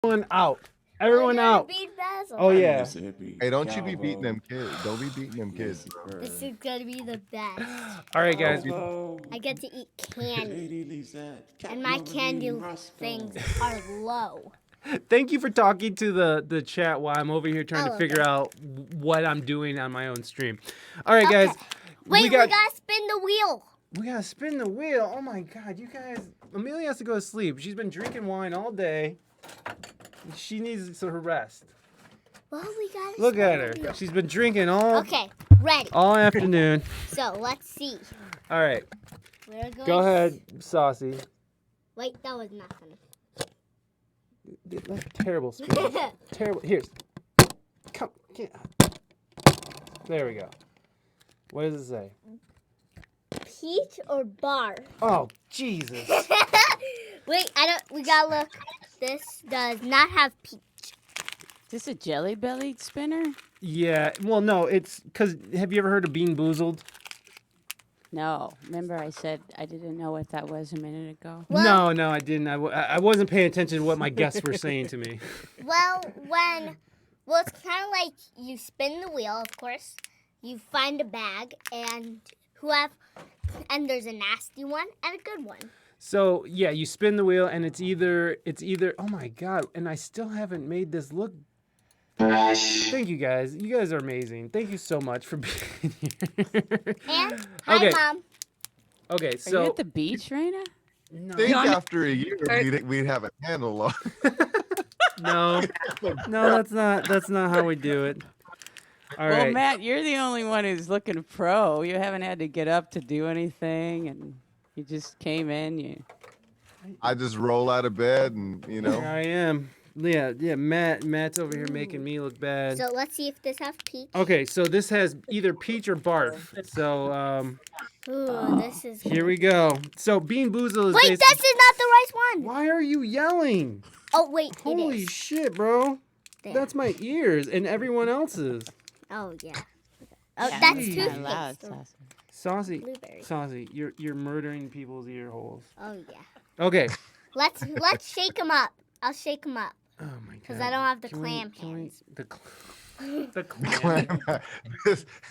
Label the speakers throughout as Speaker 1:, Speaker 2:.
Speaker 1: Everyone out. Everyone out.
Speaker 2: Beat Basil.
Speaker 1: Oh yeah.
Speaker 3: Hey, don't you be beating them kids. Don't be beating them kids.
Speaker 2: This is gonna be the best.
Speaker 1: All right, guys.
Speaker 2: I get to eat candy. And my candy things are low.
Speaker 1: Thank you for talking to the chat while I'm over here trying to figure out what I'm doing on my own stream. All right, guys.
Speaker 2: Wait, we gotta spin the wheel.
Speaker 1: We gotta spin the wheel. Oh my God, you guys. Amelia has to go to sleep. She's been drinking wine all day. She needs her rest.
Speaker 2: Well, we gotta
Speaker 1: Look at her. She's been drinking all
Speaker 2: ready.
Speaker 1: All afternoon.
Speaker 2: So let's see.
Speaker 1: All right.
Speaker 2: We're going
Speaker 1: Go ahead, Saucy.
Speaker 2: Wait, that was not funny.
Speaker 1: That's terrible spin. Terrible. Here's. Come. Get. There we go. What does it say?
Speaker 2: Peach or bar?
Speaker 1: Oh, Jesus.
Speaker 2: Wait, we gotta look. This does not have peach.
Speaker 4: Is this a Jelly Belly spinner?
Speaker 1: Yeah. Well, no. It's because. Have you ever heard of Bean Boozled?
Speaker 4: No. Remember I said I didn't know what that was a minute ago?
Speaker 1: Well, no, I didn't. I wasn't paying attention to what my guests were saying to me.
Speaker 2: Well, it's kind of like you spin the wheel, of course. You find a bag, and there's a nasty one and a good one.
Speaker 1: So yeah, you spin the wheel, and it's either. Oh my God! And I still haven't made this look. Thank you guys. You guys are amazing. Thank you so much for being here.
Speaker 2: And hi, Mom.
Speaker 1: Okay,
Speaker 4: Are
Speaker 1: so
Speaker 4: you at the beach, Reina?
Speaker 3: I think after a year we'd have a handle on.
Speaker 1: No, that's not how we do it. All right.
Speaker 4: Well, Matt, you're the only one who's looking pro. You haven't had to get up to do anything, and you just came in.
Speaker 3: I just roll out of bed, and
Speaker 1: Here I am. Yeah. Matt's over here making me look bad.
Speaker 2: So let's see if this has peach.
Speaker 1: Okay, so this has either peach or barf. So
Speaker 2: This is.
Speaker 1: Here we go. So Bean Boozled is.
Speaker 2: Wait, this is not the right one.
Speaker 1: Why are you yelling?
Speaker 2: Oh wait,
Speaker 1: Holy
Speaker 2: it is.
Speaker 1: shit, bro!
Speaker 2: There.
Speaker 1: That's my ears and everyone else's.
Speaker 2: Oh yeah. Oh, that's
Speaker 4: Loud,
Speaker 2: toothpaste.
Speaker 1: Saucy,
Speaker 2: Blueberry.
Speaker 1: Saucy, you're murdering people's ear holes.
Speaker 2: Oh yeah.
Speaker 1: Okay.
Speaker 2: Let's shake them up. I'll shake them up.
Speaker 1: Oh my God.
Speaker 2: Because I don't have the clam hands.
Speaker 1: The clam.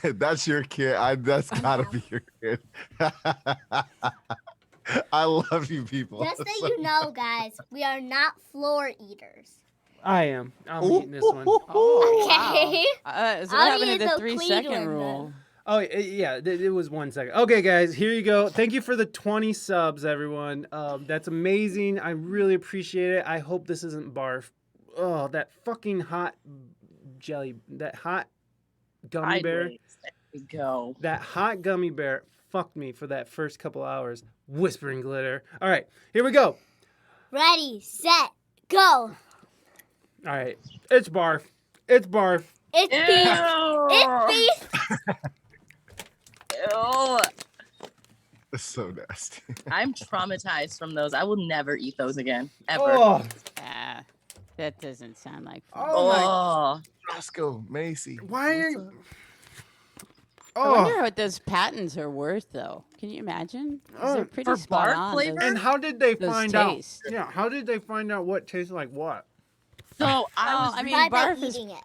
Speaker 3: That's your kid. That's gotta be your kid. I love you people.
Speaker 2: Just so you know, guys, we are not floor eaters.
Speaker 1: I am. I'm eating this one.
Speaker 2: Okay.
Speaker 4: Wow. So what
Speaker 2: I'll
Speaker 4: happened
Speaker 2: eat
Speaker 4: to the
Speaker 2: the
Speaker 4: 3-second
Speaker 2: Cleveland
Speaker 4: rule?
Speaker 1: Oh, yeah, it was 1 second. Okay, guys, here you go. Thank you for the 20 subs, everyone. That's amazing. I really appreciate it. I hope this isn't barf. Oh, that fucking hot jelly, that hot gummy bear.
Speaker 5: There we go.
Speaker 1: That hot gummy bear fucked me for that first couple hours. Whispering glitter. All right, here we go.
Speaker 2: Ready, set, go.
Speaker 1: All right, it's barf. It's barf.
Speaker 2: It's beef. It's beef.
Speaker 5: Ew.
Speaker 3: It's so nasty.
Speaker 5: I'm traumatized from those. I will never eat those again, ever.
Speaker 1: Oh,
Speaker 4: That doesn't sound like fun.
Speaker 5: Oh.
Speaker 3: Roscoe, Macy.
Speaker 1: why are you?
Speaker 4: I wonder what those patents are worth, though. Can you imagine? 'Cause they're pretty
Speaker 5: for
Speaker 4: spot
Speaker 5: barf
Speaker 4: on.
Speaker 5: flavor?
Speaker 1: And how did they
Speaker 4: those
Speaker 1: find
Speaker 4: tastes.
Speaker 1: out? Yeah, how did they find out what tastes like what?
Speaker 5: So
Speaker 4: I mean,
Speaker 2: By
Speaker 4: barf is.
Speaker 2: eating it.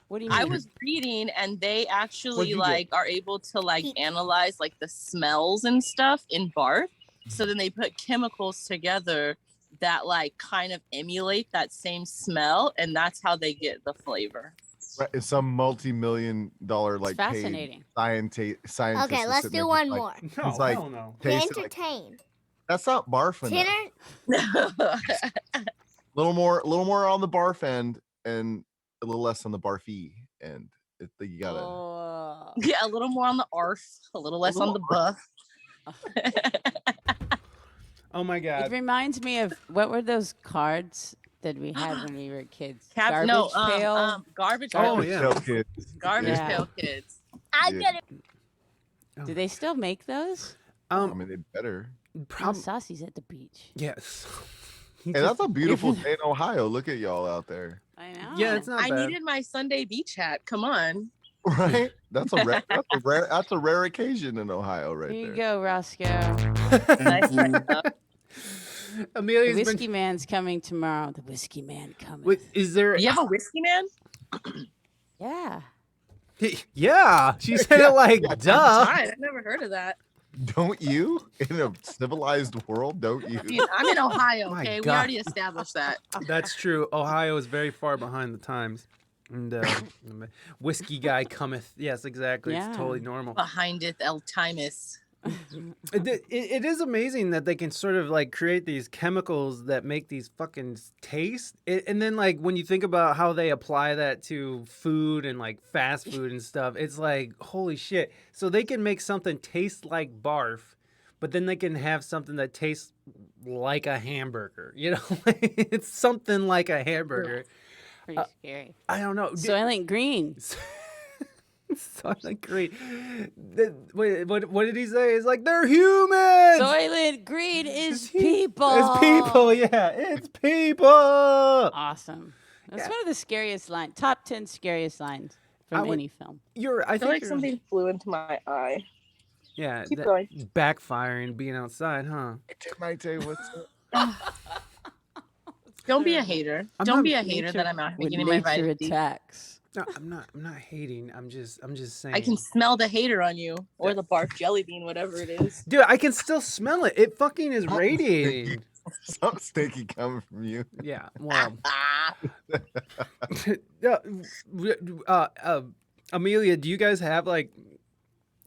Speaker 4: What do you mean?
Speaker 5: I was reading, and they
Speaker 1: What'd
Speaker 5: actually
Speaker 1: you
Speaker 5: are able to analyze the smells and stuff in barf. So then they put chemicals together that kind of emulate that same smell, and that's how they get the flavor.
Speaker 3: Right, it's some multi-million-dollar
Speaker 4: It's fascinating.
Speaker 3: paid scientist.
Speaker 2: Okay, let's do one more.
Speaker 1: No,
Speaker 3: It's like-
Speaker 1: hell no.
Speaker 2: To
Speaker 3: taste it like-
Speaker 2: entertain.
Speaker 3: that's not barfing.
Speaker 2: Tanner,
Speaker 3: Little more on the barf end, and a little less on the barfy end. You gotta.
Speaker 4: Oh.
Speaker 5: Yeah, a little more on the arf, a little less on the buff.
Speaker 1: Oh my
Speaker 4: It
Speaker 1: God.
Speaker 4: reminds me of what were those cards that we had when we were kids?
Speaker 5: Garbage
Speaker 4: pail.
Speaker 5: garbage
Speaker 1: Oh,
Speaker 5: pail.
Speaker 1: yeah.
Speaker 3: Tell kids.
Speaker 5: Garbage
Speaker 4: Yeah.
Speaker 5: pail kids.
Speaker 2: I
Speaker 3: Yeah.
Speaker 2: get it.
Speaker 4: Do they still make those?
Speaker 3: I mean, they better.
Speaker 4: Saucy's at the beach.
Speaker 1: Yes.
Speaker 3: Hey, that's a beautiful day in Ohio. Look at y'all out there.
Speaker 4: I know.
Speaker 1: Yeah, it's not
Speaker 5: I
Speaker 1: bad.
Speaker 5: needed my Sunday beach hat. Come on.
Speaker 3: Right? That's a rare occasion in Ohio, right
Speaker 4: Here you
Speaker 3: there.
Speaker 4: go, Roscoe.
Speaker 5: Nice.
Speaker 4: The
Speaker 1: Amelia's
Speaker 4: whiskey
Speaker 1: been.
Speaker 4: man's coming tomorrow. The whiskey man coming.
Speaker 1: Wait, is there?
Speaker 5: You have a whiskey man?
Speaker 4: Yeah.
Speaker 1: Yeah, she said it like duh.
Speaker 5: Right, I've never heard of that.
Speaker 3: Don't you? In a civilized world, don't you?
Speaker 5: Dude, I'm in Ohio,
Speaker 1: My
Speaker 5: okay? We
Speaker 1: God.
Speaker 5: already established that.
Speaker 1: That's true. Ohio is very far behind the times. And whiskey guy cometh. Yes, exactly.
Speaker 4: Yeah.
Speaker 1: It's totally normal.
Speaker 5: Behindeth El Timus.
Speaker 1: It is amazing that they can sort of like create these chemicals that make these fucking taste. And then like when you think about how they apply that to food and like fast food and stuff, it's like, holy shit. So they can make something taste like barf, but then they can have something that tastes like a hamburger. You know, it's something like a hamburger.
Speaker 4: Pretty scary.
Speaker 1: I don't know.
Speaker 4: Soylent Green.
Speaker 1: Soylent Green. Wait, what did he say? It's like they're humans.
Speaker 4: Soylent Green is people.
Speaker 1: It's people. Yeah, it's people.
Speaker 4: Awesome. That's
Speaker 1: Yeah.
Speaker 4: one of the scariest lines. Top 10 scariest lines from any film.
Speaker 1: I
Speaker 5: I feel
Speaker 1: think
Speaker 5: like
Speaker 1: you're,
Speaker 5: something flew into my eye.
Speaker 1: yeah,
Speaker 5: Keep
Speaker 1: that
Speaker 5: going.
Speaker 1: backfiring being outside, huh?
Speaker 3: Might tell you what's up.
Speaker 5: Don't be a hater.
Speaker 1: I'm
Speaker 5: Don't
Speaker 1: not-
Speaker 5: be a hater
Speaker 4: Nature-
Speaker 5: that I'm out
Speaker 4: when
Speaker 5: getting my
Speaker 4: nature
Speaker 5: vitamin D.
Speaker 4: attacks.
Speaker 1: No, I'm not hating. I'm just saying.
Speaker 5: I can smell the hater on you, or the barf jelly bean, whatever it is.
Speaker 1: Dude, I can still smell it. It fucking is radiating.
Speaker 3: Something stinky coming from you.
Speaker 1: Yeah. Well.
Speaker 5: Ah,
Speaker 1: Amelia, do you guys have like?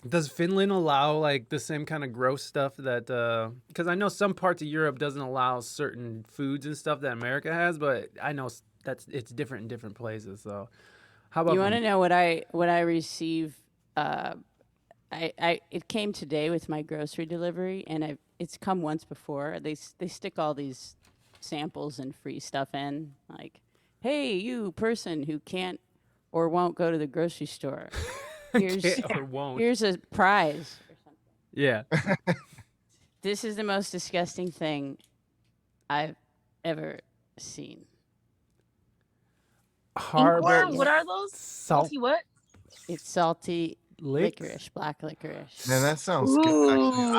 Speaker 1: Does Finland allow like the same kind of gross stuff that? Because I know some parts of Europe doesn't allow certain foods and stuff that America has, but I know it's different in different places. So, how about
Speaker 4: You want to know what I receive? It came today with my grocery delivery, and it's come once before. They stick all these samples and free stuff in, like, hey, you person who can't or won't go to the grocery store.
Speaker 1: or won't?
Speaker 4: Here's a prize.
Speaker 1: Yeah.
Speaker 4: This is the most disgusting thing I've ever seen.
Speaker 1: Harbor
Speaker 5: what are those?
Speaker 1: salt
Speaker 5: Salty what?
Speaker 4: It's salty
Speaker 1: licks?
Speaker 4: licorice, black licorice.
Speaker 3: Man, that sounds good. Actually,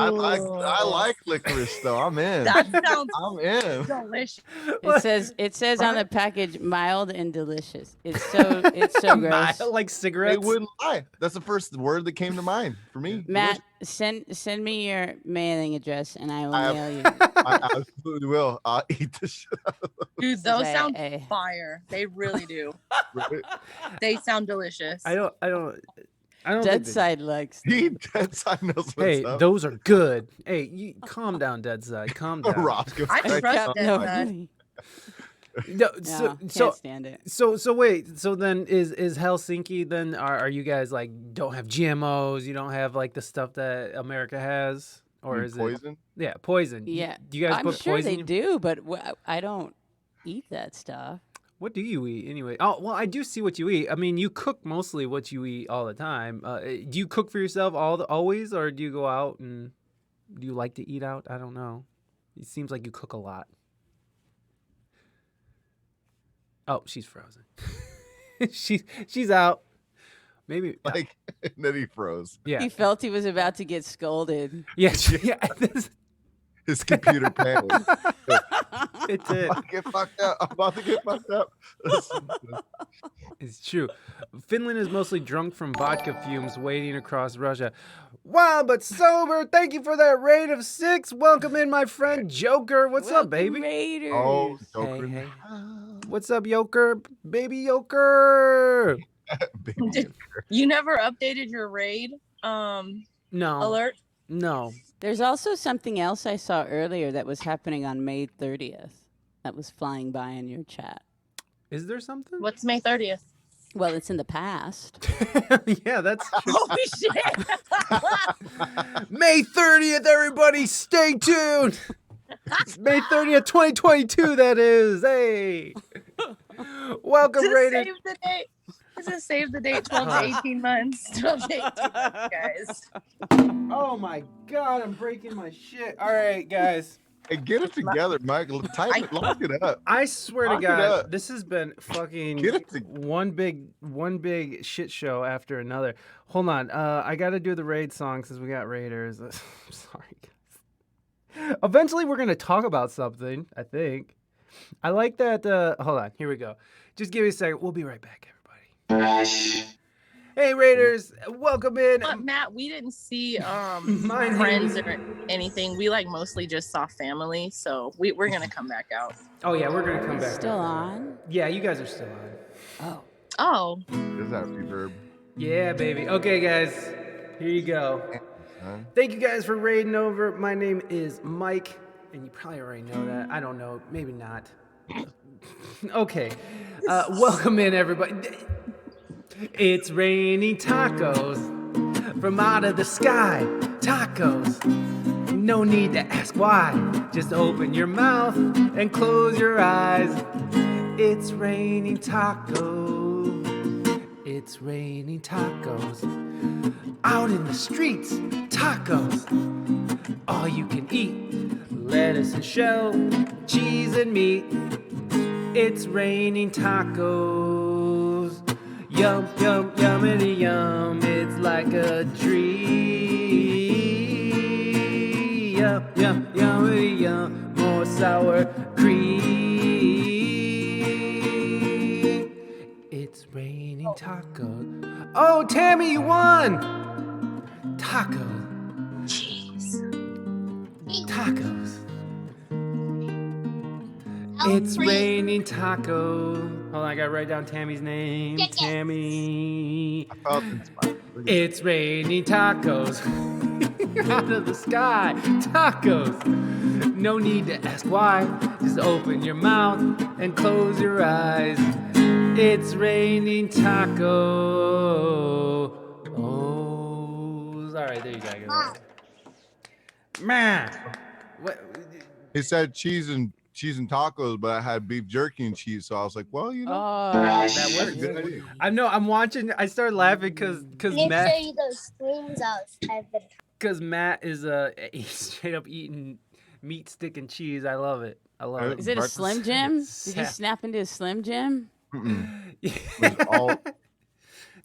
Speaker 3: I
Speaker 5: Ooh.
Speaker 3: like licorice though. I'm in.
Speaker 5: That sounds
Speaker 3: I'm in.
Speaker 5: delicious.
Speaker 4: It says on the package mild and delicious. It's so gross.
Speaker 1: Like
Speaker 3: They
Speaker 1: cigarettes.
Speaker 3: wouldn't lie. That's the first word that came to mind for me.
Speaker 4: Matt, send me your mailing address and I will
Speaker 3: I have-
Speaker 4: mail you.
Speaker 3: I absolutely will. I'll eat the shit out of
Speaker 5: Dude, those
Speaker 4: Say,
Speaker 5: sound
Speaker 4: eh.
Speaker 5: fire. They really do.
Speaker 3: it.
Speaker 5: They sound delicious.
Speaker 1: I don't
Speaker 4: Dead
Speaker 1: think they-
Speaker 4: side likes.
Speaker 3: He dead side knows what's
Speaker 1: Hey,
Speaker 3: up.
Speaker 1: those are good. Hey, you calm down, Dead Side. Calm down.
Speaker 3: Roscoe.
Speaker 5: I
Speaker 3: Thank
Speaker 5: trust
Speaker 3: you.
Speaker 5: Dead
Speaker 4: No,
Speaker 5: Side.
Speaker 4: really.
Speaker 1: No,
Speaker 4: No, can't
Speaker 1: so
Speaker 4: stand it.
Speaker 1: so wait. So then is Helsinki then are you guys like don't have GMOs? You don't have like the stuff that America has, or is
Speaker 3: poison?
Speaker 1: it? Yeah, poison.
Speaker 4: Yeah,
Speaker 1: Do you guys
Speaker 4: I'm
Speaker 1: put
Speaker 4: sure
Speaker 1: poison?
Speaker 4: they do, but I don't eat that stuff.
Speaker 1: What do you eat anyway? Oh, well, I do see what you eat. I mean, you cook mostly what you eat all the time. Do you cook for yourself always, or do you go out and do you like to eat out? I don't know. It seems like you cook a lot. Oh, she's frozen. she's out. Maybe.
Speaker 3: Like, and then he froze.
Speaker 1: Yeah.
Speaker 4: He felt he was about to get scolded.
Speaker 1: Yeah. Yeah.
Speaker 3: His computer panicked.
Speaker 1: It's it.
Speaker 3: I'm about to get fucked up. I'm about to get fucked up.
Speaker 1: It's true. Finland is mostly drunk from vodka fumes wading across Russia. Wild but sober. Thank you for that raid of 6. Welcome in, my friend Joker. What's up,
Speaker 4: Welcome,
Speaker 1: baby?
Speaker 4: Raiders.
Speaker 3: Oh, Joker.
Speaker 1: Hey, hey. What's up, Joker? Baby Joker.
Speaker 5: Did- You never updated your raid
Speaker 1: No.
Speaker 5: alert?
Speaker 1: No.
Speaker 4: There's also something else I saw earlier that was happening on May 30th that was flying by in your chat.
Speaker 1: Is there something?
Speaker 5: What's May 30th?
Speaker 4: Well, it's in the past.
Speaker 1: Yeah, that's true.
Speaker 5: Holy shit!
Speaker 1: May 30th, everybody, stay tuned. It's May 30th, 2022, that is. Hey. Welcome,
Speaker 5: Just
Speaker 1: Raiders.
Speaker 5: save the date. Just save the date 12 to 18 months. 12 to 18 months, guys.
Speaker 1: Oh my God, I'm breaking my shit. All right, guys.
Speaker 3: Hey, get it together, Michael. Type it, lock it up.
Speaker 1: I swear to
Speaker 3: Lock it
Speaker 1: God,
Speaker 3: up.
Speaker 1: this has been fucking
Speaker 3: Get it to-
Speaker 1: one big shit show after another. Hold on, I got to do the raid song since we got raiders. I'm sorry, guys. Eventually, we're gonna talk about something. I think. I like that. Hold on. Here we go. Just give me a second. We'll be right back, everybody. Hey Raiders, welcome in.
Speaker 5: But Matt, we didn't see
Speaker 1: My
Speaker 5: friends
Speaker 1: name-
Speaker 5: or anything. We like mostly just saw family. So we're gonna come back out.
Speaker 1: Oh yeah, we're gonna come back.
Speaker 4: Still on?
Speaker 1: Yeah, you guys are still on.
Speaker 4: Oh.
Speaker 5: Oh,
Speaker 3: There's that reverb.
Speaker 1: Yeah, baby. Okay, guys, here you go.
Speaker 3: Huh?
Speaker 1: Thank you guys for raiding over. My name is Mike, and you probably already know that. I don't know, maybe not. Okay, welcome in, everybody. It's raining tacos from out of the sky. Tacos. No need to ask why. Just open your mouth and close your eyes. It's raining tacos. It's raining tacos. Out in the streets, tacos. All you can eat. Lettuce and shell, cheese and meat. It's raining tacos. Yum, yum, yummity yum. It's like a tree. Yum, yum, yummity yum. More sour cream. It's raining tacos. Oh, Tammy, you won! Tacos.
Speaker 5: jeez.
Speaker 1: Tacos.
Speaker 2: Oh,
Speaker 1: It's
Speaker 2: free.
Speaker 1: raining tacos. Hold on, I gotta write down Tammy's name.
Speaker 2: Chicken.
Speaker 1: Tammy.
Speaker 3: I felt inspired. Look at
Speaker 1: It's raining tacos. Out of the sky. Tacos. No need to ask why. Just open your mouth and close your eyes. It's raining tacos. All right, there you go. I got it. Man. What?
Speaker 3: He said cheese and tacos, but I had beef jerky and cheese, so I was like, well, you know,
Speaker 4: Oh,
Speaker 1: That
Speaker 3: that's a
Speaker 1: works.
Speaker 3: good idea.
Speaker 1: I know. I'm watching. I started laughing because
Speaker 2: Make
Speaker 1: Matt,
Speaker 2: sure you go screams out. I've been
Speaker 1: Matt is he's straight up eating meat, stick, and cheese. I love it. I love it.
Speaker 4: is it a
Speaker 3: breakfast.
Speaker 4: Slim Jim? Did you
Speaker 1: Sap.
Speaker 4: snap into a Slim Jim?
Speaker 3: Mm-mm. It's all-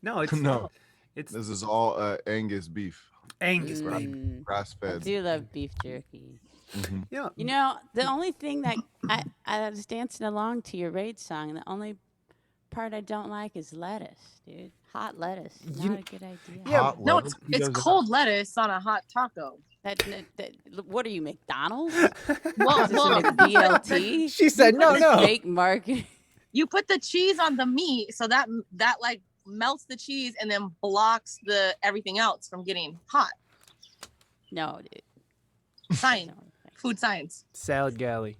Speaker 1: No, it's
Speaker 3: No.
Speaker 1: It's
Speaker 3: This is all Angus beef,
Speaker 1: Angus beef.
Speaker 3: grass
Speaker 4: I
Speaker 3: fed.
Speaker 4: do love beef jerky.
Speaker 1: Yeah.
Speaker 4: You know, the only thing that I was dancing along to your raid song, and the only part I don't like is lettuce, dude. Hot lettuce.
Speaker 1: You-
Speaker 4: Not a good idea.
Speaker 1: Yeah,
Speaker 3: Hot
Speaker 5: No,
Speaker 3: lettuce? Who
Speaker 5: it's
Speaker 3: does that?
Speaker 5: cold lettuce on a hot taco.
Speaker 4: What are you, McDonald's?
Speaker 5: Well,
Speaker 4: Is this a BLT?
Speaker 1: She said no, no.
Speaker 4: Fake market.
Speaker 5: you put the cheese on the meat, so that like melts the cheese and then blocks the everything else from getting hot.
Speaker 4: No, dude.
Speaker 5: Science,
Speaker 4: No.
Speaker 5: food science.
Speaker 1: Salad galley.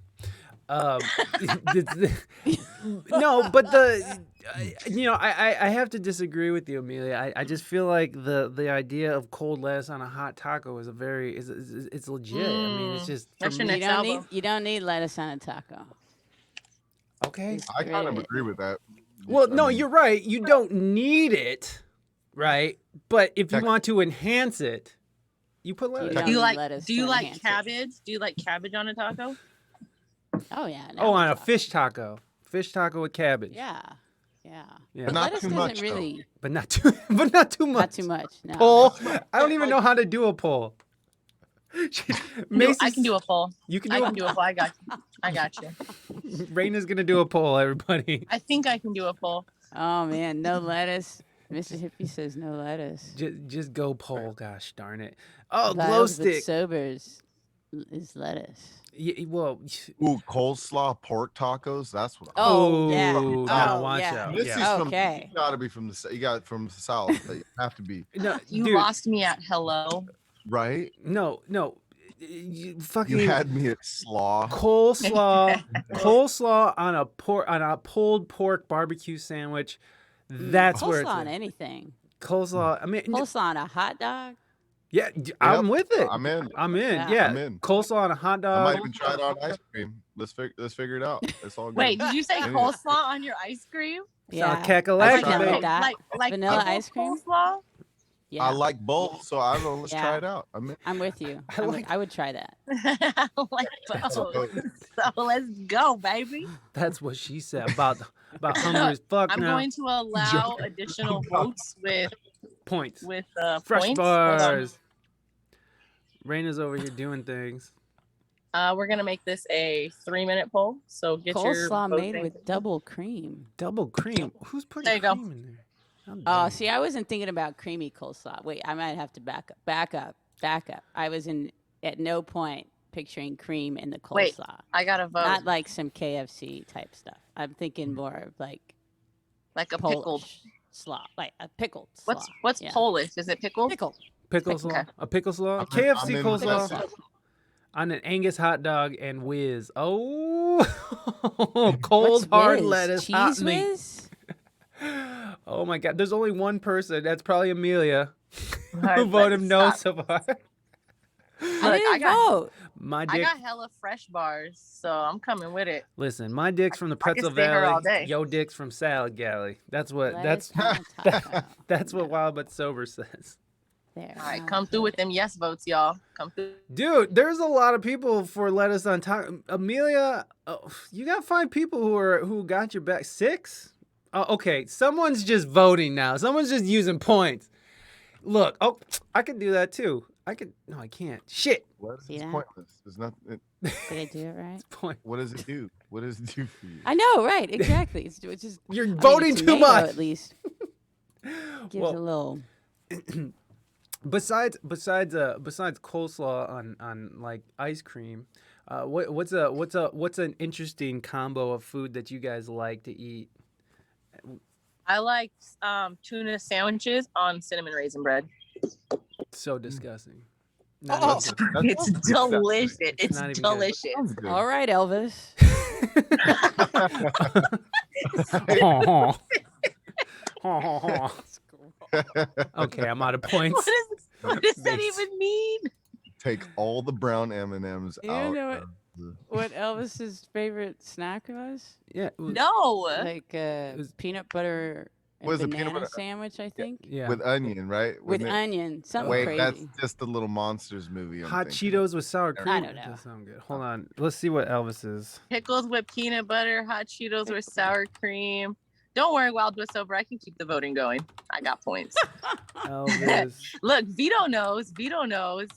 Speaker 1: No, but I have to disagree with you, Amelia. I just feel like the idea of cold lettuce on a hot taco is it's legit. I mean, it's just for
Speaker 5: That's your
Speaker 1: me-
Speaker 5: next album.
Speaker 4: You don't need lettuce on a taco.
Speaker 1: okay.
Speaker 3: I kind of
Speaker 4: Great.
Speaker 3: agree with that.
Speaker 1: Well,
Speaker 3: I
Speaker 1: no,
Speaker 3: mean,
Speaker 1: you're right. You don't need it, right? But if you
Speaker 3: Tec-
Speaker 1: want to enhance it, you put lettuce.
Speaker 4: don't
Speaker 5: Do you
Speaker 4: need
Speaker 5: like
Speaker 4: lettuce
Speaker 5: do you
Speaker 4: to
Speaker 5: like
Speaker 4: enhance it.
Speaker 5: cabbage? Do you like cabbage on a taco?
Speaker 4: Oh yeah.
Speaker 1: Oh, on a
Speaker 4: taco.
Speaker 1: fish taco. Fish taco with cabbage.
Speaker 4: Yeah. Yeah.
Speaker 1: Yeah.
Speaker 3: But not
Speaker 4: lettuce
Speaker 3: too
Speaker 4: doesn't
Speaker 3: much, though.
Speaker 4: really.
Speaker 1: But not too but not too much.
Speaker 4: Not too much. No.
Speaker 1: Poll. I don't even know how to do a poll.
Speaker 5: I can do a poll.
Speaker 1: You can
Speaker 5: I
Speaker 1: do
Speaker 5: can do a poll. I got you.
Speaker 1: Raina's gonna do a poll, everybody.
Speaker 5: I think I can do a poll.
Speaker 4: Oh man, no lettuce. Mr. Hippie says no lettuce.
Speaker 1: Just go poll. Gosh darn it. Oh, glow
Speaker 4: Vials with
Speaker 1: stick.
Speaker 4: sobers is lettuce.
Speaker 1: Well.
Speaker 3: Ooh, coleslaw pork tacos. That's what.
Speaker 4: Oh, yeah.
Speaker 1: Ooh,
Speaker 4: Oh,
Speaker 1: now watch
Speaker 4: yeah.
Speaker 1: out.
Speaker 3: This
Speaker 1: Yeah.
Speaker 3: is from.
Speaker 4: Okay.
Speaker 3: You gotta be from the. You got from the south. You have to be
Speaker 1: No,
Speaker 5: You
Speaker 1: dude,
Speaker 5: lost me at hello.
Speaker 3: right.
Speaker 1: no. You fucking
Speaker 3: You had me at slaw.
Speaker 1: coleslaw on a pulled pork barbecue sandwich. That's where it's
Speaker 4: Coleslaw on
Speaker 1: at.
Speaker 4: anything.
Speaker 1: Coleslaw. I mean,
Speaker 4: Coleslaw on a hot dog.
Speaker 1: yeah, I'm with it.
Speaker 3: I'm in.
Speaker 1: I'm in.
Speaker 4: Yeah.
Speaker 1: Yeah,
Speaker 3: I'm in.
Speaker 1: coleslaw on a hot
Speaker 3: I
Speaker 1: dog.
Speaker 3: might even try it on ice cream. Let's figure it out. It's all good.
Speaker 5: Wait, did you say
Speaker 3: Yeah.
Speaker 5: coleslaw on your ice cream?
Speaker 4: Yeah.
Speaker 1: Cackalacky,
Speaker 3: tried
Speaker 1: baby.
Speaker 3: it.
Speaker 4: that.
Speaker 5: Like
Speaker 4: Vanilla
Speaker 5: pickle
Speaker 4: ice cream?
Speaker 5: coleslaw?
Speaker 4: Yeah.
Speaker 3: I like both, so I don't know. Let's
Speaker 4: Yeah.
Speaker 3: try it out. I'm in.
Speaker 4: I'm with you.
Speaker 1: I
Speaker 4: I would try that.
Speaker 5: I like
Speaker 1: That's
Speaker 5: both.
Speaker 3: okay.
Speaker 5: So let's go, baby.
Speaker 1: That's what she said about hungry as fuck
Speaker 5: I'm
Speaker 1: now.
Speaker 5: going to allow additional votes with
Speaker 1: Points.
Speaker 5: with
Speaker 1: Fresh
Speaker 5: points. Hold on.
Speaker 1: bars. Raina's over here doing things.
Speaker 5: We're gonna make this a 3-minute poll. So get your
Speaker 4: Coleslaw
Speaker 5: vote
Speaker 4: made
Speaker 5: in.
Speaker 4: with double cream.
Speaker 1: Double cream. Who's putting
Speaker 5: There you go.
Speaker 1: cream in there? I'm
Speaker 4: Oh,
Speaker 1: dumb.
Speaker 4: see, I wasn't thinking about creamy coleslaw. Wait, I might have to back up. I was at no point picturing cream in the coleslaw.
Speaker 5: Wait, I got to vote.
Speaker 4: Not like some KFC type stuff. I'm thinking more of like
Speaker 5: like a
Speaker 4: Polish
Speaker 5: pickled.
Speaker 4: slaw, like a pickled slaw.
Speaker 5: What's
Speaker 4: yeah.
Speaker 5: Polish? Is it pickled?
Speaker 4: Pickled.
Speaker 1: Pickle
Speaker 5: Okay.
Speaker 1: slaw. A pickle slaw.
Speaker 3: I'm
Speaker 1: KFC
Speaker 3: in
Speaker 1: coleslaw.
Speaker 3: that.
Speaker 1: On an Angus hot dog and whiz. Oh, cold
Speaker 4: What's
Speaker 1: hard
Speaker 4: whiz?
Speaker 1: lettuce, hot
Speaker 4: Cheese
Speaker 1: meat.
Speaker 4: whiz?
Speaker 1: Oh my God! There's only one person. That's probably Amelia.
Speaker 5: Alright,
Speaker 1: Who voted
Speaker 5: let's
Speaker 1: no
Speaker 5: stop.
Speaker 1: so far?
Speaker 4: I didn't vote.
Speaker 1: My
Speaker 5: I
Speaker 1: dick.
Speaker 5: got hella fresh bars, so I'm coming with it.
Speaker 1: Listen, my dick's from the
Speaker 5: I can
Speaker 1: Pretzel
Speaker 5: stay here all
Speaker 1: Valley.
Speaker 5: day.
Speaker 1: Yo, dick's from Salad Galley. That's what.
Speaker 4: Lettuce
Speaker 1: That's
Speaker 4: on a taco.
Speaker 1: that's what Wild but Sober says.
Speaker 4: There.
Speaker 5: All right, come through with them yes votes, y'all. Come through.
Speaker 1: Dude, there's a lot of people for lettuce on top. Amelia, you got 5 people who got your back. 6? Okay, someone's just voting now. Someone's just using points. Look, I could do that too. No, I can't. Shit.
Speaker 3: What is
Speaker 4: See that?
Speaker 3: pointless? There's nothing.
Speaker 4: Did I do it right?
Speaker 1: Point.
Speaker 3: What does it do? What does it do for you?
Speaker 4: I know, right? Exactly. It's just
Speaker 1: You're
Speaker 4: I mean,
Speaker 1: voting
Speaker 4: a
Speaker 1: too
Speaker 4: tomato
Speaker 1: much.
Speaker 4: At least gives
Speaker 1: Well,
Speaker 4: a little.
Speaker 1: Besides coleslaw on like ice cream, what's an interesting combo of food that you guys like to eat?
Speaker 5: I like tuna sandwiches on cinnamon raisin bread.
Speaker 1: So disgusting.
Speaker 5: Oh,
Speaker 3: That's
Speaker 5: it's delicious.
Speaker 3: disgusting.
Speaker 5: It's
Speaker 1: not even good.
Speaker 5: delicious.
Speaker 3: Sounds good.
Speaker 4: All right, Elvis.
Speaker 1: Okay, I'm out of points.
Speaker 5: What does that
Speaker 1: Makes-
Speaker 5: even mean?
Speaker 3: Take all the brown M&Ms
Speaker 4: You
Speaker 3: out.
Speaker 4: know what-
Speaker 3: of the-
Speaker 4: What Elvis's favorite snack was?
Speaker 1: Yeah.
Speaker 5: No.
Speaker 4: Like
Speaker 1: was-
Speaker 4: peanut butter and
Speaker 3: Was it peanut
Speaker 4: banana
Speaker 3: butter-
Speaker 4: sandwich, I think.
Speaker 1: Yeah.
Speaker 3: With onion, right?
Speaker 4: With
Speaker 3: Wasn't it-
Speaker 4: onion, something
Speaker 3: Wait,
Speaker 4: crazy.
Speaker 3: that's just the Little Monsters movie. I'm
Speaker 1: Hot
Speaker 3: thinking.
Speaker 1: Cheetos with sour cream.
Speaker 4: I don't know.
Speaker 1: That sound good. Hold on. Let's see what Elvis is.
Speaker 5: Pickles with peanut butter, hot Cheetos with sour cream. Don't worry, Wild Twist Over. I can keep the voting going. I got points.
Speaker 1: Elvis.
Speaker 5: Look, Vito knows. Vito knows.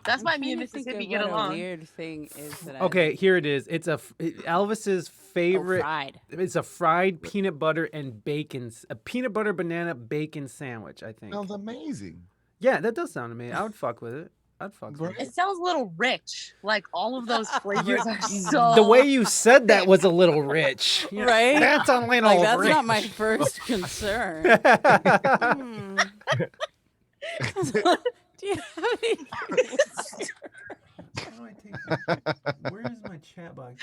Speaker 5: That's why me and
Speaker 4: trying to think
Speaker 5: Mississippi
Speaker 4: of
Speaker 5: get
Speaker 4: what
Speaker 5: along.
Speaker 4: A weird thing is that
Speaker 1: Okay, here it is. It's Elvis's favorite.
Speaker 4: fried.
Speaker 1: It's a fried peanut butter and bacon, a peanut butter banana bacon sandwich. I think.
Speaker 3: Sounds amazing.
Speaker 1: Yeah, that does sound amazing. I would fuck with it. I'd fuck with
Speaker 3: Right.
Speaker 1: it.
Speaker 5: It sounds a little rich. Like all of those
Speaker 1: You-
Speaker 5: flavors are so.
Speaker 1: The way you said that was a little rich. You know,
Speaker 4: Right?
Speaker 1: That's a little
Speaker 4: Like that's
Speaker 1: rich.
Speaker 4: not my first concern. Hmm. Do you have any?
Speaker 1: Where's my chat box?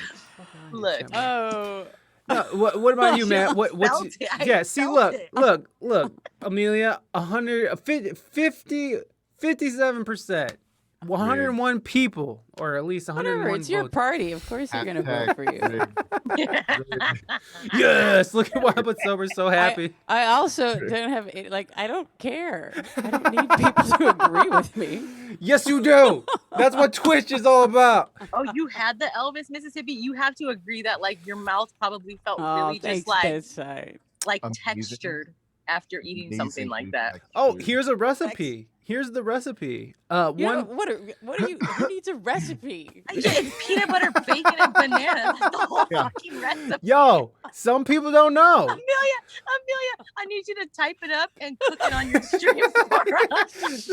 Speaker 5: Look.
Speaker 4: Oh,
Speaker 1: No, what about you, Matt? What's
Speaker 5: felt it. I
Speaker 1: yeah? See,
Speaker 5: felt it.
Speaker 1: look, Amelia, 57%, 101 people, or at least 101
Speaker 4: whatever. It's your
Speaker 1: votes.
Speaker 4: party. Of course, you're gonna vote for you.
Speaker 1: Yes, look at Wild but Sober, so happy.
Speaker 4: I also don't have I don't care. I don't need people to agree with me.
Speaker 1: Yes, you do. That's what Twitch is all about.
Speaker 5: Oh, you had the Elvis, Mississippi. You have to agree that like your mouth probably felt
Speaker 4: Oh,
Speaker 5: really
Speaker 4: thanks,
Speaker 5: just
Speaker 4: bedside.
Speaker 5: like
Speaker 3: Amazing.
Speaker 5: textured after eating something like
Speaker 3: Amazingly
Speaker 5: that.
Speaker 1: Oh,
Speaker 3: textured.
Speaker 1: here's a recipe. Here's the recipe.
Speaker 4: You know,
Speaker 1: One.
Speaker 4: what are you? Who needs a recipe?
Speaker 5: I said peanut butter, bacon, and banana. That's the whole
Speaker 3: Yeah.
Speaker 5: fucking recipe.
Speaker 1: Yo, some people don't know.
Speaker 5: Amelia, I need you to type it up and cook it on your stream for us.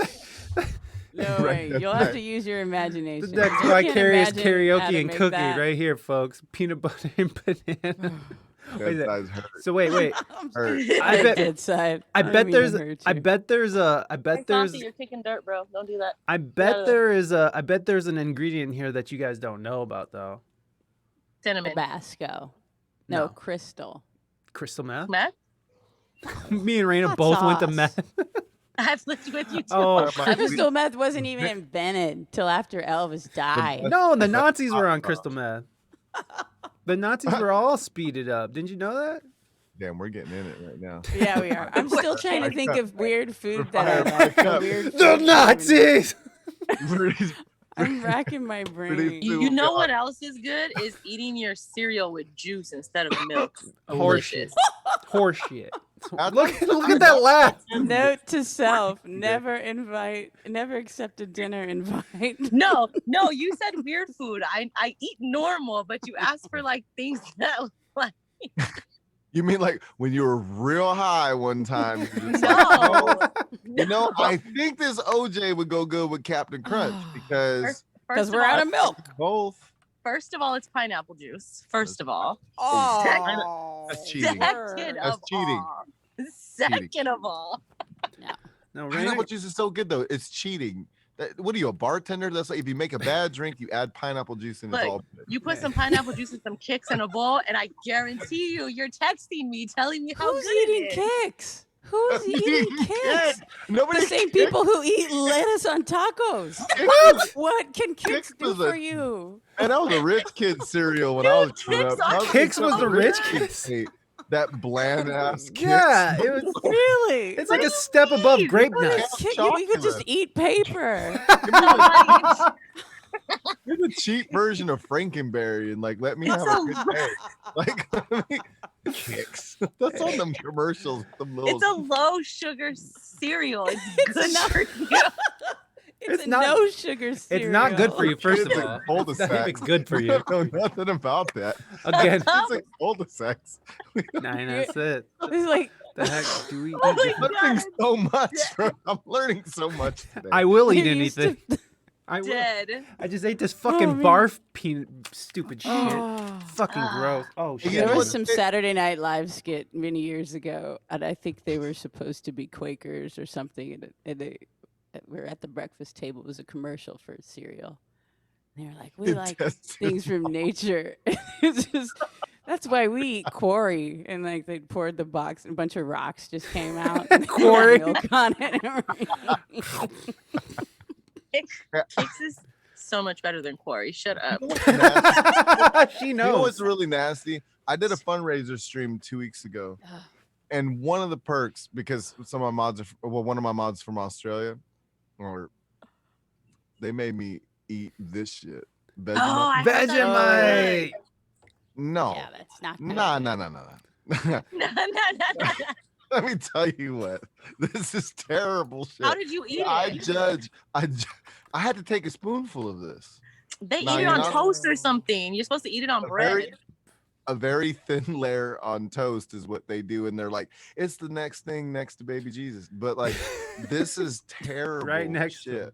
Speaker 4: No
Speaker 3: Right,
Speaker 4: way. You'll
Speaker 3: that's
Speaker 4: have to use your imagination.
Speaker 1: That's
Speaker 4: I can't
Speaker 1: vicarious
Speaker 4: imagine how
Speaker 1: karaoke
Speaker 4: to
Speaker 1: and
Speaker 4: make
Speaker 1: cookie
Speaker 4: that.
Speaker 1: right here, folks. Peanut butter and banana. Wait,
Speaker 3: That
Speaker 1: that-
Speaker 3: size hurt.
Speaker 1: so wait.
Speaker 3: Hurt.
Speaker 1: I bet-
Speaker 4: Bedside.
Speaker 1: I
Speaker 4: don't
Speaker 1: bet
Speaker 4: mean
Speaker 1: there's
Speaker 4: to hurt
Speaker 1: I
Speaker 4: you.
Speaker 1: bet there's a I bet
Speaker 5: Hey,
Speaker 1: there's
Speaker 5: Fonzie, you're kicking dirt, bro. Don't do that.
Speaker 1: I bet
Speaker 5: Yeah.
Speaker 1: there is a I bet there's an ingredient here that you guys don't know about though.
Speaker 5: Cinnamon.
Speaker 4: Tabasco. No,
Speaker 1: No.
Speaker 4: crystal.
Speaker 1: Crystal meth.
Speaker 5: Matt,
Speaker 1: Me and Raina
Speaker 4: Hot
Speaker 1: both went to
Speaker 4: sauce.
Speaker 1: meth.
Speaker 5: I've lived with you too.
Speaker 1: Oh
Speaker 3: My-
Speaker 4: Crystal meth wasn't even invented till after Elvis died.
Speaker 1: no, the Nazis were on crystal meth. The Nazis were all speeded up. Didn't you know that?
Speaker 3: Damn, we're getting in it right now.
Speaker 4: Yeah, we are. I'm still trying to think of weird food that I
Speaker 3: Fire
Speaker 4: like.
Speaker 3: back up.
Speaker 4: Weird
Speaker 1: The
Speaker 4: food that I
Speaker 1: Nazis.
Speaker 3: Pretty-
Speaker 4: I'm racking my brain.
Speaker 5: You know what else is good is eating your cereal with juice instead of milk.
Speaker 1: Horseshit.
Speaker 5: Delicious.
Speaker 1: Horseshit. Look at that laugh.
Speaker 4: Note to self: never accept a dinner invite.
Speaker 5: No, you said weird food. I eat normal, but you asked for like things that like
Speaker 3: You mean like when you were real high one time? You're just
Speaker 5: no.
Speaker 3: like, I think this OJ would go good with Captain Crunch because
Speaker 4: Because we're out of milk.
Speaker 3: both.
Speaker 5: First of all, it's pineapple juice. First of all.
Speaker 4: Oh,
Speaker 3: That's cheating.
Speaker 5: Second
Speaker 3: That's
Speaker 5: of
Speaker 3: cheating.
Speaker 5: all. Second of all.
Speaker 1: No, Raina,
Speaker 3: Pineapple juice is so good though. It's cheating. What are you, a bartender? That's like if you make a bad drink, you add pineapple juice and it's all good.
Speaker 5: You put some pineapple juice and some Kicks in a bowl, and I guarantee you're texting me, telling me how
Speaker 4: who's
Speaker 5: good it
Speaker 4: eating
Speaker 5: is.
Speaker 4: Kicks? Who's eating Kicks?
Speaker 3: Nobody.
Speaker 4: The same people who eat lettuce on tacos. What can Kicks do for you?
Speaker 3: And that was a rich kid cereal when I was growing up. That
Speaker 1: Kicks was the rich
Speaker 3: kids. That bland ass Kicks.
Speaker 1: Yeah, it was.
Speaker 4: Really?
Speaker 1: It's like a step above grape
Speaker 4: What is
Speaker 1: nuts.
Speaker 4: Kick? You could just eat paper.
Speaker 3: It's a cheap version of Frankenberry, and like let me have a good day. Like let me, Kicks. That's on them commercials.
Speaker 5: It's a low sugar cereal. It's good for you.
Speaker 4: It's
Speaker 1: not-
Speaker 4: no sugar cereal.
Speaker 1: It's not good for you, first of
Speaker 3: It's
Speaker 1: all.
Speaker 3: a cul-de-sac.
Speaker 1: Nothing is good for you.
Speaker 3: I don't know nothing about that.
Speaker 1: Again,
Speaker 3: It's a cul-de-sacs.
Speaker 1: nah, that's it.
Speaker 4: It's like
Speaker 1: The heck do we?
Speaker 5: Oh my
Speaker 3: I'm learning
Speaker 5: God.
Speaker 3: so much. I'm learning so much today.
Speaker 1: I will eat
Speaker 4: you used to-
Speaker 1: anything. I will.
Speaker 5: Dead.
Speaker 1: I just ate this fucking
Speaker 4: man.
Speaker 1: barf peanut stupid shit.
Speaker 4: Oh.
Speaker 1: Fucking gross. Oh shit.
Speaker 3: Yeah,
Speaker 4: There
Speaker 3: what-
Speaker 4: was some Saturday Night Live skit many years ago, and I think they were supposed to be Quakers or something, and they were at the breakfast table. It was a commercial for cereal. And they were like, "We like things from nature." It's just that's why we eat quarry, and like they poured the box, and a bunch of rocks just came out. And they had
Speaker 1: Quarry?
Speaker 4: milk on it.
Speaker 5: Kicks is so much better than Quarry. Shut up.
Speaker 1: She
Speaker 3: You know
Speaker 1: knows.
Speaker 3: what's really nasty? I did a fundraiser stream 2 weeks ago, and one of the perks, because some of my mods one of my mods from Australia, or they made me eat this shit. Vegemite.
Speaker 5: Oh, I heard that.
Speaker 1: Vegemite.
Speaker 3: No,
Speaker 4: Yeah, that's not.
Speaker 3: no.
Speaker 5: No.
Speaker 3: Let me tell you what, this is terrible shit.
Speaker 5: How did you eat
Speaker 3: I
Speaker 5: it?
Speaker 3: judge. I had to take a spoonful of this.
Speaker 5: They
Speaker 3: No,
Speaker 5: eat it
Speaker 3: you're
Speaker 5: on
Speaker 3: not.
Speaker 5: toast or something. You're supposed to eat it on bread.
Speaker 3: A very thin layer on toast is what they do, and they're like, it's the next thing next to baby Jesus. But like, this is terrible.
Speaker 1: Right next to
Speaker 3: shit.
Speaker 1: him.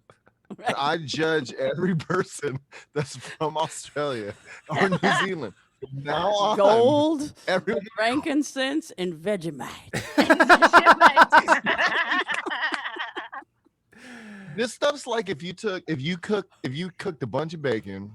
Speaker 3: And I judge every person that's from Australia or New Zealand. From now on,
Speaker 4: Gold,
Speaker 3: everyone.
Speaker 4: frankincense, and Vegemite.
Speaker 3: This stuff's like if you cooked a bunch of bacon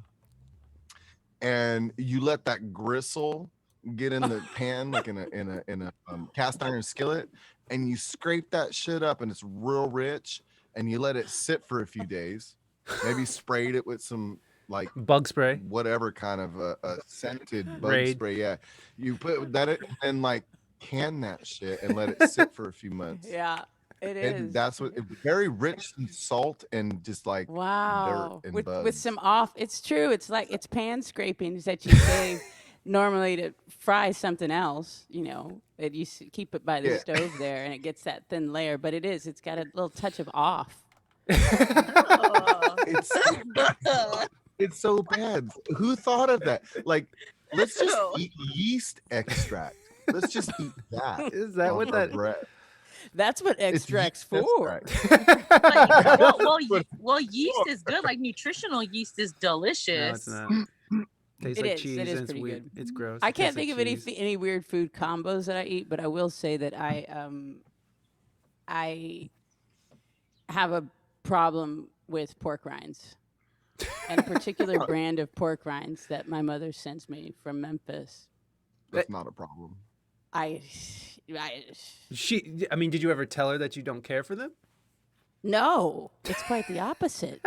Speaker 3: and you let that gristle get in the pan, like in a cast iron skillet, and you scrape that shit up and it's real rich, and you let it sit for a few days, maybe sprayed it with some like
Speaker 1: Bug spray.
Speaker 3: whatever kind of a scented bug
Speaker 1: Raid.
Speaker 3: spray. Yeah, you put that in and like can that shit and let it sit for a few months.
Speaker 4: Yeah, it
Speaker 3: And
Speaker 4: is.
Speaker 3: that's what it's very rich in salt and just like
Speaker 4: Wow.
Speaker 3: dirt and
Speaker 4: With
Speaker 3: bugs.
Speaker 4: some off, it's true. It's like it's pan scrapings that you save normally to fry something else. You know, and you keep it by the
Speaker 3: Yeah.
Speaker 4: stove there, and it gets that thin layer. But it's got a little touch of off.
Speaker 3: It's it's so bad. Who thought of that? Like, let's just
Speaker 5: Ew.
Speaker 3: eat yeast extract. Let's just eat that.
Speaker 1: Is that
Speaker 3: on
Speaker 1: what
Speaker 3: our
Speaker 1: that?
Speaker 3: bread.
Speaker 4: That's what
Speaker 3: It's
Speaker 4: extract's
Speaker 3: yeast
Speaker 4: for.
Speaker 3: extract.
Speaker 5: well, yeast is good. Like nutritional yeast is
Speaker 1: No,
Speaker 5: delicious.
Speaker 1: it's not. Tastes
Speaker 4: It
Speaker 1: like
Speaker 4: is.
Speaker 1: cheese
Speaker 4: It is
Speaker 1: and it's
Speaker 4: pretty
Speaker 1: weird.
Speaker 4: good.
Speaker 1: It's gross.
Speaker 4: I
Speaker 1: It
Speaker 4: can't
Speaker 1: tastes
Speaker 4: think
Speaker 1: like
Speaker 4: of
Speaker 1: cheese.
Speaker 4: any weird food combos that I eat, but I will say that I have a problem with pork rinds, and a particular brand of pork rinds that my mother sends me from Memphis.
Speaker 3: That's not a problem.
Speaker 4: I
Speaker 1: I mean, did you ever tell her that you don't care for them?
Speaker 4: no, it's quite the opposite.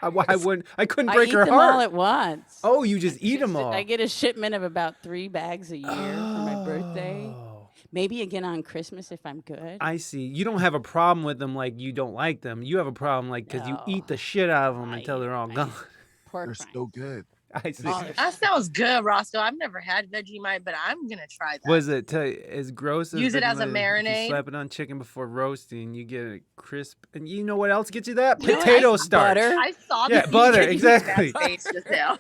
Speaker 1: I couldn't
Speaker 4: I
Speaker 1: break
Speaker 4: eat
Speaker 1: her
Speaker 4: them all
Speaker 1: heart.
Speaker 4: at once.
Speaker 1: Oh, you just eat them all.
Speaker 4: I get a shipment of about 3 bags a year for my birthday.
Speaker 1: Oh,
Speaker 4: Maybe again on Christmas if I'm good.
Speaker 1: I see. You don't have a problem with them like you don't like them. You have a problem like because you
Speaker 4: No.
Speaker 1: eat the shit out of them
Speaker 4: I
Speaker 1: until
Speaker 4: eat
Speaker 1: they're all
Speaker 4: them.
Speaker 1: gone.
Speaker 4: Pork
Speaker 3: They're
Speaker 4: rinds.
Speaker 3: so good.
Speaker 1: I see.
Speaker 4: Oh,
Speaker 5: That sounds good, Roscoe. I've never had Vegemite, but I'm gonna try that.
Speaker 1: Was it as gross as
Speaker 5: Use it as a
Speaker 1: Vegemite is? If you
Speaker 5: marinade?
Speaker 1: slap it on chicken before roasting, you get it crisp. And you know what else gets you that?
Speaker 4: You know what?
Speaker 1: Potato starch.
Speaker 4: Butter.
Speaker 5: I saw
Speaker 1: Yeah,
Speaker 5: the
Speaker 1: butter,
Speaker 5: DJ use
Speaker 1: exactly.
Speaker 5: that face just now.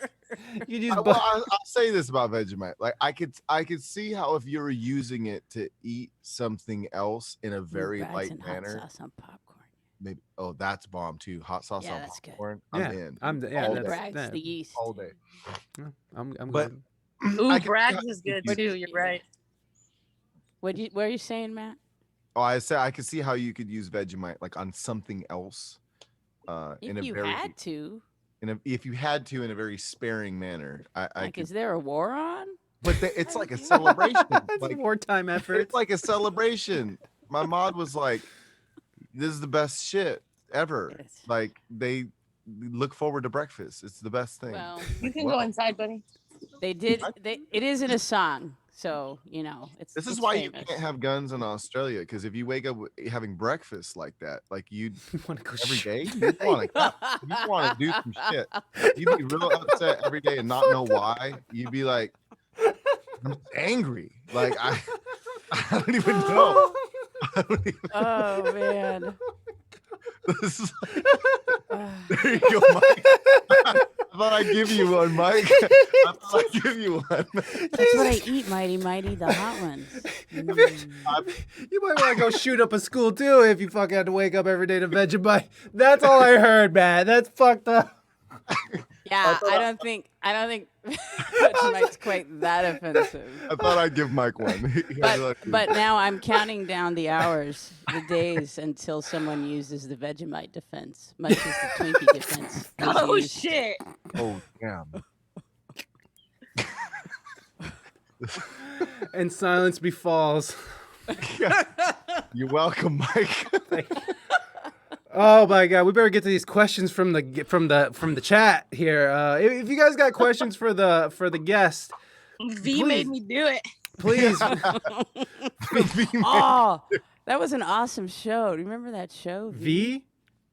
Speaker 1: You use
Speaker 3: Well,
Speaker 1: butter.
Speaker 3: I'll say this about Vegemite. Like I could see how if you were using it to eat something else in a very
Speaker 4: Brags
Speaker 3: light
Speaker 4: and hot
Speaker 3: manner,
Speaker 4: sauce on popcorn.
Speaker 3: maybe that's bomb too. Hot sauce
Speaker 4: Yeah,
Speaker 3: on
Speaker 4: that's good.
Speaker 3: popcorn.
Speaker 1: Yeah,
Speaker 3: I'm in
Speaker 1: yeah,
Speaker 3: all
Speaker 4: the
Speaker 3: day.
Speaker 4: Brags,
Speaker 1: that.
Speaker 4: the yeast.
Speaker 3: All day.
Speaker 1: Yeah, I'm
Speaker 3: But
Speaker 1: good.
Speaker 5: Ooh,
Speaker 3: I can-
Speaker 5: Bragg's is good
Speaker 3: But-
Speaker 5: too. You're right.
Speaker 4: What are you saying, Matt?
Speaker 3: Oh, I said I could see how you could use Vegemite like on something else.
Speaker 4: If
Speaker 3: In a
Speaker 4: you
Speaker 3: very
Speaker 4: had to,
Speaker 3: if you had to in a very sparing manner. I
Speaker 4: like,
Speaker 3: could,
Speaker 4: is there a war on?
Speaker 3: but it's like a celebration.
Speaker 1: That's
Speaker 3: Like
Speaker 1: wartime efforts.
Speaker 3: it's like a celebration. My mod was like, "This is the best shit ever."
Speaker 4: Yes.
Speaker 3: Like they look forward to breakfast. It's the best thing.
Speaker 4: Well,
Speaker 5: You can
Speaker 3: Well,
Speaker 5: go inside, buddy.
Speaker 4: they did. It is in a song, so you know it's.
Speaker 3: This is
Speaker 4: it's
Speaker 3: why
Speaker 4: famous.
Speaker 3: you can't have guns in Australia, because if you wake up having breakfast like that, like you
Speaker 1: You want to go
Speaker 3: every
Speaker 1: shoot.
Speaker 3: day, you want to do some shit. You'd be real upset every day and not know why. You'd be like, I'm angry. Like I don't even know. I don't even,
Speaker 4: Oh man.
Speaker 3: this is,
Speaker 4: Uh,
Speaker 3: there you go, Mike. I thought I'd give you one, Mike. I thought I'd give you one.
Speaker 4: That's what I eat, mighty, the hot ones. Mm.
Speaker 1: You might want to go shoot up a school too if you fucking had to wake up every day to Vegemite. That's all I heard, man. That's fucked up.
Speaker 4: Yeah, I don't think Vegemite's quite that offensive.
Speaker 3: I thought I'd give Mike one. He has lucky.
Speaker 4: But now I'm counting down the hours, the days until someone uses the Vegemite defense, much as the Twinkie defense. was
Speaker 5: Oh
Speaker 4: used.
Speaker 5: shit!
Speaker 3: Oh damn.
Speaker 1: And silence befalls.
Speaker 3: You're welcome, Mike.
Speaker 1: Oh my god, we better get to these questions from the chat here. If you guys got questions for the guest,
Speaker 5: V made me do it.
Speaker 1: please.
Speaker 4: Oh, that was an awesome show. Do you remember that show?
Speaker 1: V,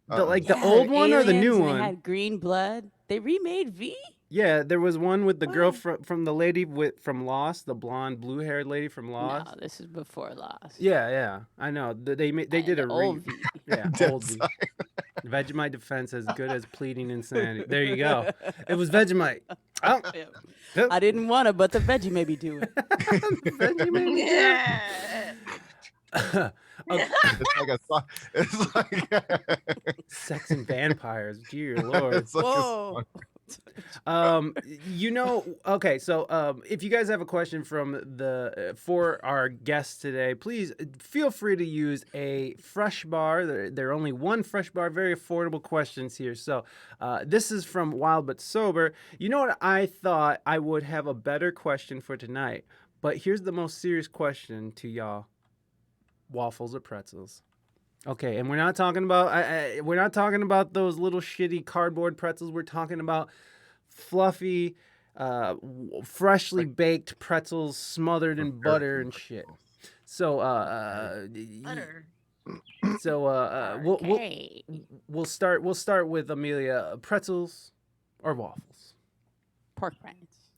Speaker 3: Uh-oh.
Speaker 1: the
Speaker 4: Yeah,
Speaker 1: old one or the
Speaker 4: aliens,
Speaker 1: new
Speaker 4: and
Speaker 1: one?
Speaker 4: They had green blood. They remade V.
Speaker 1: Yeah, there was one with the girl from the lady from Lost, the blonde, blue-haired lady from Lost.
Speaker 4: No, this is before Lost.
Speaker 1: Yeah, I know. They did a
Speaker 4: old V.
Speaker 1: yeah, old V. Vegemite defense as good as pleading insanity. There you go. It was Vegemite. Oh, Yep.
Speaker 4: I didn't want to, but the veggie made me do it.
Speaker 1: Vegemite.
Speaker 5: Yeah.
Speaker 3: It's like a song. It's like
Speaker 1: Sex and vampires. Dear Lord.
Speaker 3: it's like a
Speaker 4: Whoa.
Speaker 3: song.
Speaker 1: Okay, so if you guys have a question for our guests today, please feel free to use a fresh bar. There are only one fresh bar, very affordable questions here. So this is from Wild But Sober. You know what? I thought I would have a better question for tonight, but here's the most serious question to y'all: waffles or pretzels? Okay, and we're not talking about those little shitty cardboard pretzels. We're talking about fluffy, freshly baked pretzels smothered in butter and shit. So,
Speaker 5: Butter.
Speaker 4: Okay.
Speaker 1: we'll start with Amelia. Pretzels or waffles?
Speaker 4: Pork rinds.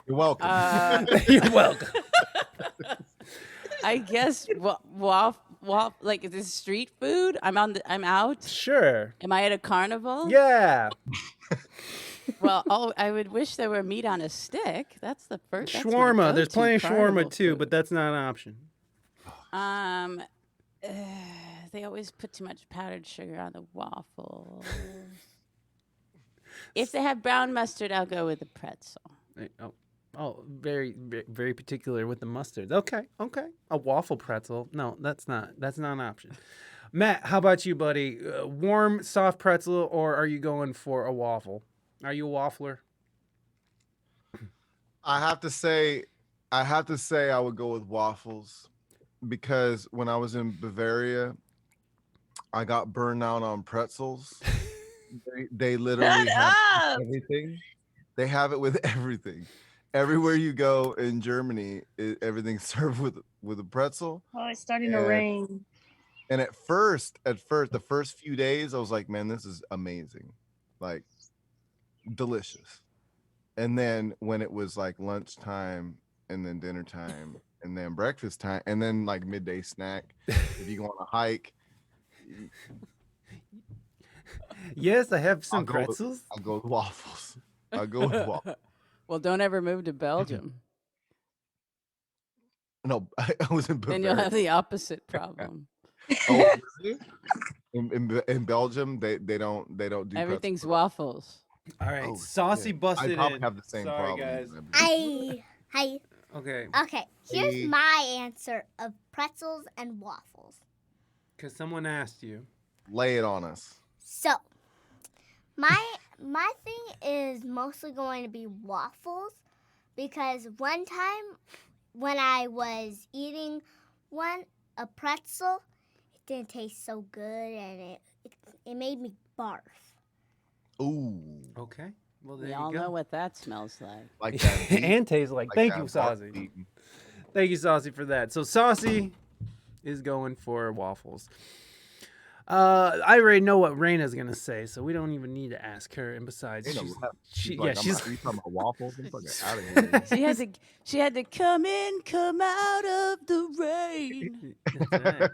Speaker 3: You're welcome.
Speaker 1: You're welcome.
Speaker 4: I guess like is this street food? I'm out.
Speaker 1: Sure.
Speaker 4: Am I at a carnival?
Speaker 1: Yeah.
Speaker 4: Well, I would wish there were meat on a stick. That's the first. that's my
Speaker 1: Shawarma. There's
Speaker 4: go-to
Speaker 1: plenty of shawarma
Speaker 4: carnival
Speaker 1: too,
Speaker 4: food.
Speaker 1: but that's not an option.
Speaker 4: They always put too much powdered sugar on the waffles. If they have brown mustard, I'll go with the pretzel.
Speaker 1: Oh, very, very particular with the mustard. Okay. A waffle pretzel. No, that's not an option. Matt, how about you, buddy? Warm, soft pretzel, or are you going for a waffle? Are you a waffler?
Speaker 3: I have to say I would go with waffles, because when I was in Bavaria, I got burned out on pretzels. They literally
Speaker 5: Shut
Speaker 3: have
Speaker 5: up!
Speaker 3: everything. They have it with everything. Everywhere you go in Germany, everything's served with a pretzel.
Speaker 5: Oh, it's starting to
Speaker 3: Yeah.
Speaker 5: rain.
Speaker 3: And at first, the first few days, I was like, man, this is amazing, like delicious. And then when it was like lunchtime and then dinner time and then breakfast time and then like midday snack, if you go on a hike,
Speaker 1: Yes, I have
Speaker 3: I'll
Speaker 1: some
Speaker 3: go with,
Speaker 1: pretzels.
Speaker 3: I'll go with waffles. I'll go with waffles.
Speaker 4: Well, don't ever move to Belgium.
Speaker 3: No, I was in
Speaker 4: Then you'll
Speaker 3: Bavaria.
Speaker 4: have the opposite problem.
Speaker 3: Oh, really? In Belgium, they don't do
Speaker 4: Everything's
Speaker 3: pretzels.
Speaker 4: waffles.
Speaker 1: All right,
Speaker 3: Oh,
Speaker 1: Saucy
Speaker 3: shit.
Speaker 1: busted
Speaker 3: I probably
Speaker 1: in.
Speaker 3: have the same
Speaker 1: Sorry,
Speaker 3: problem.
Speaker 1: guys.
Speaker 2: Hi.
Speaker 1: Okay,
Speaker 2: Okay, here's
Speaker 3: Hey.
Speaker 2: my answer of pretzels and waffles.
Speaker 1: because someone asked you.
Speaker 3: Lay it on us.
Speaker 2: So, my thing is mostly going to be waffles because one time when I was eating a pretzel, it didn't taste so good and it made me barf.
Speaker 3: Ooh,
Speaker 1: Okay, well there
Speaker 4: We
Speaker 1: you
Speaker 4: all
Speaker 1: go.
Speaker 4: know what that smells like.
Speaker 3: like that. beat,
Speaker 1: And tastes like.
Speaker 3: like
Speaker 1: Thank
Speaker 3: that
Speaker 1: you,
Speaker 3: bark
Speaker 1: Saucy.
Speaker 3: beating.
Speaker 1: Thank you, Saucy, for that. So Saucy is going for waffles. I already know what Reina's gonna say, so we don't even need to ask her. And besides,
Speaker 3: Ain't no
Speaker 1: she's,
Speaker 3: rap.
Speaker 1: she,
Speaker 3: Like,
Speaker 1: yeah, she's.
Speaker 3: you talking about waffles? I'm fucking out of here.
Speaker 4: She had to come out of the rain.
Speaker 1: That's right.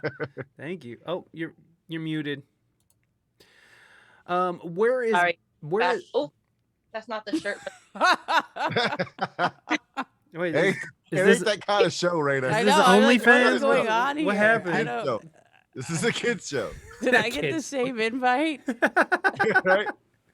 Speaker 1: Thank you. Oh, you're muted. Where is
Speaker 5: Sorry.
Speaker 1: where? Is,
Speaker 5: Oh, that's not the shirt.
Speaker 1: wait,
Speaker 3: Hey,
Speaker 1: is
Speaker 3: it
Speaker 1: this
Speaker 3: ain't that kind of show, Raina.
Speaker 4: I
Speaker 1: this
Speaker 4: know, I'm like,
Speaker 1: OnlyFans?
Speaker 4: what's going on
Speaker 1: What
Speaker 4: here?
Speaker 1: happened?
Speaker 4: I
Speaker 3: Kids
Speaker 4: don't-
Speaker 3: show. This is a kids show,
Speaker 4: Did I get the
Speaker 1: Kids.
Speaker 4: same invite?
Speaker 3: right?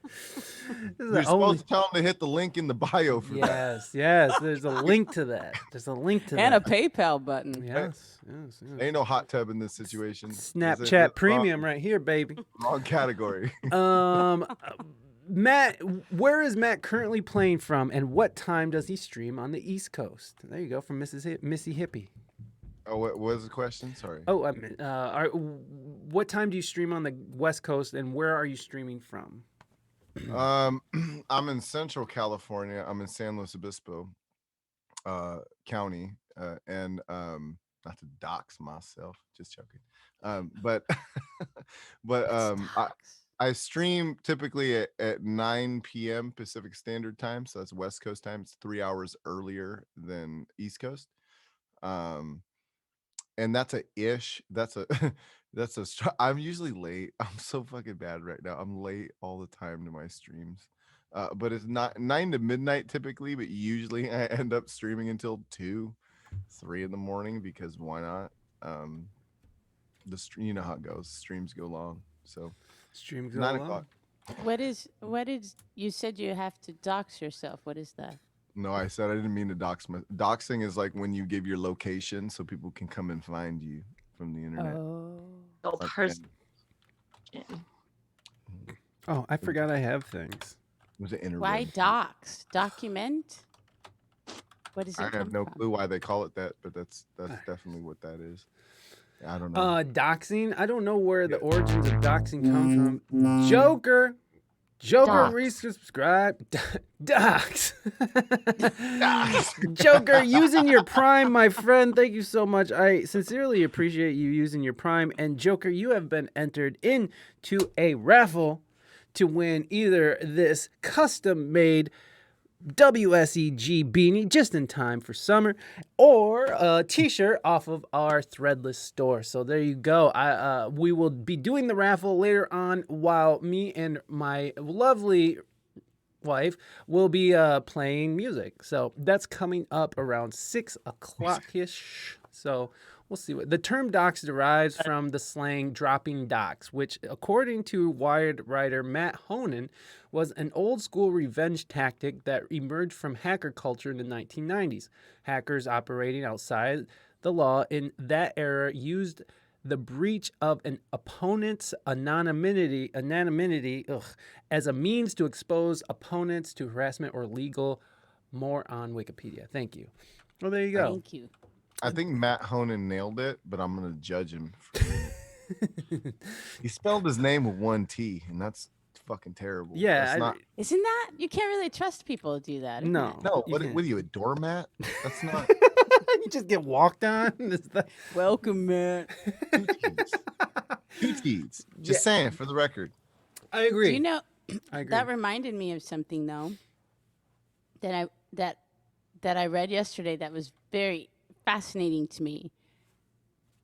Speaker 1: This is
Speaker 3: You're
Speaker 1: the only.
Speaker 3: supposed to tell them to hit the link in the bio for that.
Speaker 1: Yes, yes. There's a link to that. There's a link to
Speaker 4: And a
Speaker 1: that.
Speaker 4: PayPal button.
Speaker 1: Yes, yes, yes.
Speaker 3: Ain't no hot tub in this situation.
Speaker 1: Snapchat Premium right here, baby.
Speaker 3: Wrong category.
Speaker 1: Matt, where is Matt currently playing from, and what time does he stream on the East Coast? There you go, from Missy Hippie.
Speaker 3: Oh, what was the question? Sorry.
Speaker 1: Oh, what time do you stream on the West Coast, and where are you streaming from?
Speaker 3: I'm in Central California. I'm in San Luis Obispo County, and not to dox myself, just joking. But I stream typically at 9 p.m. Pacific Standard Time, so that's West Coast time. It's 3 hours earlier than East Coast. And that's a ish. That's a I'm usually late. I'm so fucking bad right now. I'm late all the time to my streams. But it's not 9 to midnight typically, but usually I end up streaming until 2, 3 in the morning because why not? You know how it goes. Streams go long. So
Speaker 1: Stream go
Speaker 3: 9
Speaker 1: long.
Speaker 3: o'clock.
Speaker 4: What is you said you have to dox yourself. What is that?
Speaker 3: No, I said I didn't mean to dox. Doxing is like when you give your location so people can come and find you from the internet.
Speaker 4: Oh.
Speaker 5: Oh,
Speaker 3: Like,
Speaker 5: person.
Speaker 1: Oh, I forgot I have things.
Speaker 3: it was an
Speaker 4: Why
Speaker 3: interruption.
Speaker 4: dox? Document? What is it?
Speaker 3: I have
Speaker 4: come
Speaker 3: no
Speaker 4: from?
Speaker 3: clue why they call it that, but that's definitely what that is. I don't know.
Speaker 1: Doxing. I don't know where the origins of doxing come from. Joker
Speaker 5: Dox.
Speaker 1: resubscribe. Dox. Joker, using your Prime, my friend. Thank you so much. I sincerely appreciate you using your Prime. And Joker, you have been entered into a raffle to win either this custom-made WSEG beanie just in time for summer, or a t-shirt off of our Threadless store. So there you go. We will be doing the raffle later on while me and my lovely wife will be playing music. So that's coming up around 6 o'clock-ish. So we'll see. The term dox derives from the slang dropping dox, which, according to Wired writer Matt Honan, was an old-school revenge tactic that emerged from hacker culture in the 1990s. Hackers operating outside the law in that era used the breach of an opponent's anonymity as a means to expose opponents to harassment or legal. More on Wikipedia. Thank you. Well, there you go.
Speaker 4: Thank you.
Speaker 3: I think Matt Honan nailed it, but I'm gonna judge him. He spelled his name with 1 T, and that's fucking terrible.
Speaker 1: Yeah,
Speaker 3: That's not.
Speaker 4: Isn't that you can't really trust people to do that? isn't
Speaker 1: No.
Speaker 4: it?
Speaker 3: No,
Speaker 1: You
Speaker 3: what
Speaker 1: can't.
Speaker 3: are you, a doormat? That's not.
Speaker 1: You just get walked on. It's the-
Speaker 4: Welcome, Matt.
Speaker 3: 2 T's. 2 T's. Just saying for the record.
Speaker 1: I agree.
Speaker 4: Do you know,
Speaker 1: I agree.
Speaker 4: that reminded me of something though that I read yesterday that was very fascinating to me.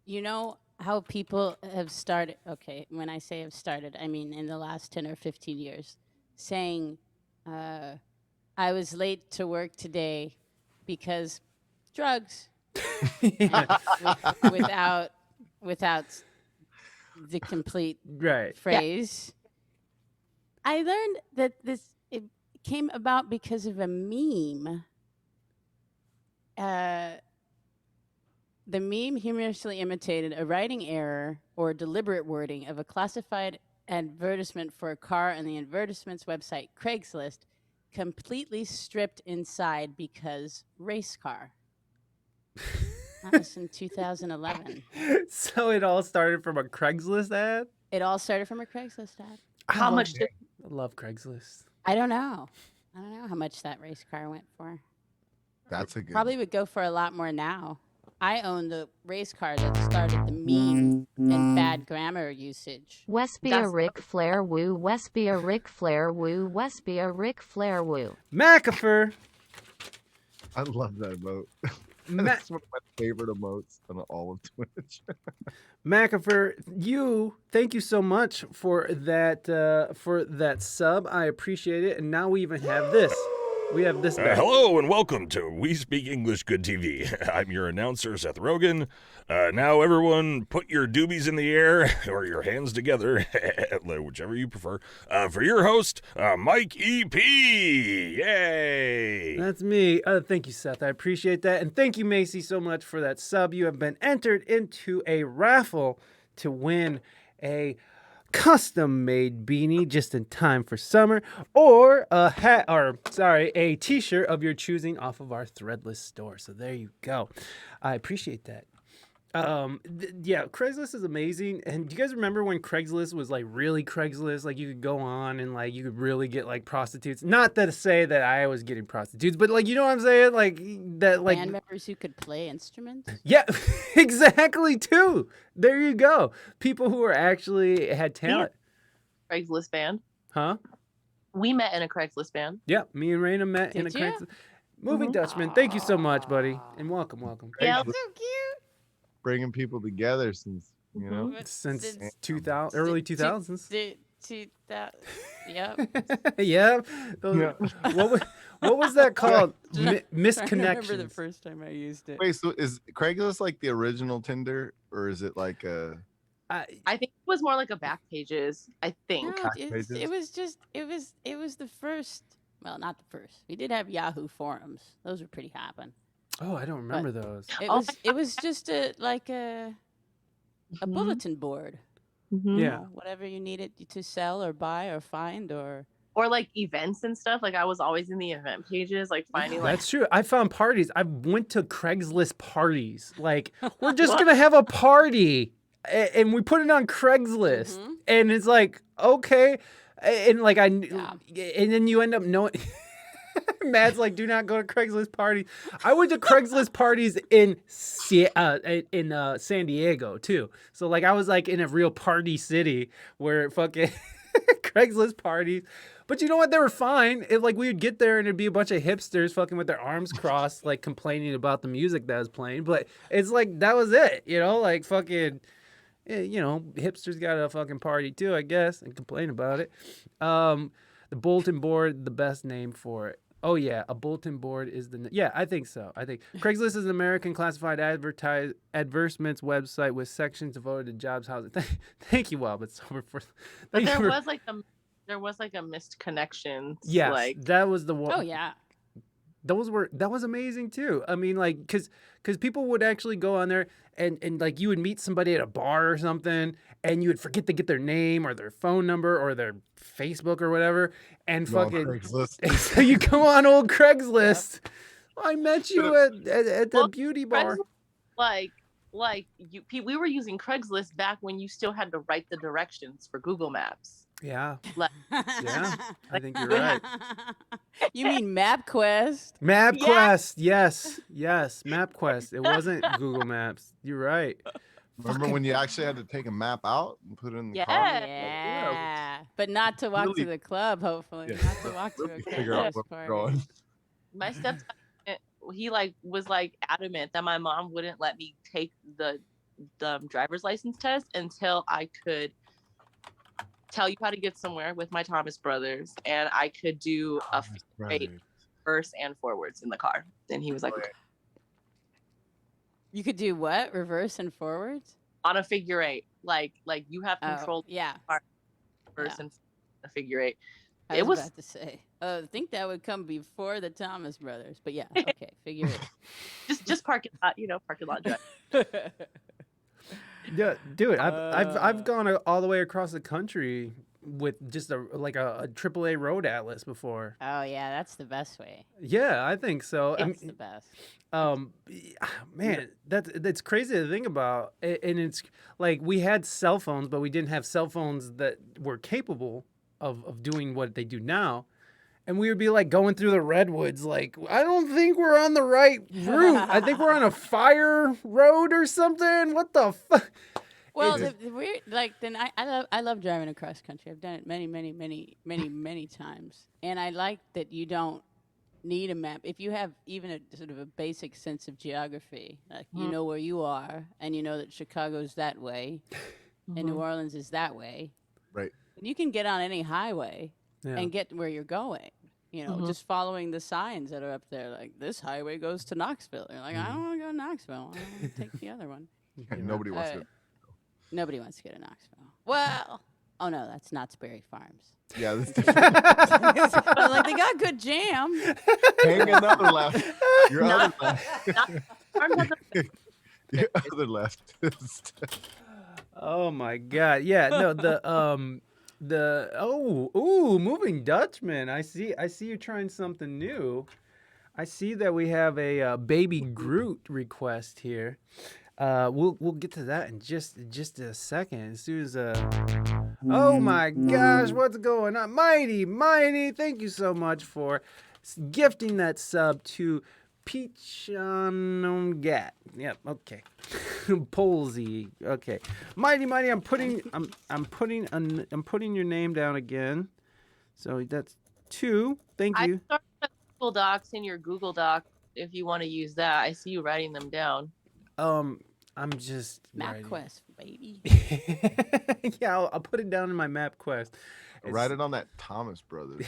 Speaker 4: You know how people have started, okay, when I say have started, I mean in the last 10 or 15 years, saying, I was late to work today because drugs,
Speaker 1: Yeah.
Speaker 4: without the complete
Speaker 1: Right.
Speaker 4: phrase. I learned that it came about because of a meme. The meme humorously imitated a writing error or deliberate wording of a classified advertisement for a car on the advertisement's website, Craigslist, completely stripped inside because race car. That was in 2011.
Speaker 1: So it all started from a Craigslist ad?
Speaker 4: It all started from a Craigslist ad.
Speaker 5: How much did
Speaker 1: I love Craigslist.
Speaker 4: I don't know how much that race car went for.
Speaker 3: That's a good.
Speaker 4: Probably would go for a lot more now. I own the race car that started the meme and bad grammar usage.
Speaker 6: Wespia Ric Flair woo, Wespia Ric Flair woo, Wespia Ric Flair woo.
Speaker 1: McAfee.
Speaker 3: I love that emote.
Speaker 1: Ma-
Speaker 3: That's one of my favorite emotes on all of Twitch.
Speaker 1: McAfee, thank you so much for that sub. I appreciate it. And now we even have this. We have this back.
Speaker 7: Hello and welcome to We Speak English Good TV. I'm your announcer, Seth Rogen. Now everyone put your doobies in the air, or your hands together, whichever you prefer, for your host, Mike E.P. Yay!
Speaker 1: That's me. Thank you, Seth. I appreciate that. And thank you, Macy, so much for that sub. You have been entered into a raffle to win a custom-made beanie just in time for summer, or a t-shirt of your choosing off of our Threadless store. So there you go. I appreciate that. Craigslist is amazing. And do you guys remember when Craigslist was like really Craigslist? Like you could go on and like you could really get like prostitutes. Not to say that I was getting prostitutes, but like you know what I'm saying? Like that like
Speaker 4: Band members who could play instruments.
Speaker 1: yeah, exactly too. There you go. People who are actually had talent.
Speaker 5: Craigslist band?
Speaker 1: Huh?
Speaker 5: We met in a Craigslist band.
Speaker 1: Yeah, me and Reina met in a
Speaker 4: Did you?
Speaker 1: Craigslist. Moving Dutchman, thank you so much, buddy. And welcome.
Speaker 5: Yeah.
Speaker 3: Craigslist bringing people together since, you know.
Speaker 1: Since 2000, early 2000s.
Speaker 4: Yep.
Speaker 1: Yeah. What was that called?
Speaker 4: I remember
Speaker 1: Misconnections.
Speaker 4: the first time I used it.
Speaker 3: Wait, so is Craigslist like the original Tinder, or is it like a?
Speaker 5: I think it was more like a back pages. I think.
Speaker 4: No, it was the first. Well, not the first. We did have Yahoo forums. Those were pretty hopping.
Speaker 1: Oh, I don't remember those.
Speaker 4: It was just a bulletin board.
Speaker 5: Mhm.
Speaker 1: Yeah.
Speaker 4: You know, whatever you needed to sell or buy or find or
Speaker 5: Or events and stuff. Like I was always in the event pages, finding
Speaker 1: That's true. I found parties. I went to Craigslist parties. Like, we're just going to have a party. And we put it on Craigslist.
Speaker 4: Mhm.
Speaker 1: And it's like, okay. And
Speaker 4: Yeah.
Speaker 1: and then you end up knowing. Matt's like, do not go to Craigslist parties. I went to Craigslist parties in San Diego too. So like I was like in a real party city where fucking Craigslist parties. But you know what? They were fine. We would get there and it'd be a bunch of hipsters fucking with their arms crossed, like complaining about the music that was playing. But it's like that was it, like fucking. Hipsters got a fucking party too, I guess, and complain about it. The bulletin board, the best name for it. Oh yeah, a bulletin board is I think so. I think Craigslist is an American classified advertisements website with sections devoted to jobs, housing. Thank you, Wildbit Silver, for.
Speaker 5: But there was a missed connection.
Speaker 1: Yes, that was the one.
Speaker 4: oh yeah.
Speaker 1: That was amazing too. I mean, like, cause people would actually go on there and like you would meet somebody at a bar or something, and you would forget to get their name or their phone number or their Facebook or whatever, and fucking.
Speaker 3: Craigslist.
Speaker 1: So you go on old Craigslist. Yeah. I met you at the beauty bar.
Speaker 5: We were using Craigslist back when you still had to write the directions for Google Maps.
Speaker 1: Yeah,
Speaker 4: Yeah.
Speaker 1: I think you're right.
Speaker 4: You mean MapQuest?
Speaker 1: MapQuest, yes, MapQuest. It wasn't Google Maps. You're right.
Speaker 3: Remember when you actually had to take a map out and put it in the
Speaker 5: Yeah.
Speaker 3: car?
Speaker 4: Yeah, but not to walk
Speaker 3: really-
Speaker 4: to the club. Hopefully,
Speaker 3: Yeah,
Speaker 4: not to walk to a
Speaker 3: figure out
Speaker 4: Christmas
Speaker 3: where we're
Speaker 4: party.
Speaker 3: going.
Speaker 5: My stepdad, he was adamant that my mom wouldn't let me take the driver's license test until I could tell you how to get somewhere with my Thomas brothers, and I could do a figure eight reverse and forwards in the car. And he was like, okay.
Speaker 4: You could do what? Reverse and forwards?
Speaker 5: On a figure eight, like you have control.
Speaker 4: Yeah.
Speaker 5: Reverse and a figure eight.
Speaker 4: I was about to say. I think that would come before the Thomas brothers, but yeah, okay, figure it.
Speaker 5: just parking lot, parking lot drive.
Speaker 1: Yeah, dude, I've gone all the way across the country with just a AAA road atlas before.
Speaker 4: Oh yeah, that's the best way.
Speaker 1: Yeah, I think so.
Speaker 4: It's the best.
Speaker 1: Man, that's crazy to think about. And it's like we had cell phones, but we didn't have cell phones that were capable of doing what they do now. And we would be like going through the redwoods, like, I don't think we're on the right route. I think we're on a fire road or something. What the fuck?
Speaker 4: Well, the weird, then I love driving across country. I've done it many times, and I like that you don't need a map if you have even a sort of a basic sense of geography. Like you know where you are, and you know that Chicago's that way, and New Orleans is that way.
Speaker 3: Right.
Speaker 4: And you can get on any highway and get where you're going. You know, just following the signs that are up there. Like this highway goes to Knoxville. You're like, I don't want to go to Knoxville. I want to take the other one.
Speaker 3: Nobody wants to.
Speaker 4: Nobody wants to go to Knoxville. Well, oh no, that's Knott's Berry Farms.
Speaker 3: Yeah, that's different.
Speaker 4: Like they got good jam.
Speaker 3: Hang another left. Your other left. Your other left.
Speaker 1: Oh my god. Yeah, no, moving Dutchman. I see you're trying something new. I see that we have a baby Groot request here. We'll get to that in just a second. As soon as oh my gosh, what's going on? Mighty, thank you so much for gifting that sub to Peachongat. Yep, okay. Polsey. Okay. Mighty, I'm putting your name down again. So that's 2. Thank you.
Speaker 5: I started a Google Docs in your Google Doc if you want to use that. I see you writing them down.
Speaker 1: I'm just
Speaker 4: MapQuest, baby.
Speaker 1: Yeah, I'll put it down in my MapQuest.
Speaker 3: Write it on that Thomas Brothers.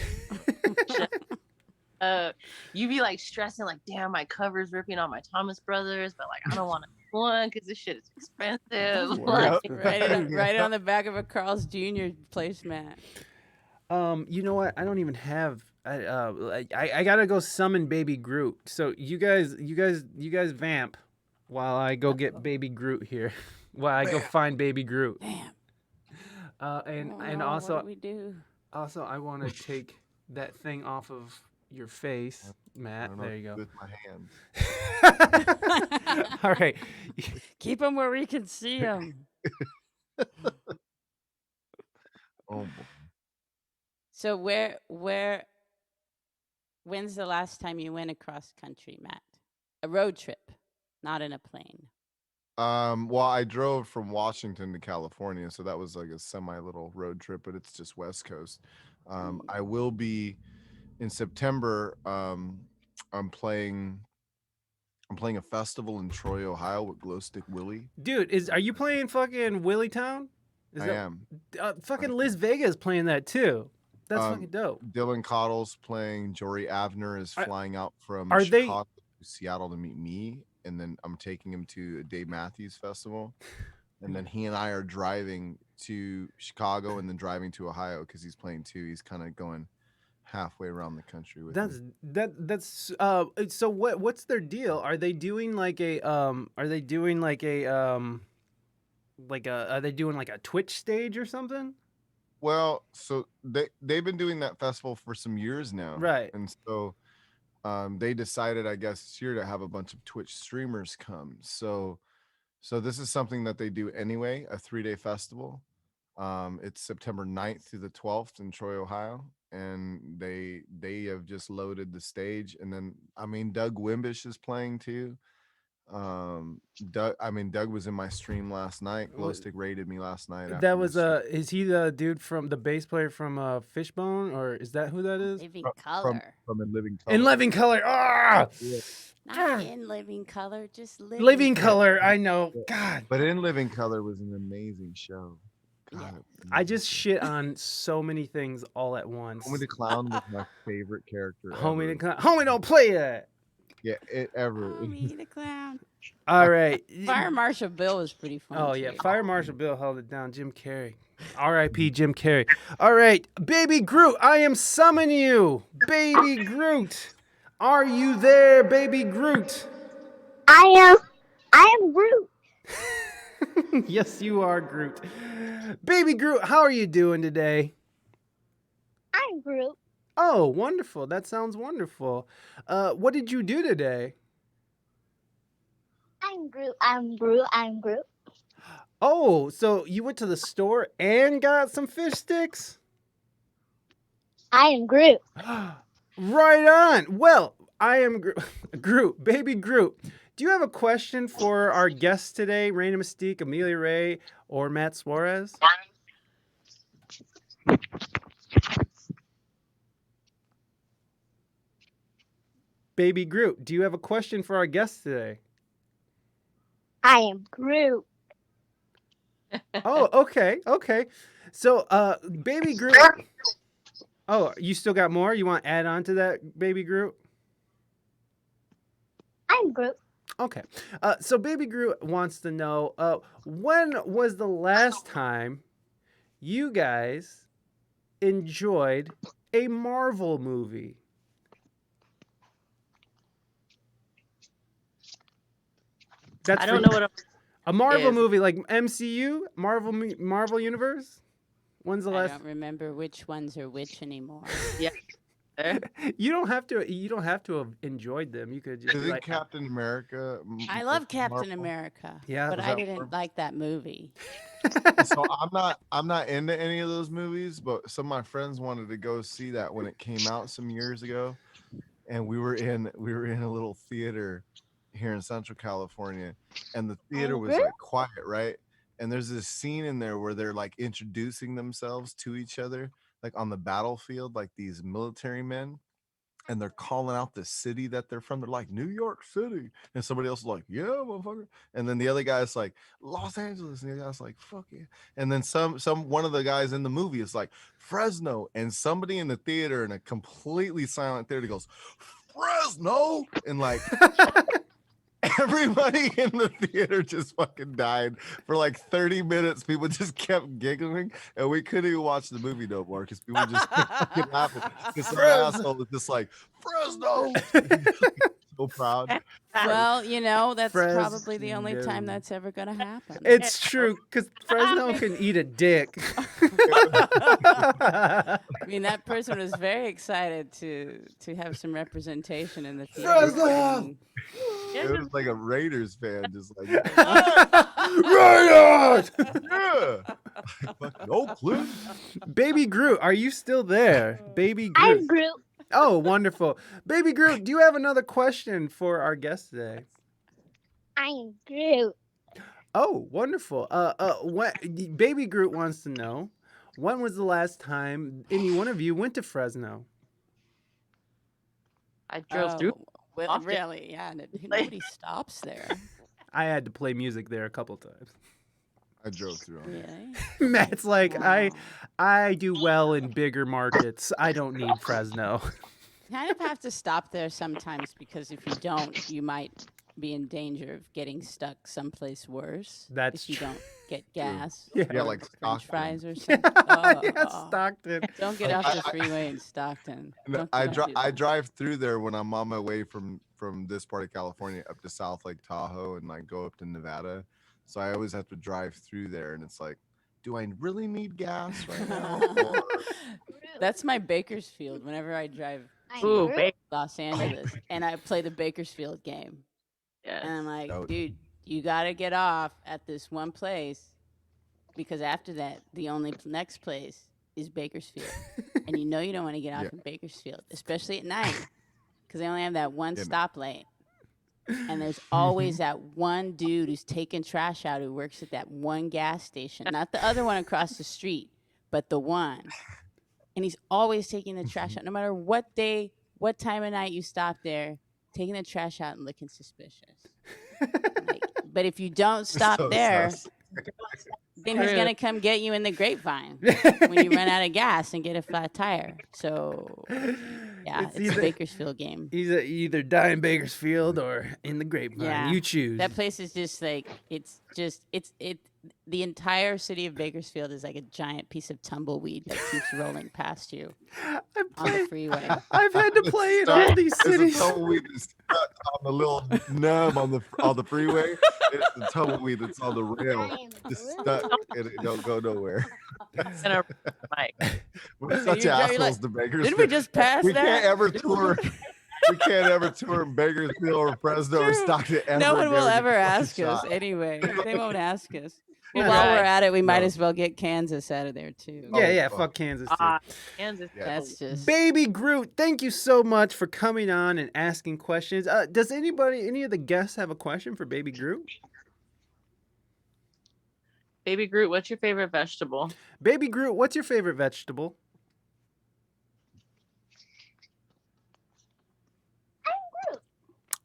Speaker 5: You be stressing damn, my cover's ripping on my Thomas Brothers, but I don't want to one because this shit is expensive.
Speaker 4: Write it on the back of a Carl's Jr. placemat.
Speaker 1: You know what? I don't even have. I gotta go summon Baby Groot. So you guys vamp while I go get Baby Groot here. While I go find Baby Groot.
Speaker 4: Damn.
Speaker 1: And also,
Speaker 4: what do we do?
Speaker 1: Also, I want to take that thing off of your face, Matt. There you go.
Speaker 3: With my hand.
Speaker 1: All right.
Speaker 4: Keep them where we can see them.
Speaker 3: Oh boy.
Speaker 4: So when's the last time you went across country, Matt? A road trip, not in a plane.
Speaker 3: Well, I drove from Washington to California, so that was like a semi little road trip, but it's just West Coast. I will be in September. I'm playing a festival in Troy, Ohio with Glow Stick Willie.
Speaker 1: Dude, are you playing fucking Willie Town?
Speaker 3: I am.
Speaker 1: Fucking Liz Vega is playing that too. That's fucking dope.
Speaker 3: Dylan Cottle's playing. Jory Avner is flying out from
Speaker 1: Chicago
Speaker 3: to Seattle to meet me, and then I'm taking him to a Dave Matthews Festival, and then he and I are driving to Chicago and then driving to Ohio because he's playing too. He's kind of going halfway around the country with me.
Speaker 1: That's so what's their deal? Are they doing like a Twitch stage or something?
Speaker 3: Well, so they've been doing that festival for some years now,
Speaker 1: right?
Speaker 3: And so they decided, I guess, this year to have a bunch of Twitch streamers come. So this is something that they do anyway, a 3-day festival. It's September 9th through the 12th in Troy, Ohio, and they have just loaded the stage. And then, I mean, Doug Wimbish is playing too. Doug was in my stream last night. Glowstick raided me last night.
Speaker 1: That
Speaker 3: after
Speaker 1: was
Speaker 3: the stream.
Speaker 1: is he the dude from the bass player from Fishbone, or is that who that is?
Speaker 4: Living
Speaker 3: from
Speaker 4: color.
Speaker 3: In Living Color.
Speaker 1: In Living Color. Ah,
Speaker 3: Yeah.
Speaker 4: Not in living color, just living,
Speaker 1: Living Color. I know.
Speaker 3: Yeah.
Speaker 1: God,
Speaker 3: But In Living Color was an amazing show.
Speaker 4: Yeah.
Speaker 3: God,
Speaker 1: I just
Speaker 3: amazing show.
Speaker 1: shit on so many things all at once.
Speaker 3: Homie the Clown was my favorite character
Speaker 1: Homie,
Speaker 3: ever.
Speaker 1: homie, don't play that.
Speaker 3: Yeah, ever.
Speaker 4: Homie the clown.
Speaker 1: All right.
Speaker 4: Fire Marshal Bill was pretty fun.
Speaker 1: Oh yeah,
Speaker 4: too.
Speaker 1: Fire Marshal Bill held it down. Jim Carrey. R.I.P. Jim Carrey. All right, Baby Groot, I am summoning you. Baby Groot. Are you there, Baby Groot?
Speaker 2: I am Groot.
Speaker 1: Yes, you are, Groot. Baby Groot, how are you doing today?
Speaker 2: I'm Groot.
Speaker 1: Oh, wonderful. That sounds wonderful. What did you do today?
Speaker 2: I'm Groot. I'm Groot. I'm Groot.
Speaker 1: Oh, so you went to the store and got some fish sticks?
Speaker 2: I am Groot.
Speaker 1: Right on. Well, I am Groot, Baby Groot. Do you have a question for our guests today, Reina Mystique, Amelia Ray, or Matt Suarez? Baby Groot, do you have a question for our guests today?
Speaker 2: I am Groot.
Speaker 1: Oh, okay, okay. So, Baby Groot. Oh, you still got more? You want to add on to that, Baby Groot?
Speaker 2: I'm Groot.
Speaker 1: Okay. So Baby Groot wants to know, when was the last time you guys enjoyed a Marvel movie?
Speaker 5: I don't know what
Speaker 1: a Marvel
Speaker 5: is.
Speaker 1: movie, like MCU, Marvel Universe. When's the
Speaker 4: I
Speaker 1: last?
Speaker 4: don't remember which ones are which anymore.
Speaker 1: You don't have to. You don't have to have enjoyed them. You could just
Speaker 3: Isn't
Speaker 1: like.
Speaker 3: Captain America?
Speaker 4: I love Captain
Speaker 3: Marvel?
Speaker 4: America.
Speaker 1: Yeah.
Speaker 4: But
Speaker 3: Was
Speaker 4: I
Speaker 3: that
Speaker 4: didn't
Speaker 3: Marvel?
Speaker 4: like that movie.
Speaker 3: So I'm not into any of those movies, but some of my friends wanted to go see that when it came out some years ago, and we were in a little theater here in Central California, and the theater was like quiet, right? And there's this scene in there where they're like introducing themselves to each other, like on the battlefield, like these military men, and they're calling out the city that they're from. They're like, New York City. And somebody else is like, yeah, motherfucker. And then the other guy's like, Los Angeles. And the other guy's like, fuck yeah. And then one of the guys in the movie is like, Fresno. And somebody in the theater, in a completely silent theater, goes, Fresno. And like everybody in the theater just fucking died for like 30 minutes. People just kept giggling, and we couldn't even watch the movie no more because people just kept fucking laughing. Because some asshole was just like, Fresno. So proud.
Speaker 4: Well, you know, that's probably the only
Speaker 1: Fresno.
Speaker 4: time that's ever going to happen.
Speaker 1: It's true, because Fresno can eat a dick.
Speaker 4: I mean, that person was very excited to have some represention in the theater.
Speaker 1: Fresno!
Speaker 3: It was like a Raiders fan, just like,
Speaker 1: Raiders!
Speaker 3: yeah. Fucking Oakland.
Speaker 1: Baby Groot, are you still there? Baby
Speaker 2: I'm
Speaker 1: Groot.
Speaker 2: Groot.
Speaker 1: Oh, wonderful. Baby Groot, do you have another question for our guest today?
Speaker 2: I am Groot.
Speaker 1: Oh, wonderful. Baby Groot wants to know, when was the last time any one of you went to Fresno?
Speaker 5: I drove through.
Speaker 4: Well,
Speaker 5: often.
Speaker 4: really, yeah. Nobody stops there.
Speaker 1: I had to play music there a couple times.
Speaker 3: I drove through on it.
Speaker 4: Really?
Speaker 1: Matt's like,
Speaker 4: Wow.
Speaker 1: I do well in bigger markets. I don't need Fresno.
Speaker 4: Kind of have to stop there sometimes because if you don't, you might be in danger of getting stuck someplace worse.
Speaker 1: That's
Speaker 4: if you
Speaker 1: true.
Speaker 4: don't get gas.
Speaker 1: Yeah.
Speaker 3: Yeah,
Speaker 4: or
Speaker 3: like
Speaker 4: French
Speaker 3: Stockton.
Speaker 4: fries or something. Oh,
Speaker 1: Yeah, Stockton.
Speaker 4: Don't get off the freeway in Stockton.
Speaker 3: No,
Speaker 4: Don't
Speaker 3: I drive through there when I'm on my way from this part of California up to South Lake Tahoe and like go up to Nevada. So I always have to drive through there, and it's like, do I really need gas right now? Or-
Speaker 4: That's my Bakersfield. Whenever I drive
Speaker 2: I'm
Speaker 5: Ooh,
Speaker 2: Groot.
Speaker 5: big.
Speaker 4: Los Angeles and I play the Bakersfield game, and I'm like,
Speaker 3: Oh.
Speaker 4: dude, you gotta get off at this one place because after that, the only next place is Bakersfield, and you know you don't want to get off
Speaker 3: Yeah.
Speaker 4: in Bakersfield, especially at night, because they only have that one
Speaker 3: Yeah, no.
Speaker 4: stop lane. And there's always that one dude who's taking trash out who works at that one gas station, not the other one across the street, but the one. And he's always taking the trash out, no matter what day, what time of night you stop there, taking the trash out and looking suspicious. Like, but if you don't stop
Speaker 3: So
Speaker 4: there,
Speaker 3: sus.
Speaker 4: then he's gonna come get you in the grapevine when you run out of gas and get a flat tire. So, yeah, it's a Bakersfield game.
Speaker 1: He's either die in Bakersfield or in the grapevine.
Speaker 4: Yeah,
Speaker 1: You choose.
Speaker 4: That place is just like it's. The entire city of Bakersfield is like a giant piece of tumbleweed that keeps rolling past you on the freeway.
Speaker 1: I've had to play in all these
Speaker 3: It's
Speaker 1: cities.
Speaker 3: a tumbleweed that's stuck on the little nub on the freeway. It's the tumbleweed that's on the rail, just stuck, and it don't go nowhere.
Speaker 5: And a mic.
Speaker 3: We're such
Speaker 4: You're
Speaker 3: assholes
Speaker 4: like,
Speaker 3: to Bakersfield.
Speaker 4: Didn't we just pass
Speaker 3: We
Speaker 4: that?
Speaker 3: can't ever tour. We can't ever tour in Bakersfield or Fresno or Stockton.
Speaker 4: No one will ever
Speaker 3: get a
Speaker 4: ask us
Speaker 3: shot.
Speaker 4: anyway. They won't ask us. Well,
Speaker 1: Yeah.
Speaker 4: while we're at it, we might
Speaker 3: No.
Speaker 4: as well get Kansas out of there too.
Speaker 1: Yeah,
Speaker 3: fuck.
Speaker 1: fuck Kansas too.
Speaker 5: Kansas.
Speaker 3: Yeah.
Speaker 4: That's just
Speaker 1: Baby Groot, thank you so much for coming on and asking questions. Does any of the guests have a question for Baby Groot?
Speaker 5: Baby Groot, what's your favorite vegetable?
Speaker 1: Baby Groot, what's your favorite vegetable?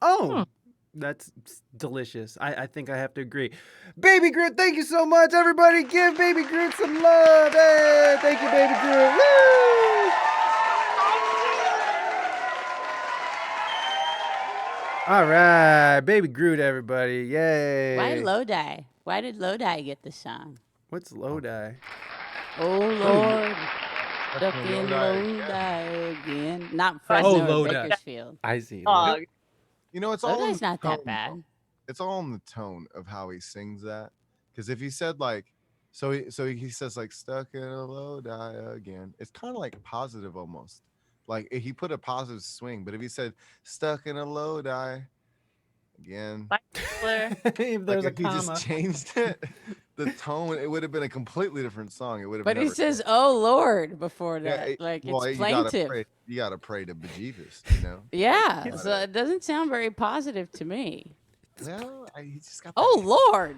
Speaker 1: Oh, that's delicious. I think I have to agree. Baby Groot, thank you so much. Everybody give Baby Groot some love. Hey, thank you, Baby Groot. Woo! All right, Baby Groot, everybody. Yay.
Speaker 4: why Lodi? Why did Lodi get the song?
Speaker 1: What's Lodi?
Speaker 4: Oh Lord, stuck
Speaker 3: in
Speaker 4: in
Speaker 3: Lodi
Speaker 4: Lodi again. Not Fresno or
Speaker 1: Lodi.
Speaker 4: Bakersfield.
Speaker 1: I see.
Speaker 5: Dog.
Speaker 3: You know, it's all in
Speaker 4: Lodi's
Speaker 3: the
Speaker 4: not that
Speaker 3: tone,
Speaker 4: bad.
Speaker 3: though. It's all in the tone of how he sings that. Because if he said like, so he says like stuck in a low die again. It's kind of like positive almost. Like he put a positive swing. But if he said stuck in a low die again,
Speaker 1: If there's
Speaker 3: like
Speaker 1: a
Speaker 3: if he
Speaker 1: comma.
Speaker 3: just changed it, the tone, it would have been a completely different song. It would have.
Speaker 4: But he
Speaker 3: never
Speaker 4: says,
Speaker 3: changed.
Speaker 4: "Oh Lord" before
Speaker 3: Yeah,
Speaker 4: that. Like
Speaker 3: well,
Speaker 4: it's
Speaker 3: you gotta
Speaker 4: plaintive.
Speaker 3: pray. You gotta pray to bejeebus, you know.
Speaker 4: Yeah,
Speaker 3: Yeah.
Speaker 4: so it doesn't sound very positive to me.
Speaker 3: Well, he just got.
Speaker 4: Oh Lord,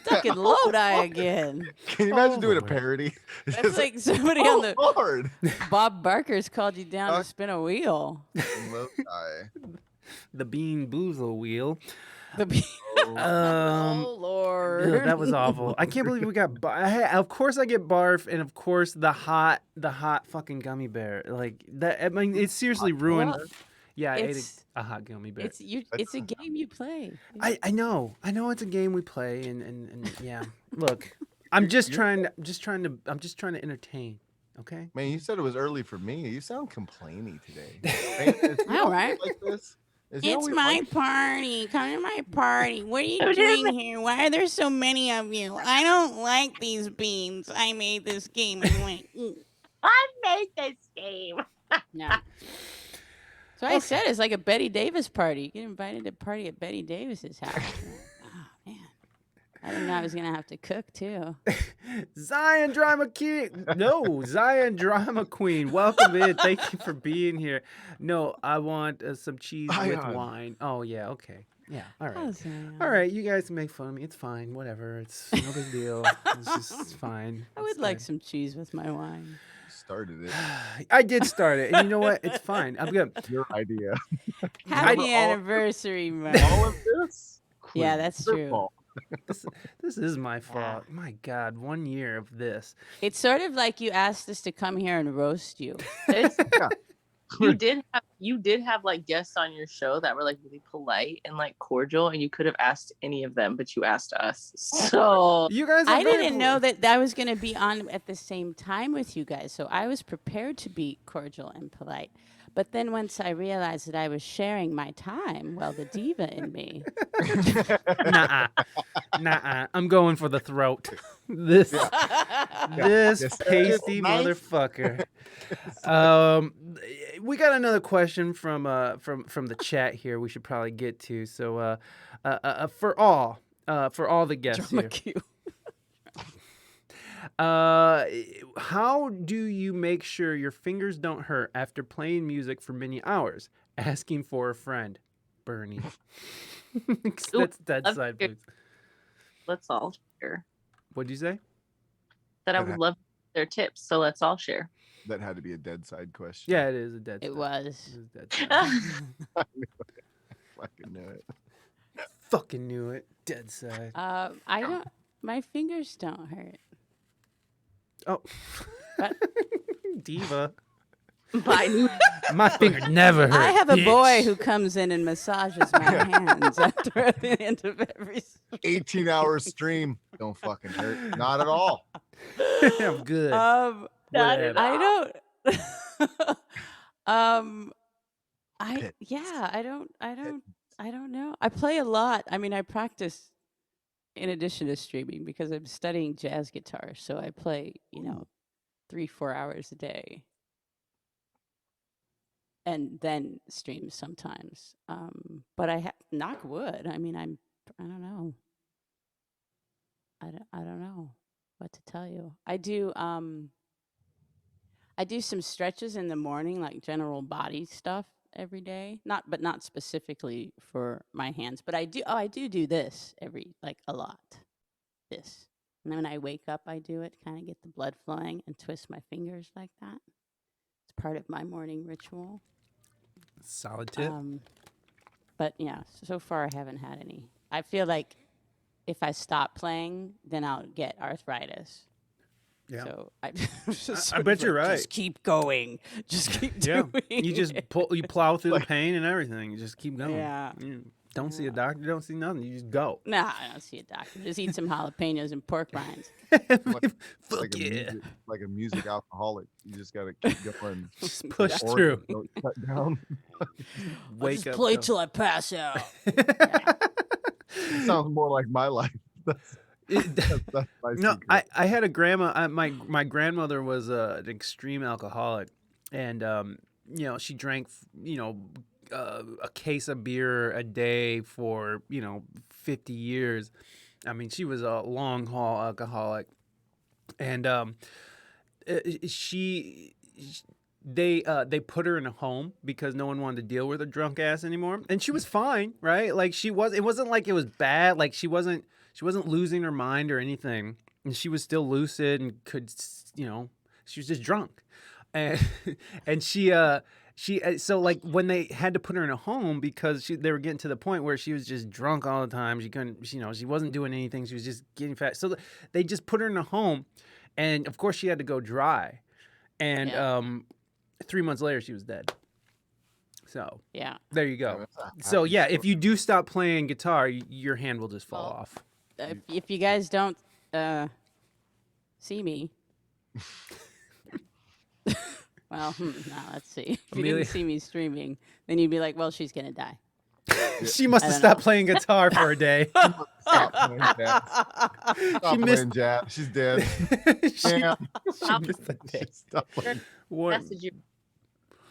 Speaker 4: stuck in Lodi again.
Speaker 3: Can you imagine
Speaker 1: Oh,
Speaker 3: doing a
Speaker 1: Lord.
Speaker 3: parody? It's
Speaker 4: That's
Speaker 3: just
Speaker 4: like somebody on the
Speaker 3: Lord.
Speaker 4: Bob Barker's called you down to
Speaker 3: Stuck-
Speaker 4: spin a wheel.
Speaker 3: Low-die.
Speaker 1: The Bean Boozle wheel.
Speaker 4: The oh Lord,
Speaker 1: Ew, that was awful. I can't believe we got. Of course, I get barf, and of course the hot fucking gummy bear. Like that. I mean, it seriously ruined.
Speaker 4: Well,
Speaker 1: Yeah, I ate
Speaker 4: it's-
Speaker 1: a hot gummy bear.
Speaker 4: It's a game you play.
Speaker 1: I know it's a game we play, and yeah. Look, I'm just trying to entertain. Okay.
Speaker 3: Man, you said it was early for me. You sound complainy today. Man, is he
Speaker 4: All
Speaker 3: always
Speaker 4: right.
Speaker 3: Like this? Is he
Speaker 4: It's
Speaker 3: always
Speaker 4: my
Speaker 3: like-
Speaker 4: party. Come to my party. What are you doing here? Why are there so many of you? I don't like these beans. I made this game. I went,
Speaker 5: I made this game.
Speaker 4: no. So I said it's like a Betty Davis party. You get invited to party at Betty Davis's house. Oh, man. I didn't know I was going to have to cook, too.
Speaker 1: Zion Drama King. No, Zion Drama Queen. Welcome in. Thank you for being here. No, I want some cheese with
Speaker 3: Zion.
Speaker 1: wine. Oh yeah. Okay. Yeah. All right.
Speaker 4: Oh, Zion.
Speaker 1: All right, you guys can make fun of me. It's fine. Whatever. It's no big deal. It's fine.
Speaker 4: I would
Speaker 1: It's
Speaker 4: like
Speaker 1: fine.
Speaker 4: some cheese with my wine.
Speaker 3: started it?
Speaker 1: I did start it, and you know what? It's fine. I'm good.
Speaker 3: Your idea.
Speaker 4: Happy
Speaker 3: all-
Speaker 4: anniversary, man.
Speaker 3: All of this?
Speaker 4: Yeah, that's
Speaker 3: Your
Speaker 4: true.
Speaker 3: fault.
Speaker 1: This is my fault. My God, 1 year of this.
Speaker 4: It's sort of like you asked us to come here and roast you.
Speaker 5: It's, you did have like guests on your show that were like really polite and like cordial, and you could have asked any of them, but you asked us. So
Speaker 1: You guys. Are
Speaker 4: I
Speaker 1: very
Speaker 4: didn't
Speaker 1: pol-
Speaker 4: know that I was going to be on at the same time with you guys, so I was prepared to be cordial and polite. But then once I realized that I was sharing my time, well, the diva in me.
Speaker 1: Nuh-uh. I'm going for the throat. This
Speaker 3: Yes,
Speaker 1: pasty
Speaker 3: nice.
Speaker 1: motherfucker. We got another question from the chat here. We should probably get to. So for all the guests
Speaker 4: Drama
Speaker 1: here.
Speaker 4: queue.
Speaker 1: How do you make sure your fingers don't hurt after playing music for many hours? Asking for a friend. Bernie.
Speaker 5: Ooh,
Speaker 1: That's dead
Speaker 5: love
Speaker 1: side
Speaker 5: to-
Speaker 1: boots.
Speaker 5: Let's all share.
Speaker 1: What'd you say?
Speaker 5: That I
Speaker 3: That
Speaker 5: would
Speaker 3: ha-
Speaker 5: love their tips, so let's all share.
Speaker 3: That had to be a dead side question.
Speaker 1: Yeah, it is a dead
Speaker 4: It
Speaker 1: side.
Speaker 4: was.
Speaker 1: It is dead side.
Speaker 3: Fucking know it.
Speaker 1: Fucking knew it. Dead side.
Speaker 4: I don't. My fingers don't hurt.
Speaker 1: Oh.
Speaker 4: But-
Speaker 1: Diva.
Speaker 5: Bye.
Speaker 1: My finger never hurt.
Speaker 4: I have a boy
Speaker 1: bitch.
Speaker 4: who comes in and massages my hands after the end of every.
Speaker 3: 18-hour stream. Don't fucking hurt. Not at all.
Speaker 1: I'm good.
Speaker 5: That
Speaker 1: Whatever.
Speaker 4: I don't.
Speaker 3: Pit.
Speaker 4: I don't know. I play a lot. I mean, I practice in addition to streaming because I'm studying jazz guitar. So I play, 3-4 hours a day. And then stream sometimes. But I knock wood. I mean, I don't know. I don't know what to tell you. I do some stretches in the morning, like general body stuff every day. Not specifically for my hands, but I do this a lot. This. And then when I wake up, I do it, kind of get the blood flowing and twist my fingers like that. It's part of my morning ritual.
Speaker 1: Solid tip.
Speaker 4: But yeah, so far I haven't had any. I feel like if I stop playing, then I'll get arthritis.
Speaker 1: Yeah.
Speaker 4: So I
Speaker 1: bet you're right.
Speaker 4: Just keep going. Just keep
Speaker 1: Yeah.
Speaker 4: doing
Speaker 1: You just
Speaker 4: it.
Speaker 1: you plow through the pain and everything. You just keep going.
Speaker 4: Yeah.
Speaker 1: You don't see a doctor. You don't see nothing. You just go.
Speaker 4: Nah, I don't see a doctor. Just eat some jalapenos and pork rinds.
Speaker 1: Fuck yeah.
Speaker 3: Like a music alcoholic. You just gotta keep going.
Speaker 1: Just push
Speaker 3: Or
Speaker 1: through.
Speaker 3: don't cut down.
Speaker 1: Wake
Speaker 4: Just
Speaker 1: up.
Speaker 4: play
Speaker 1: go.
Speaker 4: till I pass out.
Speaker 3: Sounds more like my life. That's my
Speaker 1: No,
Speaker 3: secret.
Speaker 1: I had a grandma. My grandmother was an extreme alcoholic, and she drank a case of beer a day for 50 years. I mean, she was a long haul alcoholic, and they put her in a home because no one wanted to deal with her drunk ass anymore, and she was fine, right? Like it wasn't like it was bad. Like she wasn't losing her mind or anything, and she was still lucid and could, she was just drunk, and so like when they had to put her in a home because they were getting to the point where she was just drunk all the time. She couldn't, she wasn't doing anything. She was just getting fat. So they just put her in a home, and of course she had to go dry, and 3 months later she was dead. So
Speaker 4: Yeah.
Speaker 1: there you go.
Speaker 3: That's a
Speaker 1: So
Speaker 3: happy
Speaker 1: yeah,
Speaker 3: story.
Speaker 1: if you do stop playing guitar, your hand will just fall
Speaker 4: Well,
Speaker 1: off.
Speaker 4: If you guys don't see me, well, let's see. If you
Speaker 1: Amelia-
Speaker 4: didn't see me streaming, then you'd be like, well, she's gonna die.
Speaker 1: She must
Speaker 4: I
Speaker 1: have
Speaker 4: don't
Speaker 1: stopped
Speaker 4: know.
Speaker 1: playing guitar for a day.
Speaker 3: Stop playing jazz. Stop
Speaker 1: missed-
Speaker 3: playing jazz. She's dead.
Speaker 1: she,
Speaker 3: Damn.
Speaker 1: she missed a day.
Speaker 3: Stop playing.
Speaker 1: What,
Speaker 5: Message you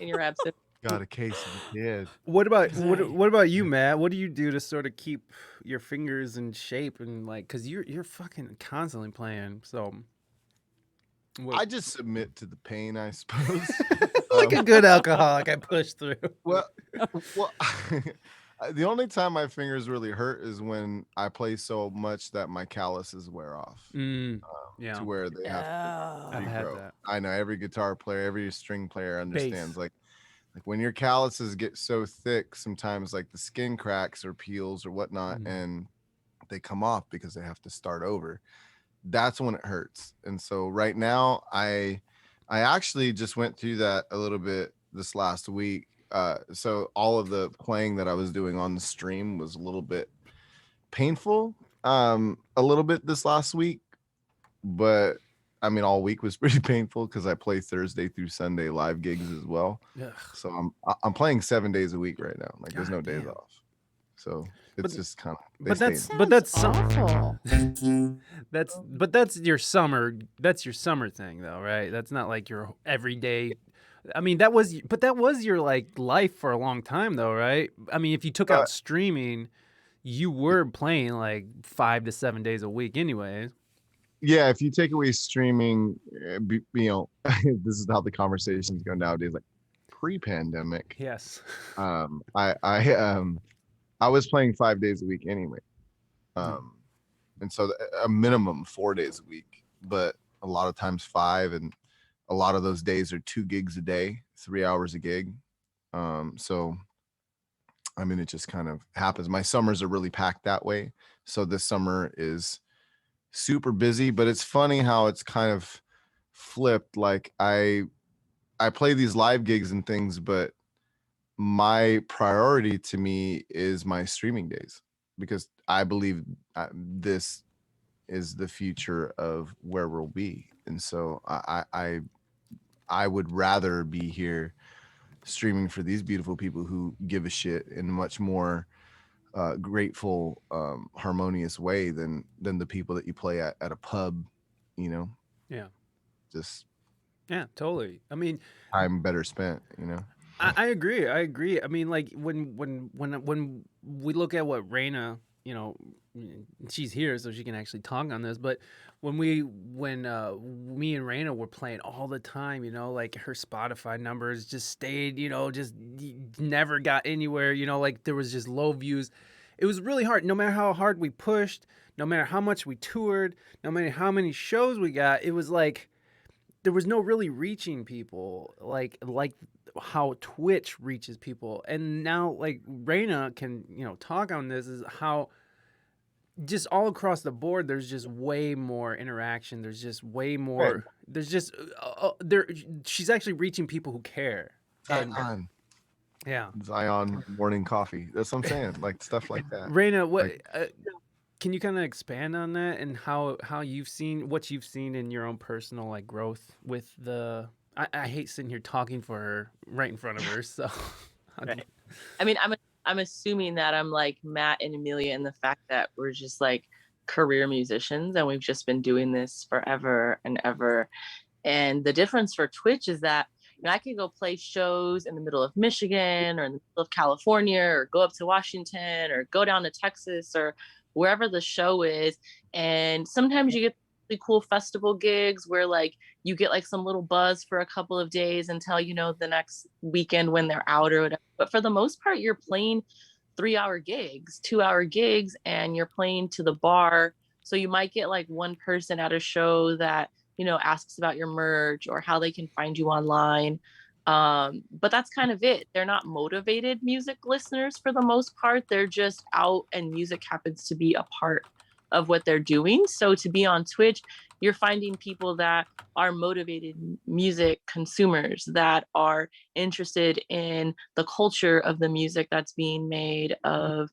Speaker 5: in your absence.
Speaker 3: Got a case of the kid.
Speaker 1: what about you, Matt? What do you do to sort of keep your fingers in shape and because you're fucking constantly playing? So
Speaker 3: I just submit to the pain, I suppose.
Speaker 1: like a good alcoholic, I push through.
Speaker 3: Well, the only time my fingers really hurt is when I play so much that my calluses wear off.
Speaker 1: Yeah,
Speaker 3: To where they have
Speaker 4: Oh.
Speaker 3: to
Speaker 1: I've had
Speaker 3: regrow.
Speaker 1: that.
Speaker 3: I know every guitar player, every string player understands. Like when your calluses get so thick, sometimes like the skin cracks or peels or whatnot, and they come off because they have to start over. That's when it hurts. And so right now, I actually just went through that a little bit this last week. So all of the playing that I was doing on the stream was a little bit painful, a little bit this last week, but I mean, all week was pretty painful because I play Thursday through Sunday live gigs as well.
Speaker 1: Ugh.
Speaker 3: So I'm playing 7 days a week right now. Like there's no days
Speaker 1: Goddamn.
Speaker 3: off. So it's just kind of.
Speaker 1: But that's
Speaker 4: Sounds awful.
Speaker 1: that's your summer. That's your summer thing, though, right? That's not like your everyday. I mean, that was your like life for a long time, though, right? I mean, if you took out streaming, you were playing like 5 to 7 days a week, anyways.
Speaker 3: Yeah, if you take away streaming, this is how the conversations go nowadays. Like pre-pandemic,
Speaker 1: Yes.
Speaker 3: I I was playing 5 days a week anyway. And so a minimum 4 days a week, but a lot of times 5, and a lot of those days are 2 gigs a day, 3 hours a gig. So I mean, it just kind of happens. My summers are really packed that way. So this summer is super busy, but it's funny how it's kind of flipped. Like I play these live gigs and things, but my priority to me is my streaming days, because I believe this is the future of where we'll be. And so I would rather be here streaming for these beautiful people who give a shit in a much more grateful, harmonious way than the people that you play at a pub, you know.
Speaker 1: Yeah.
Speaker 3: Just
Speaker 1: Yeah, totally. I mean,
Speaker 3: time better spent, you know.
Speaker 1: I agree. I agree. I mean, like when we look at what Reina, you know, she's here, so she can actually talk on this. But when me and Reina were playing all the time, you know, like her Spotify numbers just stayed, you know, just never got anywhere. You know, like there was just low views. It was really hard. No matter how hard we pushed, no matter how much we toured, no matter how many shows we got, it was like there was no really reaching people like how Twitch reaches people. And now like Reina can, you know, talk on this, is how just all across the board there's just way more interaction. There's just way more. There's just there. She's actually reaching people who care. And
Speaker 3: Zion,
Speaker 1: yeah,
Speaker 3: Zion morning coffee. That's what I'm saying. Like stuff like that.
Speaker 1: Reina, what?
Speaker 3: Like,
Speaker 1: Can you kind of expand on that and how you've seen what you've seen in your own personal like growth with the? I hate sitting here talking for her right in front of her. So,
Speaker 5: Right. I mean, I'm assuming that I'm like Matt and Amelia in the fact that we're just like career musicians and we've just been doing this forever and ever. And the difference for Twitch is that, you know, I could go play shows in the middle of Michigan or in the middle of California, or go up to Washington or go down to Texas or wherever the show is. And sometimes you get really cool festival gigs where like you get like some little buzz for a couple of days until, you know, the next weekend when they're out or whatever. But for the most part, you're playing 3-hour gigs, 2-hour gigs, and you're playing to the bar. So you might get like one person at a show that, you know, asks about your merch or how they can find you online. But that's kind of it. They're not motivated music listeners for the most part. They're just out and music happens to be a part of what they're doing. So to be on Twitch, you're finding people that are motivated music consumers, that are interested in the culture of the music that's being made, of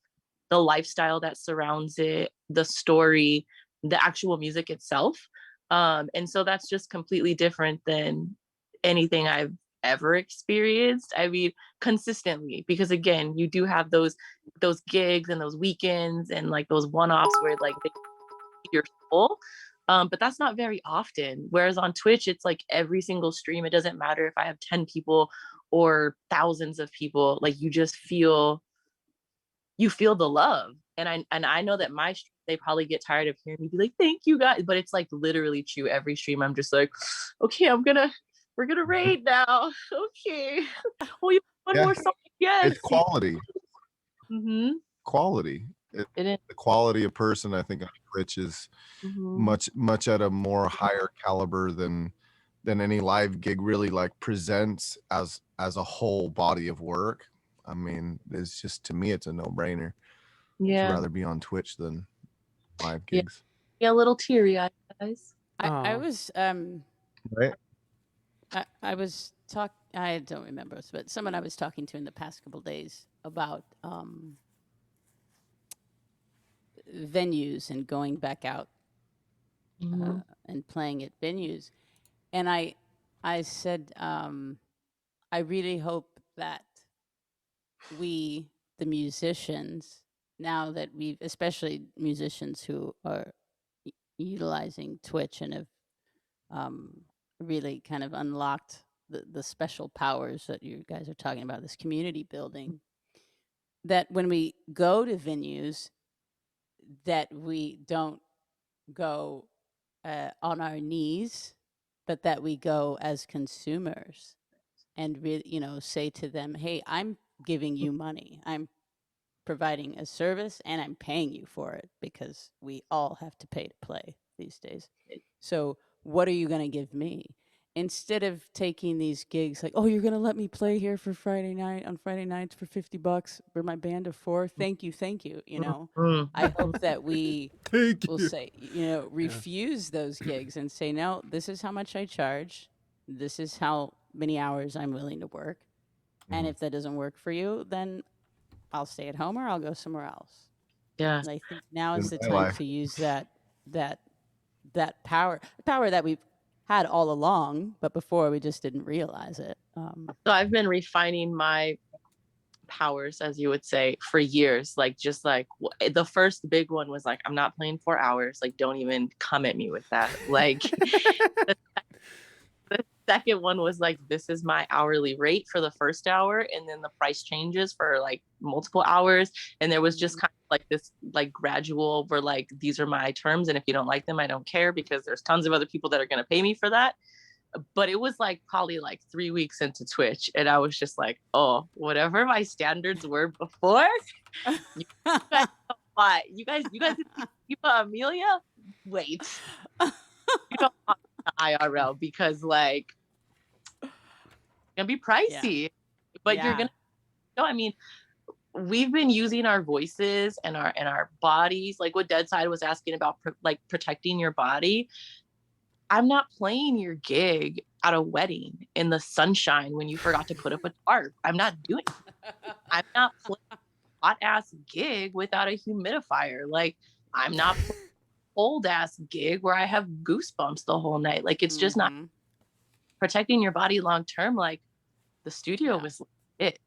Speaker 5: the lifestyle that surrounds it, the story, the actual music itself. And so that's just completely different than anything I've ever experienced. I mean, consistently, because again, you do have those gigs and those weekends and like those one-offs where like they feed your soul. But that's not very often. Whereas on Twitch, it's like every single stream. It doesn't matter if I have 10 people or thousands of people. Like you feel the love. And I know that my stream, they probably get tired of hearing me be like, thank you guys. But it's like literally true. Every stream, I'm just like, okay, we're gonna raid now. Okay. Oh, you have one more song. Yes.
Speaker 3: it's quality.
Speaker 5: Mm-hmm.
Speaker 3: Quality.
Speaker 5: It is.
Speaker 3: The quality of person, I think, on Twitch is much at a more higher caliber than any live gig really like presents as a whole body of work. I mean, it's just, to me, it's a no-brainer.
Speaker 5: Yeah.
Speaker 3: I'd rather be on Twitch than live
Speaker 5: Yeah.
Speaker 3: gigs.
Speaker 5: Yeah, a little teary-eyed, guys.
Speaker 4: I was
Speaker 3: Right?
Speaker 4: I was I don't remember, but someone I was talking to in the past couple days about venues and going back out and playing at venues, and I said I really hope that we, the musicians, now that we've, especially musicians who are utilizing Twitch and have really kind of unlocked the special powers that you guys are talking about, this community building, that when we go to venues, that we don't go on our knees, but that we go as consumers and really, you know, say to them, hey, I'm giving you money. I'm providing a service and I'm paying you for it because we all have to pay to play these days. So what are you going to give me? Instead of taking these gigs like, oh, you're going to let me play here for Friday night on Friday nights for $50 for my band of 4. Thank you. You know, I hope that we
Speaker 1: Thank
Speaker 4: will
Speaker 1: you.
Speaker 4: say, you know, refuse those gigs and say, no, this is how much I charge. This is how many hours I'm willing to work. And if that doesn't work for you, then I'll stay at home or I'll go somewhere else.
Speaker 5: Yeah.
Speaker 4: And I think now is
Speaker 3: In
Speaker 4: the
Speaker 3: my
Speaker 4: time
Speaker 3: life.
Speaker 4: to use that power that we've had all along, but before we just didn't realize it.
Speaker 5: So I've been refining my powers, as you would say, for years. Like, just like the first big one was like, I'm not playing 4 hours. Like, don't even come at me with that. Like, the second one was like, this is my hourly rate for the first hour, and then the price changes for like multiple hours. And there was just kind of like this like gradual where like, these are my terms, and if you don't like them, I don't care, because there's tons of other people that are going to pay me for that. But it was like probably like 3 weeks into Twitch, and I was just like, oh, whatever my standards were before, you guys know what? You guys Amelia, wait. You don't want the IRL, because like it's gonna be pricey. But you're gonna I mean, we've been using our voices and our bodies, like what Deadside was asking about, like protecting your body. I'm not playing your gig at a wedding in the sunshine when you forgot to put up a tarp. I'm not doing it. I'm not playing a hot ass gig without a humidifier. Like, I'm not playing a cold ass gig where I have goosebumps the whole night. Like, it's just not protecting your body long term. Like, the studio was it.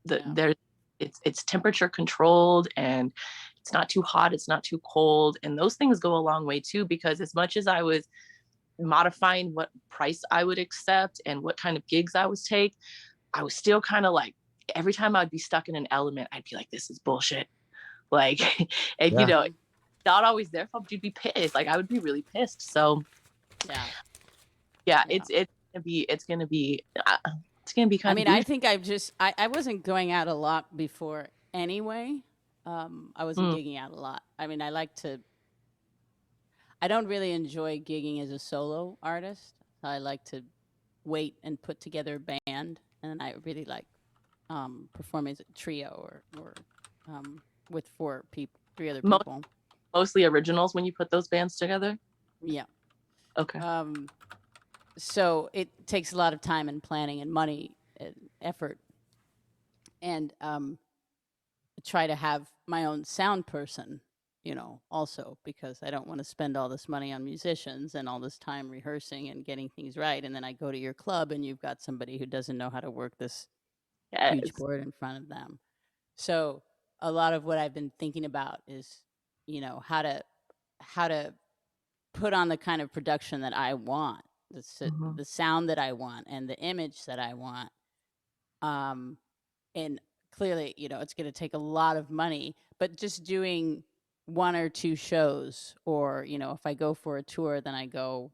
Speaker 5: There's it's temperature controlled, and it's not too hot, it's not too cold. And those things go a long way too, because as much as I was modifying what price I would accept and what kind of gigs I would take, I was still kind of like, every time I'd be stuck in an element, I'd be like, this is bullshit. Like, and you know, not always their fault, but you'd be pissed. Like, I would be really pissed. So it's gonna be kind
Speaker 4: I
Speaker 5: of
Speaker 4: mean,
Speaker 5: bougie.
Speaker 4: I think I wasn't going out a lot before anyway. I wasn't gigging out a lot. I mean, I don't really enjoy gigging as a solo artist. I like to wait and put together a band, and I really like performing as a trio or with 3 other people.
Speaker 5: Mostly originals when you put those bands together.
Speaker 4: Yeah.
Speaker 5: Okay.
Speaker 4: So it takes a lot of time and planning and money and effort, and try to have my own sound person, you know, also, because I don't want to spend all this money on musicians and all this time rehearsing and getting things right, and then I go to your club and you've got somebody who doesn't know how to work this huge board in front of them. So a lot of what I've been thinking about is, you know, how to put on the kind of production that I want, the sound that I want, and the image that I want. And clearly, you know, it's going to take a lot of money, but just doing 1 or 2 shows, or, you know, if I go for a tour, then I go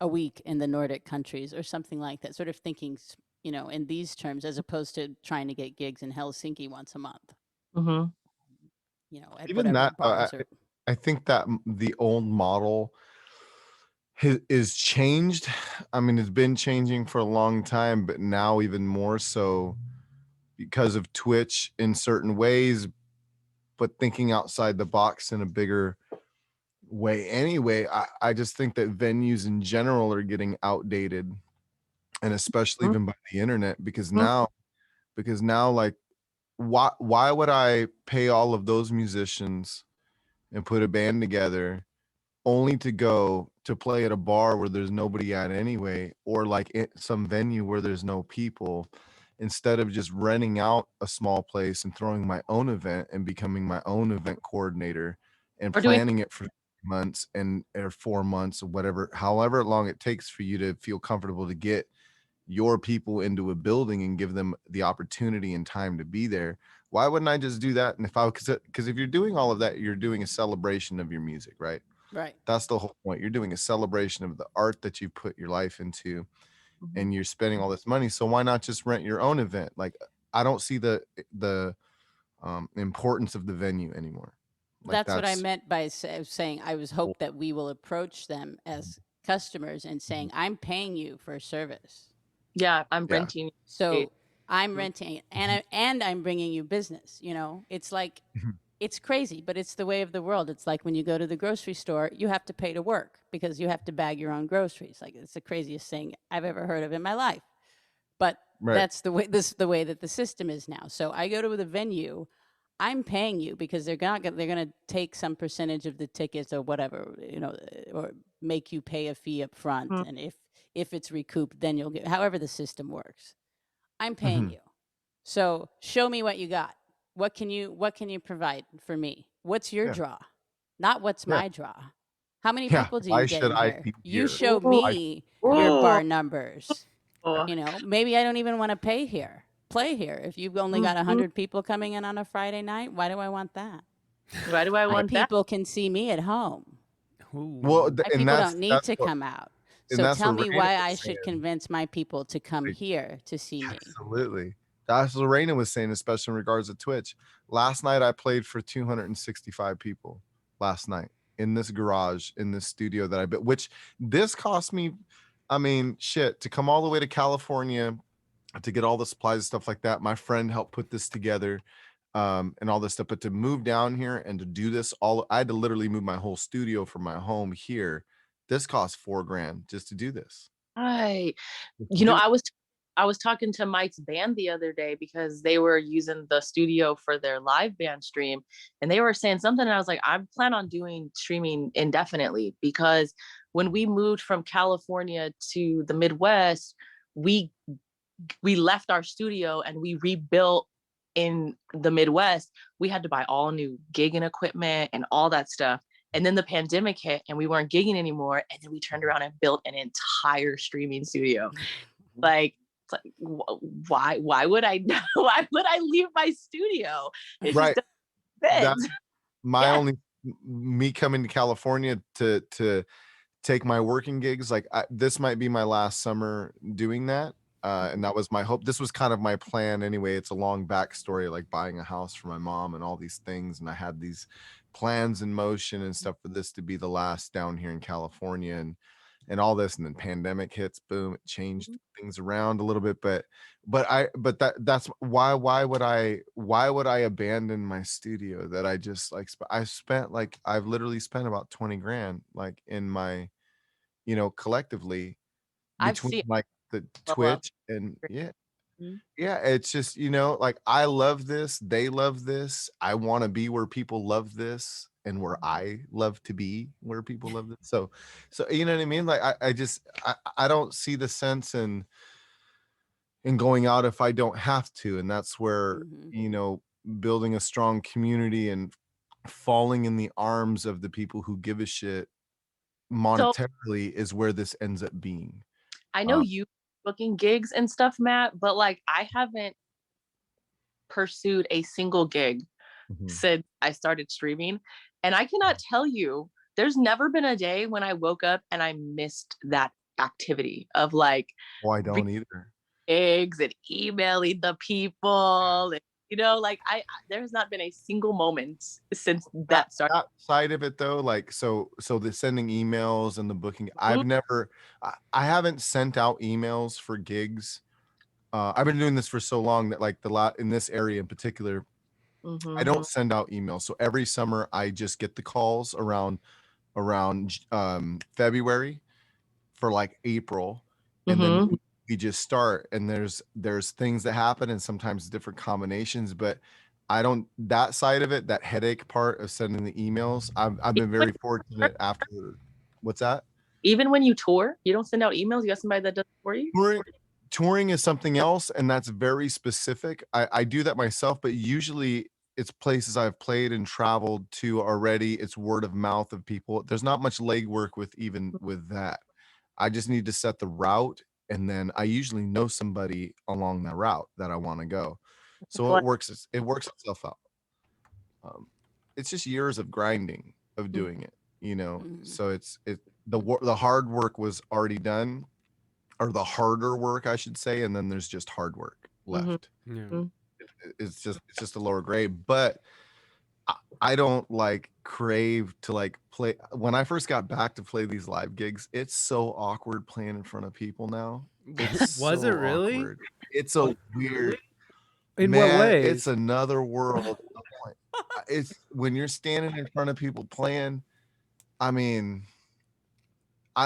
Speaker 4: a week in the Nordic countries or something like that, sort of thinking, you know, in these terms, as opposed to trying to get gigs in Helsinki once a month. You know, at
Speaker 3: Even
Speaker 4: whatever
Speaker 3: that,
Speaker 4: bars
Speaker 3: I think that the old model is changed. I mean, it's been changing for a long time, but now even more so because of Twitch in certain ways, but thinking outside the box in a bigger way anyway. I just think that venues in general are getting outdated, and especially even by the internet, because now like, why would I pay all of those musicians and put a band together only to go to play at a bar where there's nobody at anyway, or like some venue where there's no people, instead of just renting out a small place and throwing my own event and becoming my own event coordinator and planning it for months or 4 months or whatever, however long it takes for you to feel comfortable to get your people into a building and give them the opportunity and time to be there. Why wouldn't I just do that? And because if you're doing all of that, you're doing a celebration of your music, right?
Speaker 4: Right.
Speaker 3: That's the whole point. You're doing a celebration of the art that you put your life into, and you're spending all this money. So why not just rent your own event? Like, I don't see the importance of the venue anymore. Like
Speaker 4: That's what I meant by saying I was hope that we will approach them as customers and saying, I'm paying you for a service.
Speaker 5: Yeah, I'm
Speaker 3: Yeah.
Speaker 5: renting.
Speaker 4: So I'm
Speaker 5: Mhm.
Speaker 4: renting it, and I'm bringing you business. You know, it's like it's crazy, but it's the way of the world. It's like when you go to the grocery store, you have to pay to work because you have to bag your own groceries. Like it's the craziest thing I've ever heard of in my life. But
Speaker 3: Right.
Speaker 4: that's the way that the system is now. So I go to the venue, I'm paying you because they're gonna take some percentage of the tickets or whatever, or make you pay a fee up front,
Speaker 5: Mhm.
Speaker 4: and if it's recouped, then you'll get however the system works. I'm paying
Speaker 3: Mhm.
Speaker 4: you. So show me what you got. What can you provide for me? What's your
Speaker 3: Yeah.
Speaker 4: draw? Not what's
Speaker 3: Yeah.
Speaker 4: my draw. How many
Speaker 3: Yeah.
Speaker 4: people do you
Speaker 3: Why
Speaker 4: get
Speaker 3: should
Speaker 4: in
Speaker 3: I
Speaker 4: here?
Speaker 3: be
Speaker 4: You
Speaker 3: here?
Speaker 4: show
Speaker 5: Ooh,
Speaker 4: me your
Speaker 5: ooh,
Speaker 4: bar numbers.
Speaker 5: ooh.
Speaker 4: Maybe I don't even want to play here. If you've only got
Speaker 5: Mhm.
Speaker 4: 100 people coming in on a Friday night, why do I want that?
Speaker 5: Why do I
Speaker 4: My
Speaker 5: want that?
Speaker 4: people can see me at home.
Speaker 3: Well,
Speaker 1: Ooh.
Speaker 4: My
Speaker 3: and
Speaker 4: people don't need to
Speaker 3: what
Speaker 4: come out.
Speaker 3: and
Speaker 4: So
Speaker 3: that's
Speaker 4: tell
Speaker 3: what
Speaker 4: me
Speaker 3: Raina
Speaker 4: why I
Speaker 3: was
Speaker 4: should
Speaker 3: saying.
Speaker 4: convince my people to come
Speaker 3: Like,
Speaker 4: here to see me.
Speaker 3: absolutely. That's what Raina was saying, especially in regards to Twitch. Last night I played for 265 people last night in this garage, in this studio that I built, which this cost me, I mean, shit, to come all the way to California to get all the supplies and stuff like that. My friend helped put this together, and all this stuff. But to move down here and to do this all, I had to literally move my whole studio from my home here. This cost $4,000 just to do this.
Speaker 5: Right.
Speaker 3: Just to
Speaker 5: You know,
Speaker 3: do it.
Speaker 5: I was talking to Mike's band the other day because they were using the studio for their live band stream, and they were saying something, and I was like, I plan on doing streaming indefinitely because when we moved from California to the Midwest, we left our studio and we rebuilt in the Midwest. We had to buy all new gigging equipment and all that stuff. And then the pandemic hit and we weren't gigging anymore. And then we turned around and built an entire streaming studio. Like, it's like why would I why would I leave my studio? It just
Speaker 3: Right.
Speaker 5: doesn't
Speaker 3: That
Speaker 5: fit.
Speaker 3: my
Speaker 5: Yeah.
Speaker 3: only me coming to California to take my working gigs, like this might be my last summer doing that. And that was my hope. This was kind of my plan anyway. It's a long backstory, like buying a house for my mom and all these things. And I had these plans in motion and stuff for this to be the last down here in California and all this. And then pandemic hits, boom, it changed things around a little bit. But that's why would I abandon my studio that I just like I've literally spent about 20 grand like in my, collectively
Speaker 5: I've
Speaker 3: between
Speaker 5: seen
Speaker 3: like the
Speaker 5: the love.
Speaker 3: Twitch and yeah.
Speaker 5: Mhm.
Speaker 3: Yeah, it's just, like I love this, they love this. I want to be where people love this and where I love to be where people love this. So you know what I mean? Like I just I don't see the sense in going out if I don't have to. And that's where, building a strong community and falling in the arms of the people who give a shit
Speaker 5: So
Speaker 3: monetarily is where this ends up being.
Speaker 5: I know you booking gigs and stuff, Matt, but like I haven't pursued a single gig
Speaker 3: Mhm.
Speaker 5: since I started streaming. And I cannot tell you, there's never been a day when I woke up and I missed that activity of like
Speaker 3: Well, I don't either.
Speaker 5: gigs and emailing the people. And, like there's not been a single moment since that started.
Speaker 3: That side of it though, like so the sending emails and the booking, I haven't sent out emails for gigs. I've been doing this for so long that like the lot in this area in particular, I don't send out emails. So every summer I just get the calls around February for like April, and then
Speaker 5: Mm-hmm.
Speaker 3: we just start. And there's things that happen, and sometimes different combinations. But I don't that side of it, that headache part of sending the emails. I've been very fortunate after. What's that?
Speaker 5: Even when you tour, you don't send out emails. You got somebody that does it for you.
Speaker 3: Touring is something else, and that's very specific. I do that myself, but usually it's places I've played and traveled to already. It's word of mouth of people. There's not much legwork with that. I just need to set the route, and then I usually know somebody along that route that I want to go. So it works itself out. Um, it's just years of grinding of doing it, So the hard work was already done, or the harder work, I should say, and then there's just hard work
Speaker 5: Mm-hmm.
Speaker 3: left.
Speaker 1: Yeah.
Speaker 3: it's just a lower grade. But I don't like crave to like play. When I first got back to play these live gigs, it's so awkward playing in front of people now. It's
Speaker 1: Was
Speaker 3: so
Speaker 1: it really?
Speaker 3: awkward. It's a weird,
Speaker 1: In what
Speaker 3: man.
Speaker 1: ways?
Speaker 3: It's another world. of it's when you're standing in front of people playing. I mean,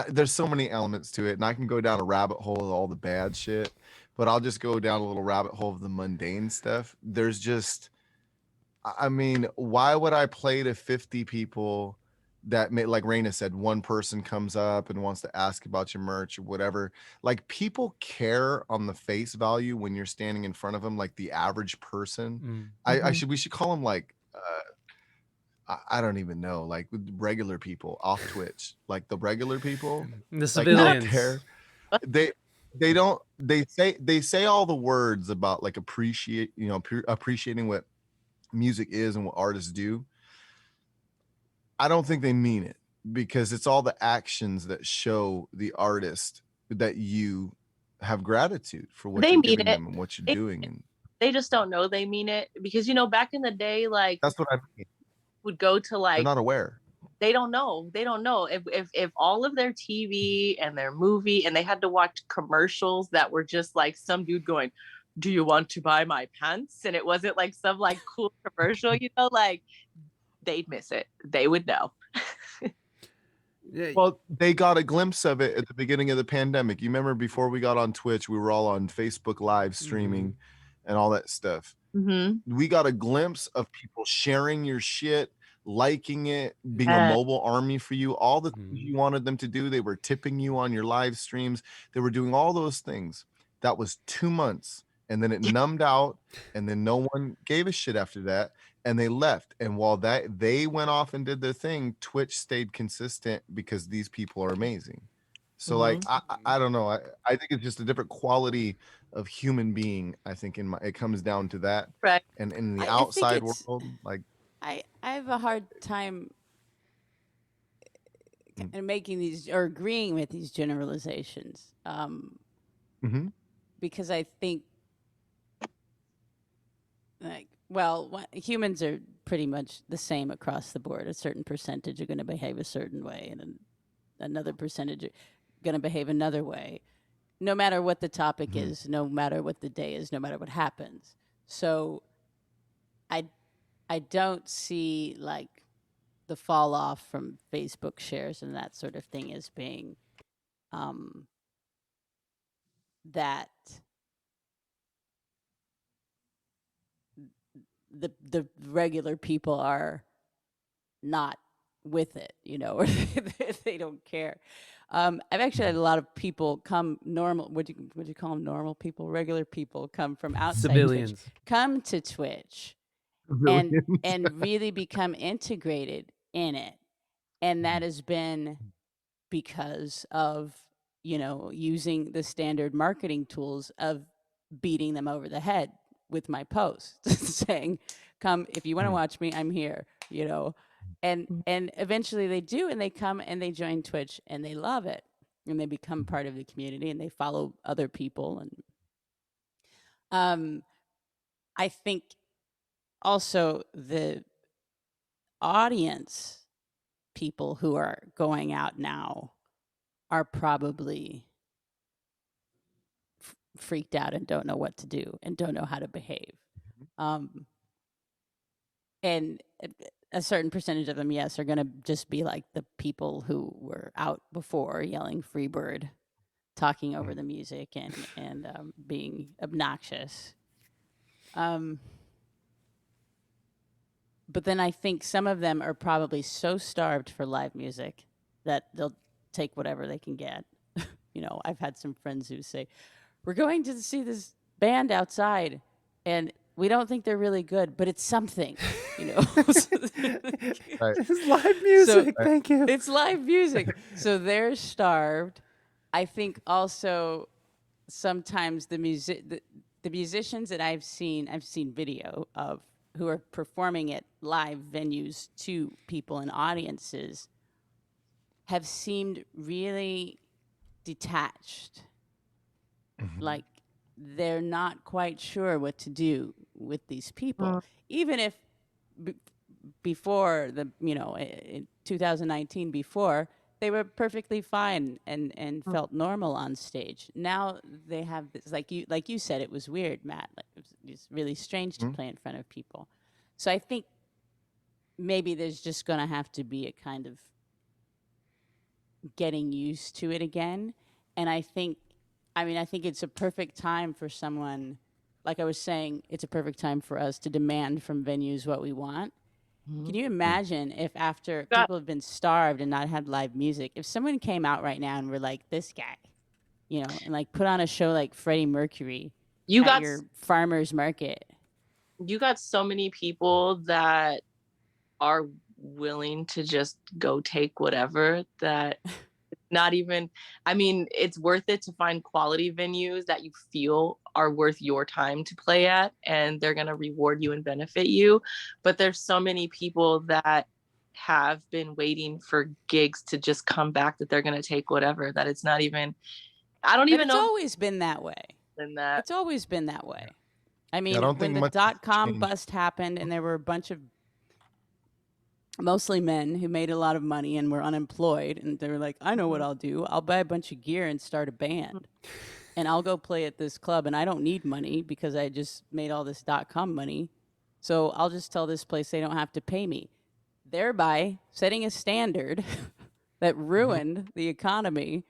Speaker 3: there's so many elements to it, and I can go down a rabbit hole of all the bad shit, but I'll just go down a little rabbit hole of the mundane stuff. There's just, I mean, why would I play to 50 people that may, like Reina said, one person comes up and wants to ask about your merch or whatever? Like, people care on the face value when you're standing in front of them, like the average person. We should call them like, I don't even know, like regular people off Twitch, like the regular people,
Speaker 1: The
Speaker 3: like
Speaker 1: civilians.
Speaker 3: not there. They don't they say all the words about like appreciating what music is and what artists do. I don't think they mean it, because it's all the actions that show the artist that you have gratitude for what
Speaker 5: They
Speaker 3: you're
Speaker 5: mean
Speaker 3: giving
Speaker 5: it.
Speaker 3: them and what you're doing, and
Speaker 5: They just don't know they mean it, because back in the day, like,
Speaker 3: that's what I mean.
Speaker 5: would go to
Speaker 3: They're
Speaker 5: like,
Speaker 3: not aware.
Speaker 5: they don't know if all of their TV and their movie, and they had to watch commercials that were just like some dude going, "Do you want to buy my pants?" And it wasn't like some like cool commercial, like they'd miss it. They would know.
Speaker 1: Yeah.
Speaker 3: Well, they got a glimpse of it at the beginning of the pandemic. You remember before we got on Twitch, we were all on Facebook Live streaming and all that stuff. We got a glimpse of people sharing your shit, liking it, being a mobile army for you, all the things you wanted them to do. They were tipping you on your live streams. They were doing all those things. That was 2 months. And then it numbed out, and then no one gave a shit after that, and they left. And while they went off and did their thing, Twitch stayed consistent because these people are amazing. So like I don't know. I think it's just a different quality of human being. I think it comes down to that.
Speaker 5: Right.
Speaker 3: And in the
Speaker 4: I think
Speaker 3: outside
Speaker 4: it's-
Speaker 3: world, like
Speaker 4: I have a hard time making these or agreeing with these generalizations, because I think, like, well, humans are pretty much the same across the board. A certain percentage are going to behave a certain way, and another percentage are going to behave another way, no matter what the topic is, no matter what the day is, no matter what happens. So I don't see like the fall off from Facebook shares and that sort of thing as being that the regular people are not with it, or they don't care. I've actually had a lot of people come, normal, would you call them normal people, regular people, come from outside
Speaker 1: Civilians.
Speaker 4: Twitch, come to Twitch and really become integrated in it. And that has been because of, using the standard marketing tools of beating them over the head with my posts, saying, come, if you want to watch me, I'm here, and eventually they do, and they come and they join Twitch and they love it, and they become part of the community, and they follow other people. And I think also the audience people who are going out now are probably freaked out and don't know what to do and don't know how to behave. And a certain percentage of them, yes, are going to just be like the people who were out before yelling "Freebird," talking over the music and being obnoxious. But then I think some of them are probably so starved for live music that they'll take whatever they can get. I've had some friends who say, "We're going to see this band outside, and we don't think they're really good, but it's something."
Speaker 1: It's live music. Thank you.
Speaker 4: It's live music. So they're starved. I think also sometimes the musicians that I've seen video of who are performing at live venues to people and audiences have seemed really detached. Like they're not quite sure what to do with these people, even if b- before the in 2019 before they were perfectly fine and felt normal on stage. Now they have this, like you said, it was weird, Matt. Like, it's really strange to play in front of people. So I think maybe there's just going to have to be a kind of getting used to it again. And I think it's a perfect time for someone, like I was saying, it's a perfect time for us to demand from venues what we want. Can you imagine if after
Speaker 5: Got-
Speaker 4: people have been starved and not had live music, if someone came out right now and were like, this guy, and like put on a show like Freddie Mercury
Speaker 5: you
Speaker 4: at
Speaker 5: got
Speaker 4: your farmer's market?
Speaker 5: you got so many people that are willing to just go take whatever, that not even, I mean, it's worth it to find quality venues that you feel are worth your time to play at, and they're going to reward you and benefit you. But there's so many people that have been waiting for gigs to just come back, that they're going to take whatever, that it's not even, I don't
Speaker 4: But
Speaker 5: even
Speaker 4: it's
Speaker 5: know
Speaker 4: always been that way.
Speaker 5: than that.
Speaker 4: It's always been that way. I
Speaker 3: Yeah, I
Speaker 4: mean,
Speaker 3: don't
Speaker 4: when
Speaker 3: think
Speaker 4: the
Speaker 3: much has
Speaker 4: .com
Speaker 3: changed.
Speaker 4: bust happened and there were a bunch of mostly men who made a lot of money and were unemployed, and they were like, I know what I'll do. I'll buy a bunch of gear and start a band. And I'll go play at this club, and I don't need money because I just made all this .com money. So I'll just tell this place they don't have to pay me, thereby setting a standard that ruined the economy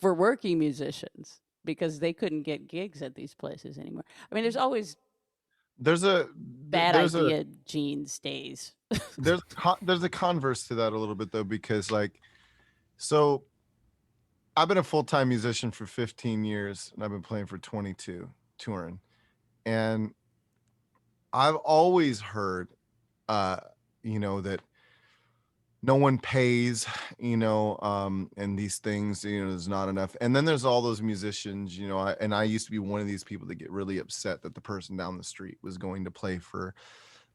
Speaker 4: for working musicians because they couldn't get gigs at these places anymore. I mean, there's always
Speaker 3: There's a
Speaker 4: bad
Speaker 3: there's a
Speaker 4: idea jeans days.
Speaker 3: there's a converse to that a little bit though, because like, so I've been a full-time musician for 15 years and I've been playing for 22, touring. And I've always heard that no one pays, and these things, there's not enough. And then there's all those musicians, I used to be one of these people that get really upset that the person down the street was going to play for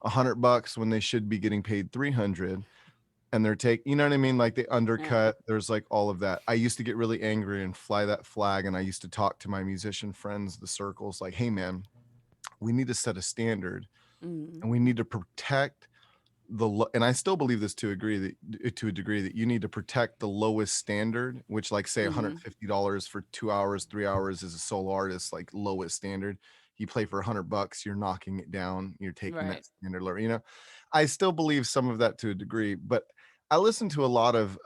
Speaker 3: $100 when they should be getting paid 300, and they're you know what I mean? Like they undercut, there's like all of that. I used to get really angry and fly that flag. And I used to talk to my musician friends, the circles, like, hey man, we need to set a standard and we need to protect and I still believe this to a degree that you need to protect the lowest standard, which like say $150 for 2 hours, 3 hours as a solo artist, like lowest standard. You play for $100, you're knocking it down, you're taking that standard lower. I still believe some of that to a degree, but I listen to a lot of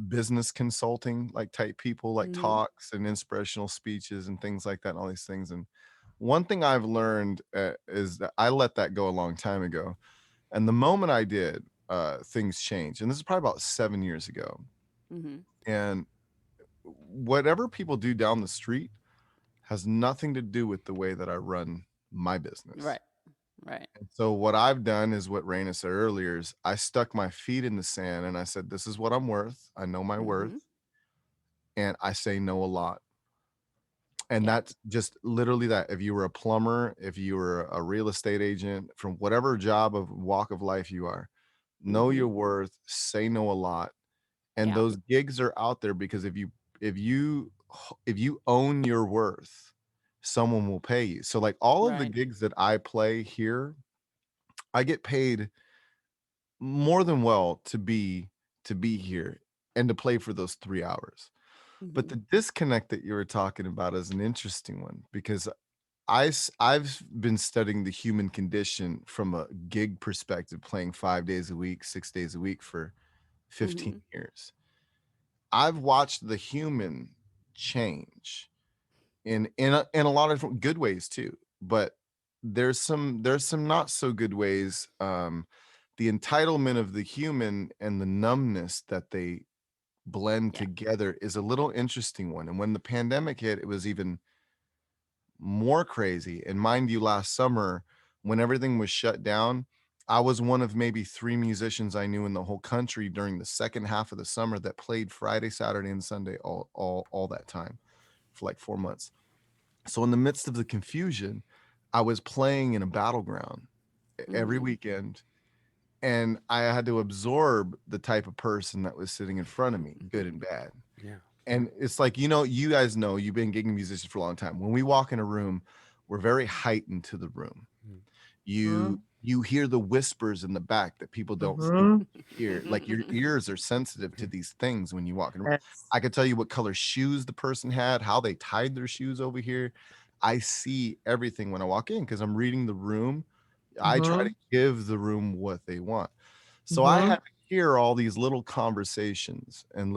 Speaker 3: business consulting like type people, like talks and inspirational speeches and things like that, and all these things. And one thing I've learned is that I let that go a long time ago. And the moment I did, things changed. And this is probably about 7 years ago. And whatever people do down the street has nothing to do with the way that I run my business.
Speaker 4: Right.
Speaker 3: And so what I've done is what Reina said earlier, is I stuck my feet in the sand and I said, this is what I'm worth. I know my worth. And I say no a lot. And that's just literally that. If you were a plumber, if you were a real estate agent, from whatever job of walk of life you are, know your worth, say no a lot. And those gigs are out there because if you own your worth, someone will pay you. So like all of the gigs that I play here, I get paid more than well to be here and to play for those 3 hours. But the disconnect that you were talking about is an interesting one, because I've been studying the human condition from a gig perspective, playing 5 days a week, 6 days a week for 15 years. I've watched the human change in a lot of different good ways too, but there's some not so good ways. The entitlement of the human and the numbness that they blend together is a little interesting one. And when the pandemic hit, it was even more crazy. And mind you, last summer, when everything was shut down, I was one of maybe 3 musicians I knew in the whole country during the second half of the summer that played Friday, Saturday, and Sunday all that time for like 4 months. So in the midst of the confusion, I was playing in a battleground every weekend, and I had to absorb the type of person that was sitting in front of me, good and bad.
Speaker 1: Yeah.
Speaker 3: And it's like, you guys know, you've been gigging musicians for a long time. When we walk in a room, were very heightened to the room.
Speaker 5: Mm-hmm.
Speaker 3: You hear the whispers in the back that people don't
Speaker 5: Mhm.
Speaker 3: hear. Like your ears are sensitive to these things when you walk in.
Speaker 5: Yes.
Speaker 3: I could tell you what color shoes the person had, how they tied their shoes over here. I see everything when I walk in because I'm reading the room. I try to give the room what they want. So I had to hear all these little conversations and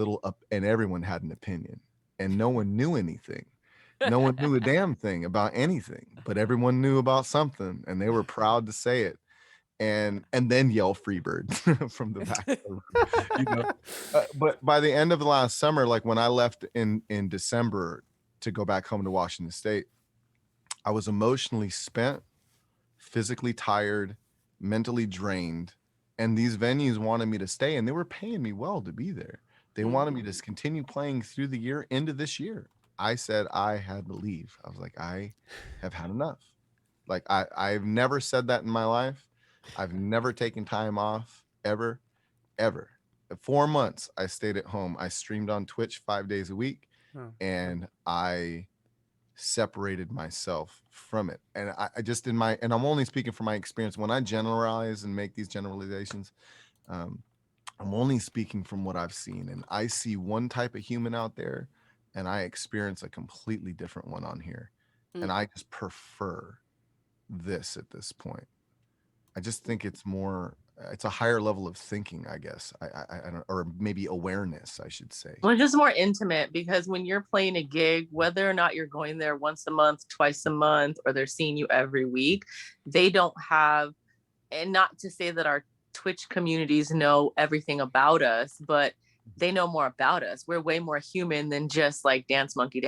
Speaker 3: everyone had an opinion and no one knew anything. No one knew a damn thing about anything, but everyone knew about something and they were proud to say it. And then yell Freebird from the back of the room, you know. But by the end of the last summer, like when I left in December to go back home to Washington State, I was emotionally spent, physically tired, mentally drained, and these venues wanted me to stay and they were paying me well to be there. They wanted me to continue playing through the year into this year. I said I had to leave. I was like, I have had enough. Like I've never said that in my life. I've never taken time off ever. 4 months I stayed at home. I streamed on Twitch 5 days a week and I separated myself from it. And I just and I'm only speaking from my experience. When I generalize and make these generalizations, I'm only speaking from what I've seen. And I see one type of human out there and I experience a completely different one on here. And I just prefer this at this point. I just think it's a higher level of thinking, I guess. I don't, or maybe awareness, I should say.
Speaker 5: Well, just more intimate because when you're playing a gig, whether or not you're going there once a month, twice a month, or they're seeing you every week, they don't have, and not to say that our Twitch communities know everything about us, but they know more about us. We're way more human than just like dance monkey.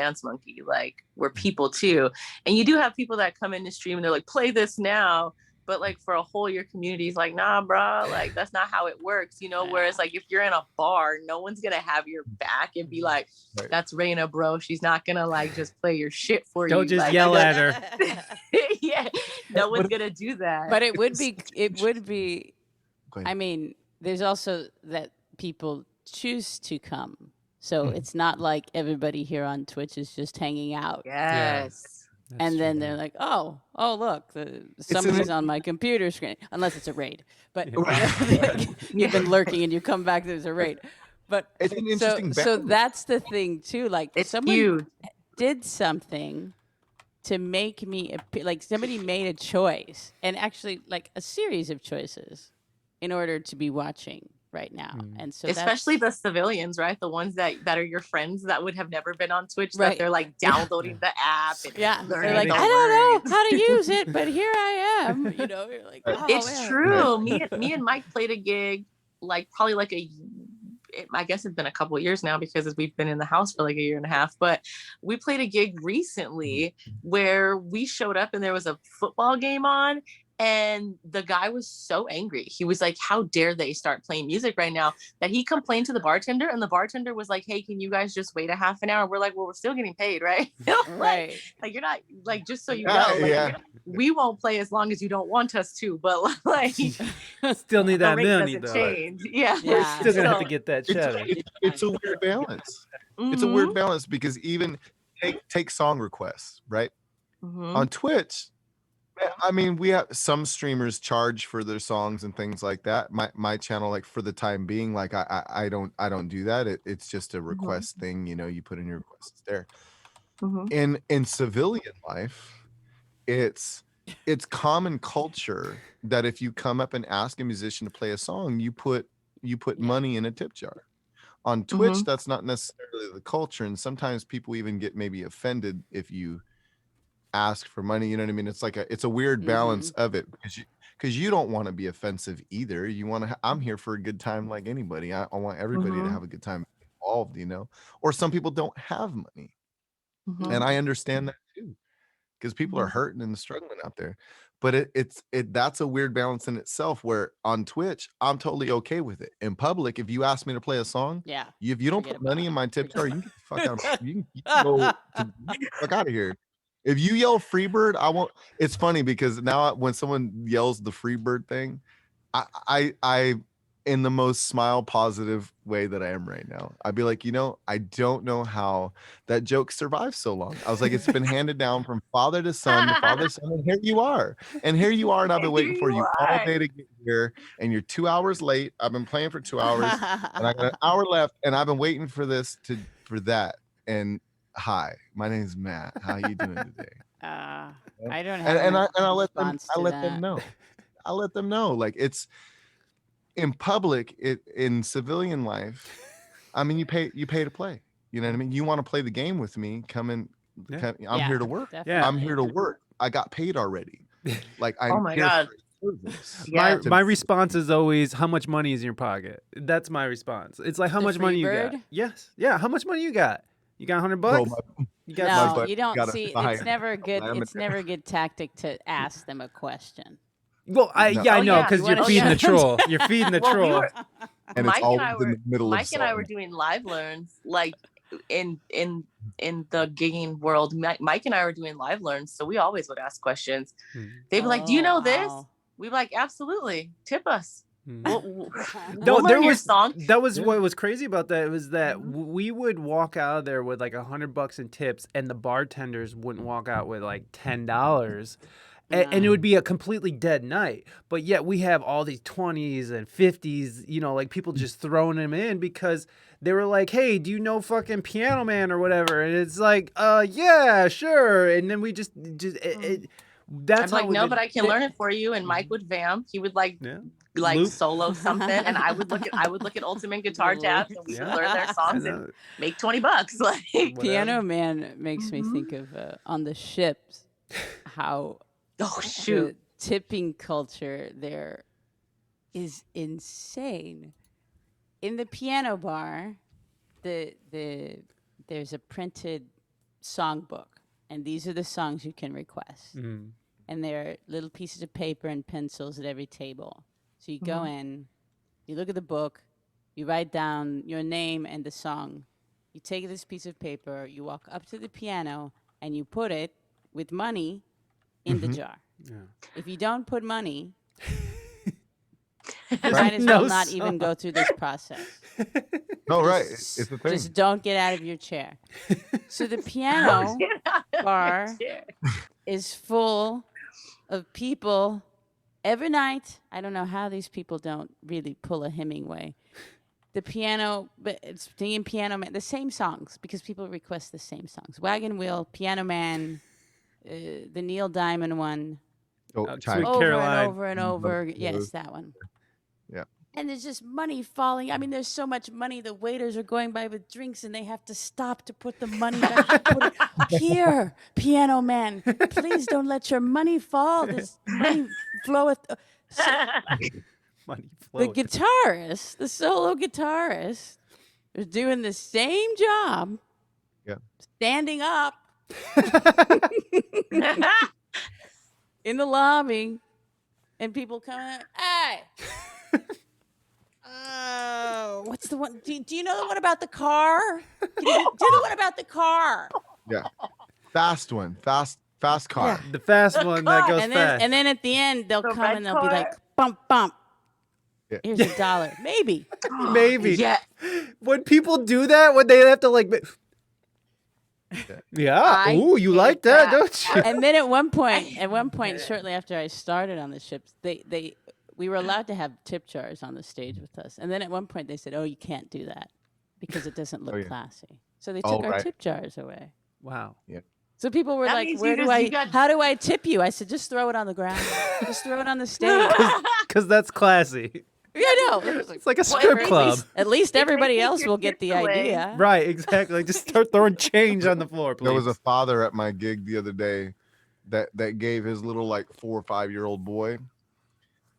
Speaker 5: Like we're people too. And you do have people that come in the stream and they're like, play this now. But like for a whole year community is like, nah, bro, like that's not how it works, you know. Whereas like if you're in a bar, no one's gonna have your back and be like, that's Reina, bro. She's not gonna like just play your shit for you.
Speaker 1: Don't just
Speaker 5: like,
Speaker 1: yell at her.
Speaker 5: Yeah, no one's gonna do that.
Speaker 4: But it would be. I mean, there's also that people choose to come, so it's not like everybody here on Twitch is just hanging out.
Speaker 5: Yes.
Speaker 4: And then they're like, oh, look, somebody's on my computer screen, unless it's a raid. But you've been lurking and you come back, there's a raid. But
Speaker 3: it's an interesting
Speaker 4: so that's the thing too. Like
Speaker 5: it's
Speaker 4: someone
Speaker 5: huge.
Speaker 4: did something to make me like somebody made a choice, and actually like a series of choices in order to be watching right now. And so
Speaker 5: especially the civilians, right? The ones that are your friends that would have never been on Twitch, that they're like downloading the app and
Speaker 4: they're like, I don't know how to use it, but here I am. You know, you're like, oh,
Speaker 5: it's
Speaker 4: man.
Speaker 5: true. Me and Mike played a gig like probably like I guess it's been a couple of years now because we've been in the house for like a year and a half, but we played a gig recently where we showed up and there was a football game on. And the guy was so angry. He was like, how dare they start playing music right now, that he complained to the bartender, and the bartender was like, hey, can you guys just wait a half an hour? We're like, well, we're still getting paid, right?
Speaker 4: Right.
Speaker 5: Like you're not, like, just so you know, like, we won't play as long as you don't want us to, but like
Speaker 1: still need that
Speaker 5: rate
Speaker 1: money
Speaker 5: doesn't
Speaker 1: though.
Speaker 5: change. Yeah.
Speaker 1: We're still gonna have to get that cheddar.
Speaker 3: It's a weird balance. It's a weird balance because even take song requests, right? On Twitch, I mean, we have some streamers charge for their songs and things like that. My channel, like for the time being, like I don't do that. It's just a request thing, you know. You put in your requests there. In civilian life, it's common culture that if you come up and ask a musician to play a song, you put money in a tip jar. On Twitch, that's not necessarily the culture, and sometimes people even get maybe offended if you ask for money. You know what I mean? It's like it's a weird balance of it because you don't want to be offensive either. You want to. I'm here for a good time, like anybody. I want everybody to have a good time involved, you know. Or some people don't have money, and I understand that too, because people are hurting and struggling out there. But that's a weird balance in itself. Where on Twitch, I'm totally okay with it. In public, if you ask me to play a song, if you don't put money in my tip jar, you can get the fuck out. You can go get the fuck out of here. If you yell Freebird, I won't. It's funny because now when someone yells the Freebird thing, I in the most smile positive way that I am right now. I'd be like, I don't know how that joke survived so long. I was like, it's been handed down from father to son, to father to son, and here you are. And here you are, and I've been waiting for you all day to get here, and you're 2 hours late. I've been playing for 2 hours, and I got an hour left, and I've been waiting for that. And hi, my name is Matt. How you doing today?
Speaker 4: I don't have
Speaker 3: And I let
Speaker 4: them
Speaker 3: know. I let them know. Like, it's in public, in civilian life, I mean, you pay to play. You know what I mean? You want to play the game with me? I'm here to work.
Speaker 4: definitely.
Speaker 1: Yeah.
Speaker 3: I'm here to work. I got paid already. Like, I'm
Speaker 5: Oh my
Speaker 3: here
Speaker 5: God.
Speaker 3: for service.
Speaker 5: Yeah.
Speaker 1: My response is always, how much money is in your pocket? That's my response. It's like, how
Speaker 4: The
Speaker 1: much money you got?
Speaker 4: Freebird?
Speaker 1: Yes. Yeah. How much money you got? You got $100?
Speaker 3: Bro,
Speaker 1: You got
Speaker 4: No,
Speaker 3: buddy
Speaker 4: you don't
Speaker 3: gotta
Speaker 4: see.
Speaker 3: buy
Speaker 4: It's never a good.
Speaker 3: lemon.
Speaker 4: It's never a good tactic to ask them a question.
Speaker 1: Well, I
Speaker 3: No.
Speaker 1: I
Speaker 5: Oh,
Speaker 1: know,
Speaker 5: yeah.
Speaker 1: because
Speaker 4: You
Speaker 1: you're
Speaker 4: wanna
Speaker 1: feeding the
Speaker 4: shut-
Speaker 1: troll. You're feeding the
Speaker 5: Well, we
Speaker 1: troll.
Speaker 5: were-
Speaker 3: And
Speaker 5: Mike
Speaker 3: it's always
Speaker 5: and I
Speaker 3: in the middle
Speaker 5: Mike
Speaker 3: of
Speaker 5: and I were
Speaker 3: song.
Speaker 5: doing live learns, like in the gigging world. Mike and I were doing live learns, so we always would ask questions. They'd be like, "Do you know this?"
Speaker 4: Wow.
Speaker 5: We'd be like, "Absolutely, tip us."
Speaker 1: No,
Speaker 5: We'll learn your song.
Speaker 1: That was what was crazy about that was that we would walk out of there with like $100 in tips, and the bartenders wouldn't walk out with like $10, and it would be a completely dead night. But yet we have all these 20s and 50s, like people just throwing them in because they were like, "Hey, do you know fucking Piano Man or whatever?" And it's like, yeah, sure. And then we just that's
Speaker 5: I'm
Speaker 1: how
Speaker 5: like, "No, but I can learn it for you." And Mike would vamp. He would like
Speaker 1: Loop.
Speaker 5: solo something, and I would look at Ultimate Guitar Tabs, and we would learn their songs and make $20. Like,
Speaker 4: Piano Man makes me think of on the ships how
Speaker 5: oh shoot,
Speaker 4: the tipping culture there is insane. In the piano bar, there's a printed songbook, and these are the songs you can request. And there are little pieces of paper and pencils at every table. So you go in, you look at the book, you write down your name and the song. You take this piece of paper, you walk up to the piano, and you put it with money in the jar.
Speaker 1: Yeah.
Speaker 4: If you don't put money, you
Speaker 1: There's
Speaker 4: might as
Speaker 1: no
Speaker 4: well not
Speaker 1: song.
Speaker 4: even go through this process.
Speaker 3: No, right. It's the thing.
Speaker 4: Just don't get out of your chair. So the piano bar is full of people every night. I don't know how these people don't really pull a Hemingway. The piano, but it's singing Piano Man, the same songs, because people request the same songs. Wagon Wheel, Piano Man, the Neil Diamond one,
Speaker 3: Oh,
Speaker 1: Sweet
Speaker 3: time.
Speaker 4: over
Speaker 1: Caroline.
Speaker 4: and over and over.
Speaker 3: Those-
Speaker 4: Yes, that one.
Speaker 3: Yeah.
Speaker 4: And there's just money falling. I mean, there's so much money. The waiters are going by with drinks, and they have to stop to put the money back. Put it, here, Piano Man, please don't let your money fall. This money floweth.
Speaker 1: Money
Speaker 4: The
Speaker 1: float.
Speaker 4: guitarist, the solo guitarist, is doing the same job.
Speaker 3: Yeah.
Speaker 4: Standing up in the lobby, and people come in. Hey. What's the one? Do you know the one about the car? Can you do the one about the car?
Speaker 3: Yeah. Fast one. Fast car.
Speaker 1: The fast one that goes
Speaker 4: And
Speaker 1: fast.
Speaker 4: then at the end they'll
Speaker 5: The
Speaker 4: come
Speaker 5: red
Speaker 4: and they'll be
Speaker 5: car?
Speaker 4: like, bump, bump.
Speaker 3: Yeah.
Speaker 4: Here's $1. Maybe.
Speaker 1: Maybe.
Speaker 5: Yeah.
Speaker 1: When people do that, when they have to like, yeah.
Speaker 5: I
Speaker 1: Ooh, you
Speaker 5: hate
Speaker 1: like that,
Speaker 5: that.
Speaker 1: don't you?
Speaker 4: And then at one point, shortly after I started on the ships, we were allowed to have tip jars on the stage with us. And then at one point they said, "Oh, you can't do that because it doesn't look
Speaker 3: Oh, yeah.
Speaker 4: classy." So they
Speaker 3: Oh,
Speaker 4: took our
Speaker 3: right.
Speaker 4: tip jars away.
Speaker 1: Wow.
Speaker 4: So people were
Speaker 5: That
Speaker 4: like,
Speaker 5: means
Speaker 4: "Where
Speaker 5: you
Speaker 4: do
Speaker 5: just-
Speaker 4: how do I tip you?" I said, "Just throw it on the ground. Just throw it on the stage."
Speaker 1: Because that's classy.
Speaker 4: Yeah, no.
Speaker 1: It's like a
Speaker 5: Well,
Speaker 1: strip
Speaker 5: at
Speaker 1: club.
Speaker 5: least-
Speaker 4: At least
Speaker 5: they
Speaker 4: everybody
Speaker 5: take
Speaker 4: else
Speaker 5: your
Speaker 4: will get
Speaker 5: tips
Speaker 4: the
Speaker 5: away.
Speaker 4: idea.
Speaker 1: Right, exactly. Just start throwing change on the floor, please.
Speaker 3: There was a father at my gig the other day that gave his little like 4 or 5-year-old boy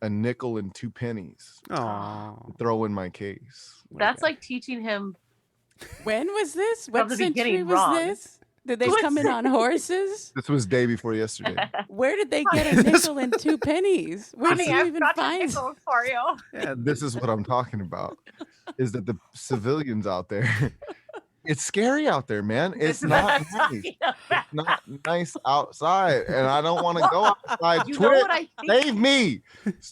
Speaker 3: a nickel and 2 pennies
Speaker 1: Aw.
Speaker 3: to throw in my case.
Speaker 5: That's like teaching him.
Speaker 4: When was this?
Speaker 5: From
Speaker 4: What
Speaker 5: the
Speaker 4: century
Speaker 5: beginning,
Speaker 4: was
Speaker 5: wrong.
Speaker 4: this? Did they
Speaker 5: What
Speaker 4: come in on horses?
Speaker 3: This was day before yesterday.
Speaker 4: Where did they get a nickel and 2 pennies? Where did
Speaker 5: Honey,
Speaker 4: you
Speaker 5: I've
Speaker 4: even
Speaker 5: got
Speaker 4: find?
Speaker 5: nickels for you.
Speaker 1: Yeah,
Speaker 3: This is what I'm talking about. Is that the civilians out there it's scary out there, man. It's
Speaker 5: This is what
Speaker 3: not
Speaker 5: I'm
Speaker 3: nice.
Speaker 5: talking about.
Speaker 3: It's not nice outside, and I don't want to go outside.
Speaker 5: You
Speaker 3: Twitch,
Speaker 5: know what I think?
Speaker 3: save me.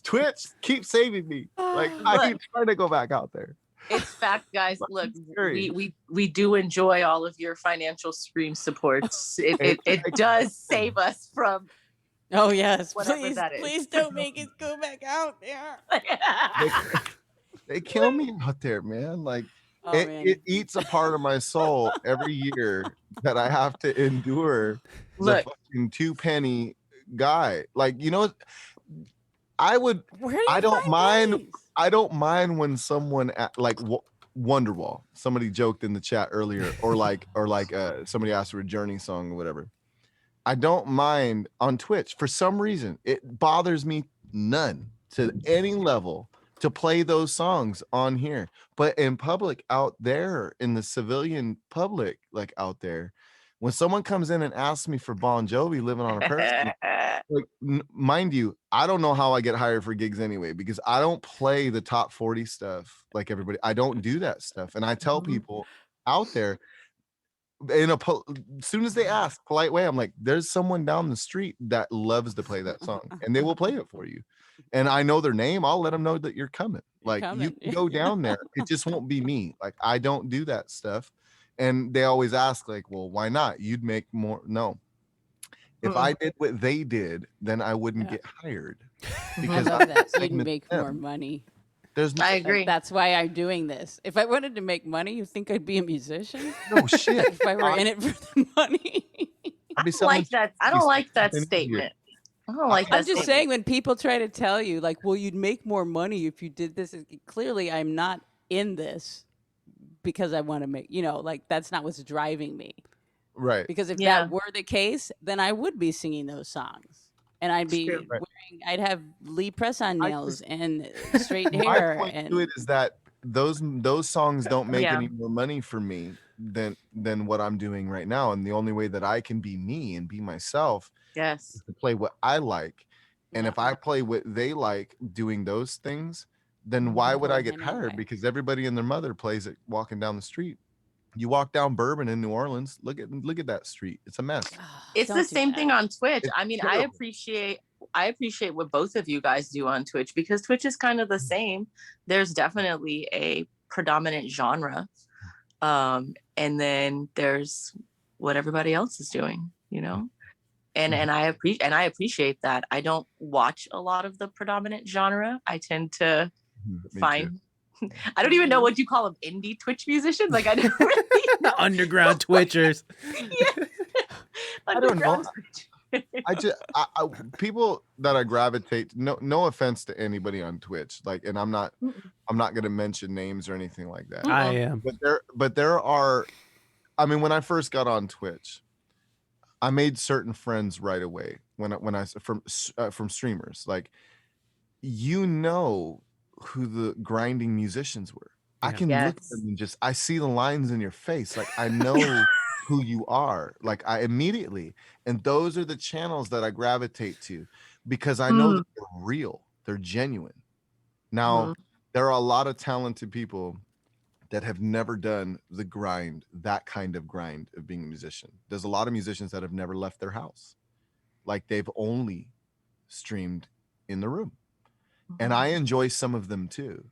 Speaker 3: Twitch, keep saving me. Like I
Speaker 5: Look.
Speaker 3: keep trying to go back out there.
Speaker 5: It's fact, guys.
Speaker 3: But
Speaker 5: Look,
Speaker 3: it's scary.
Speaker 5: we do enjoy all of your financial stream supports. It does save us from
Speaker 4: Oh yes,
Speaker 5: whatever
Speaker 4: please,
Speaker 5: that is.
Speaker 4: please don't make us go back out there.
Speaker 3: They kill me out there, man. Like
Speaker 4: Oh
Speaker 3: it,
Speaker 4: man,
Speaker 3: it eats a part of my soul every year that I have to endure the
Speaker 5: Look.
Speaker 3: fucking 2-penny guy. Like, you know, I would
Speaker 4: where do you
Speaker 3: I don't
Speaker 4: find
Speaker 3: mind
Speaker 4: pennies?
Speaker 3: I don't mind when someone like Wonderwall, somebody joked in the chat earlier, or somebody asked for a Journey song or whatever. I don't mind on Twitch. For some reason, it bothers me none to any level to play those songs on here. But in public out there, in the civilian public, like out there, when someone comes in and asks me for Bon Jovi, Living on a Prayer, like, mind you, I don't know how I get hired for gigs anyway, because I don't play the top 40 stuff like everybody. I don't do that stuff. And I tell people out there, as soon as they ask, polite way, I'm like, there's someone down the street that loves to play that song, and they will play it for you. And I know their name. I'll let them know that you're coming. Like, you can go down there. It just won't be me. Like, I don't do that stuff. And they always ask, like, well, why not? You'd make more. No. If I did what they did, then I wouldn't get hired.
Speaker 4: Because
Speaker 3: Because
Speaker 4: that, so you
Speaker 3: same
Speaker 4: can
Speaker 3: as
Speaker 4: make
Speaker 3: them.
Speaker 4: more money.
Speaker 3: There's
Speaker 5: I agree.
Speaker 4: That's why I'm doing this. If I wanted to make money, you think I'd be a musician?
Speaker 3: no shit.
Speaker 4: If I were in it for the money.
Speaker 3: I'd be
Speaker 5: I
Speaker 3: selling
Speaker 5: like that. I don't like that
Speaker 3: something easier.
Speaker 5: statement. I don't like that.
Speaker 4: I'm just saying, when people try to tell you, like, well, you'd make more money if you did this, clearly I'm not in this because I want to make, like, that's not what's driving me.
Speaker 3: Right.
Speaker 4: Because if
Speaker 5: Yeah.
Speaker 4: that were the case, then I would be singing those songs. And I'd be
Speaker 5: true.
Speaker 4: I'd have Lee press-on
Speaker 3: I
Speaker 4: nails and straight
Speaker 3: My
Speaker 4: hair.
Speaker 3: point
Speaker 4: And
Speaker 3: to it is that those songs don't make
Speaker 5: Yeah.
Speaker 3: any more money for me than what I'm doing right now. And the only way that I can be me and be myself
Speaker 5: Yes.
Speaker 3: is to play what I like. And
Speaker 4: Yeah.
Speaker 3: if I play what they like doing those things, then why would I get hired?
Speaker 4: Anyway.
Speaker 3: Because everybody and their mother plays it walking down the street. You walk down Bourbon in New Orleans, look at that street. It's a mess.
Speaker 5: It's
Speaker 4: Don't
Speaker 5: the
Speaker 4: do
Speaker 5: same
Speaker 4: that.
Speaker 5: thing on Twitch.
Speaker 3: It's
Speaker 5: I mean,
Speaker 3: terrible.
Speaker 5: I appreciate what both of you guys do on Twitch, because Twitch is kind of the same. There's definitely a predominant genre. And then there's what everybody else is doing, And I appreciate that. I don't watch a lot of the predominant genre. I tend to
Speaker 3: Me
Speaker 5: find I don't even know what you call them, indie Twitch musicians. Like, I don't really
Speaker 1: The underground Twitchers.
Speaker 5: Yeah.
Speaker 3: I don't know.
Speaker 5: Underground Twitch.
Speaker 3: I people that I gravitate, no offense to anybody on Twitch, like, and I'm not going to mention names or anything like that.
Speaker 1: I am.
Speaker 3: But there are, I mean, when I first got on Twitch, I made certain friends right away when I from streamers, like, who the grinding musicians were. I
Speaker 1: Yeah.
Speaker 3: can look at them and I see the lines in your face. Like, I know who you are. Like, I immediately, and those are the channels that I gravitate to, because I know that they're real, they're genuine. Now, there are a lot of talented people that have never done the grind, that kind of grind of being a musician. There's a lot of musicians that have never left their house. Like, they've only streamed in the room. And I enjoy some of them too.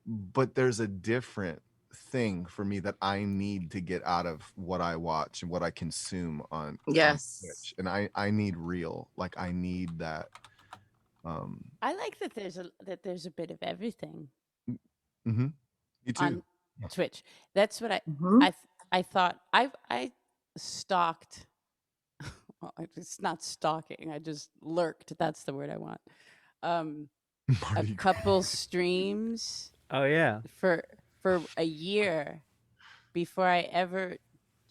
Speaker 3: But there's a different thing for me that I need to get out of what I watch and what I consume on Twitch. And I need real. Like, I need that.
Speaker 4: I like that there's a bit of everything
Speaker 3: You too.
Speaker 4: on Twitch. That's what I thought. I stalked. Well, it's not stalking. I just lurked. That's the word I want. A couple streams.
Speaker 1: Oh yeah.
Speaker 4: For a year before I ever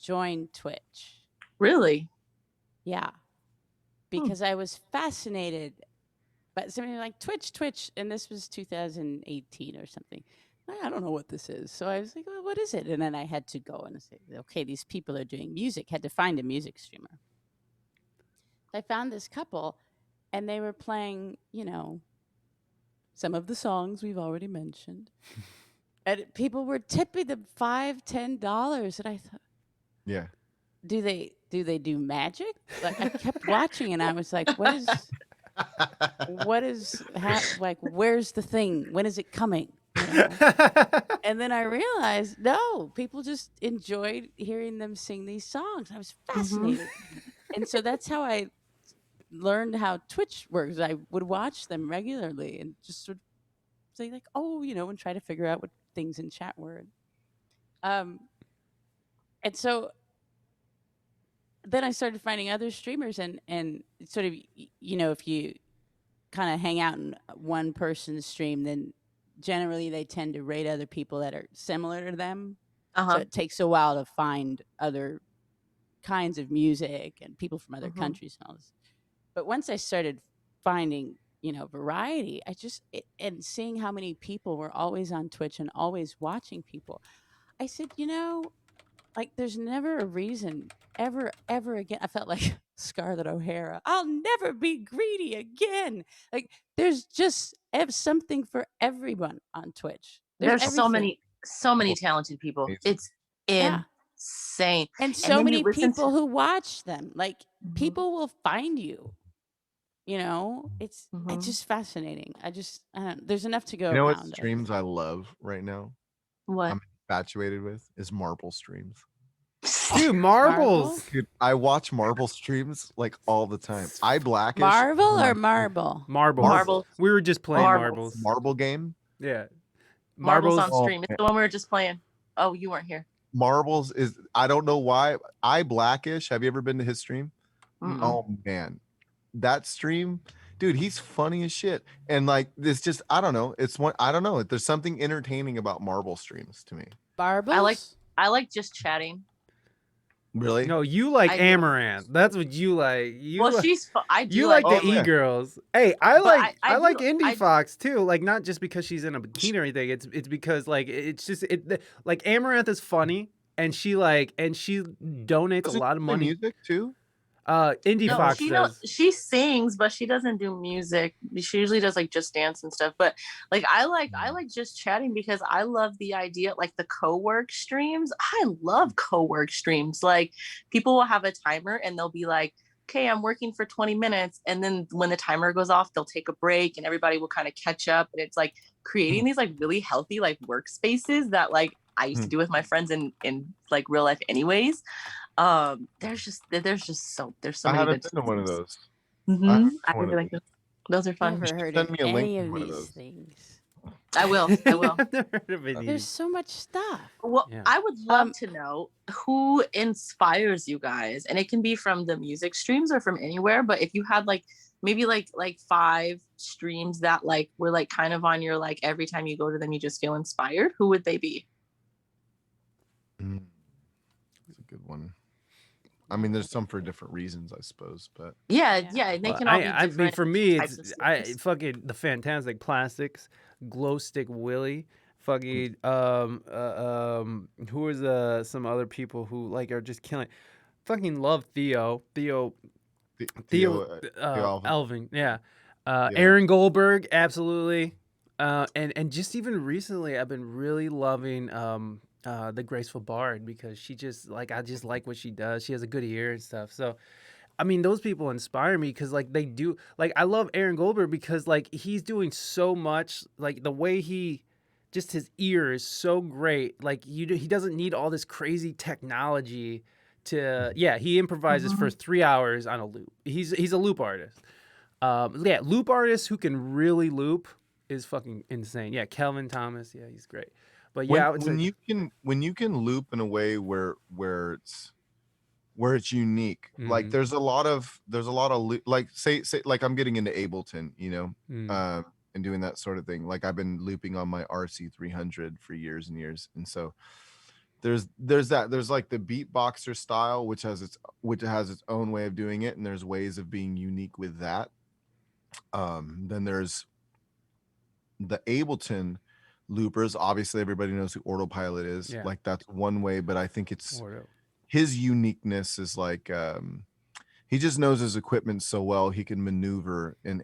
Speaker 4: joined Twitch.
Speaker 5: Really?
Speaker 4: Yeah. Because I was fascinated by something like Twitch, and this was 2018 or something. I don't know what this is. So I was like, well, what is it? And then I had to go and say, okay, these people are doing music. Had to find a music streamer. I found this couple, and they were playing, some of the songs we've already mentioned. And people were tipping them $5, $10, and I thought,
Speaker 3: Yeah.
Speaker 4: do they do magic? Like I kept watching, and I was like, where's the thing? When is it coming? You know? And then I realized, no, people just enjoyed hearing them sing these songs. I was fascinated. And so that's how I learned how Twitch works. I would watch them regularly and just sort of say like, oh, and try to figure out what things in chat were. And so then I started finding other streamers and sort of, if you kind of hang out in one person's stream, then generally they tend to rate other people that are similar to them. So it takes a while to find other kinds of music and people from other countries and all this. But once I started finding, variety, and seeing how many people were always on Twitch and always watching people, I said, like there's never a reason ever again. I felt like Scarlett O'Hara. I'll never be greedy again. Like there's just something for everyone on Twitch.
Speaker 5: There's so
Speaker 4: everything.
Speaker 5: many talented people. It's
Speaker 4: Yeah.
Speaker 5: insane.
Speaker 4: And so many
Speaker 5: listen
Speaker 4: people who watch them. Like people will find you. It's just fascinating. I don't, there's enough to go
Speaker 3: You know what
Speaker 4: around.
Speaker 3: streams I love right now?
Speaker 5: What?
Speaker 3: I'm infatuated with is marble streams.
Speaker 1: Dude, marbles.
Speaker 3: Dude, I watch marble streams like all the time. I blackish.
Speaker 4: Marvel or marble?
Speaker 1: Marbles. We were just playing marbles.
Speaker 3: Marble game.
Speaker 1: Yeah.
Speaker 5: Marbles on stream. It's the one we were just playing. Oh, you weren't here.
Speaker 3: Marbles is, I don't know why. I blackish. Have you ever been to his stream? Oh man, that stream, dude, he's funny as shit. And like this, just I don't know. It's one. I don't know. There's something entertaining about marble streams to me.
Speaker 4: Marbles.
Speaker 5: I like just chatting.
Speaker 3: Really?
Speaker 1: No, you like Amaranth. That's what you like.
Speaker 5: She's. I do.
Speaker 1: You like the e-girls. Hey, I like Indie Fox too. Like not just because she's in a bikini or anything. It's because like it's just like Amaranth is funny and she donates a lot of money.
Speaker 3: Music too.
Speaker 1: Indie Fox does.
Speaker 5: She sings, but she doesn't do music. She usually does like just dance and stuff. But like I like just chatting because I love the idea, like the co-work streams. I love co-work streams. Like people will have a timer and they'll be like, okay, I'm working for 20 minutes. And then when the timer goes off, they'll take a break and everybody will kind of catch up. And it's like creating these like really healthy like workspaces that like I used to do with my friends in like real life anyways. There's so
Speaker 3: I
Speaker 5: many
Speaker 3: haven't
Speaker 5: good
Speaker 3: been to one of those.
Speaker 5: I really like those. Those are fun.
Speaker 4: Never heard
Speaker 3: Send
Speaker 4: of
Speaker 3: me a link
Speaker 4: any
Speaker 3: to
Speaker 4: of
Speaker 3: one of
Speaker 4: these
Speaker 3: those.
Speaker 4: things.
Speaker 5: I will.
Speaker 1: I've never heard of any.
Speaker 4: There's so much stuff.
Speaker 5: Well,
Speaker 1: Yeah.
Speaker 5: I would love to know who inspires you guys, and it can be from the music streams or from anywhere. But if you had like maybe like 5 streams that like were like kind of on your like every time you go to them you just feel inspired, who would they be?
Speaker 3: That's a good one. I mean, there's some for different reasons, I suppose, but
Speaker 5: Yeah, they can all be
Speaker 1: I mean,
Speaker 5: different.
Speaker 1: for me,
Speaker 5: types
Speaker 1: it's
Speaker 5: of
Speaker 1: I
Speaker 5: streams.
Speaker 1: fucking the Fantastic Plastics, Glow Stick Willie, fucking who is some other people who like are just killing. Fucking love Theo Alvin, yeah. Aaron Goldberg, absolutely. And just even recently, I've been really loving the Graceful Bard because she just like I just like what she does. She has a good ear and stuff. So, I mean, those people inspire me because like they do. Like I love Aaron Goldberg because like he's doing so much. Like the way just his ear is so great. Like he doesn't need all this crazy technology to. Yeah, he improvises for 3 hours on a loop. He's a loop artist. Yeah, loop artists who can really loop is fucking insane. Yeah, Kelvin Thomas. Yeah, he's great. But yeah, I would say
Speaker 3: when you can loop in a way where it's unique. Like there's a lot of like say like I'm getting into Ableton, and doing that sort of thing. Like I've been looping on my RC300 for years and years, and so there's like the beatboxer style, which has its own way of doing it, and there's ways of being unique with that. Then there's the Ableton loopers. Obviously everybody knows who Autopilot is.
Speaker 1: Yeah.
Speaker 3: Like that's one way, but I think it's his uniqueness is like he just knows his equipment so well he can maneuver in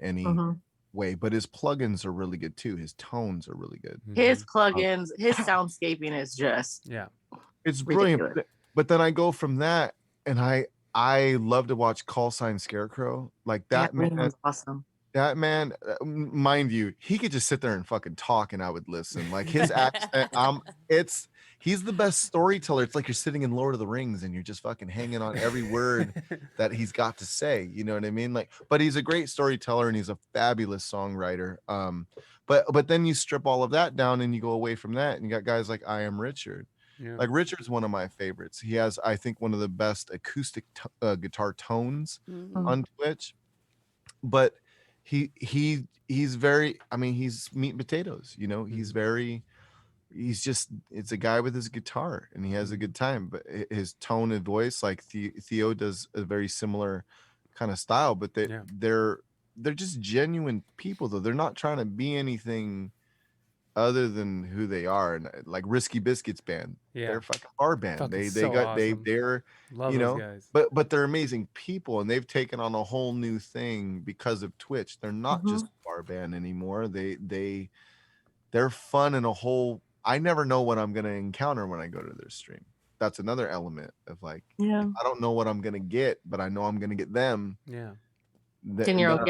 Speaker 3: way, but his plugins are really good too. His tones are really good.
Speaker 5: His plugins, his soundscaping is just
Speaker 1: Yeah.
Speaker 3: It's brilliant.
Speaker 5: ridiculous.
Speaker 3: But then I go from that, and I love to watch Call Sign Scarecrow. Like
Speaker 5: Yeah,
Speaker 3: that man.
Speaker 5: was awesome.
Speaker 3: That man, mind you, he could just sit there and fucking talk, and I would listen. Like his accent, he's the best storyteller. It's like you're sitting in Lord of the Rings and you're just fucking hanging on every word that he's got to say. You know what I mean? Like, but he's a great storyteller and he's a fabulous songwriter. But then you strip all of that down and you go away from that, and you got guys like I Am Richard.
Speaker 1: Yeah.
Speaker 3: Like Richard's one of my favorites. He has, I think, one of the best acoustic guitar tones on Twitch. But he's very, I mean, he's meat and potatoes, you know. He's just, it's a guy with his guitar and he has a good time, but his tone and voice, like Theo does a very similar kind of style, but they're just genuine people though. They're not trying to be anything other than who they are. And like Risky Biscuits band, they're a fucking bar band.
Speaker 1: Fucking
Speaker 3: They're
Speaker 1: love
Speaker 3: you
Speaker 1: those
Speaker 3: know,
Speaker 1: guys.
Speaker 3: but they're amazing people, and they've taken on a whole new thing because of Twitch. They're not just a bar band anymore. They're fun in a whole. I never know what I'm gonna encounter when I go to their stream. That's another element of like, I don't know what I'm gonna get, but I know I'm gonna get them.
Speaker 1: Yeah.
Speaker 5: Then you're
Speaker 3: But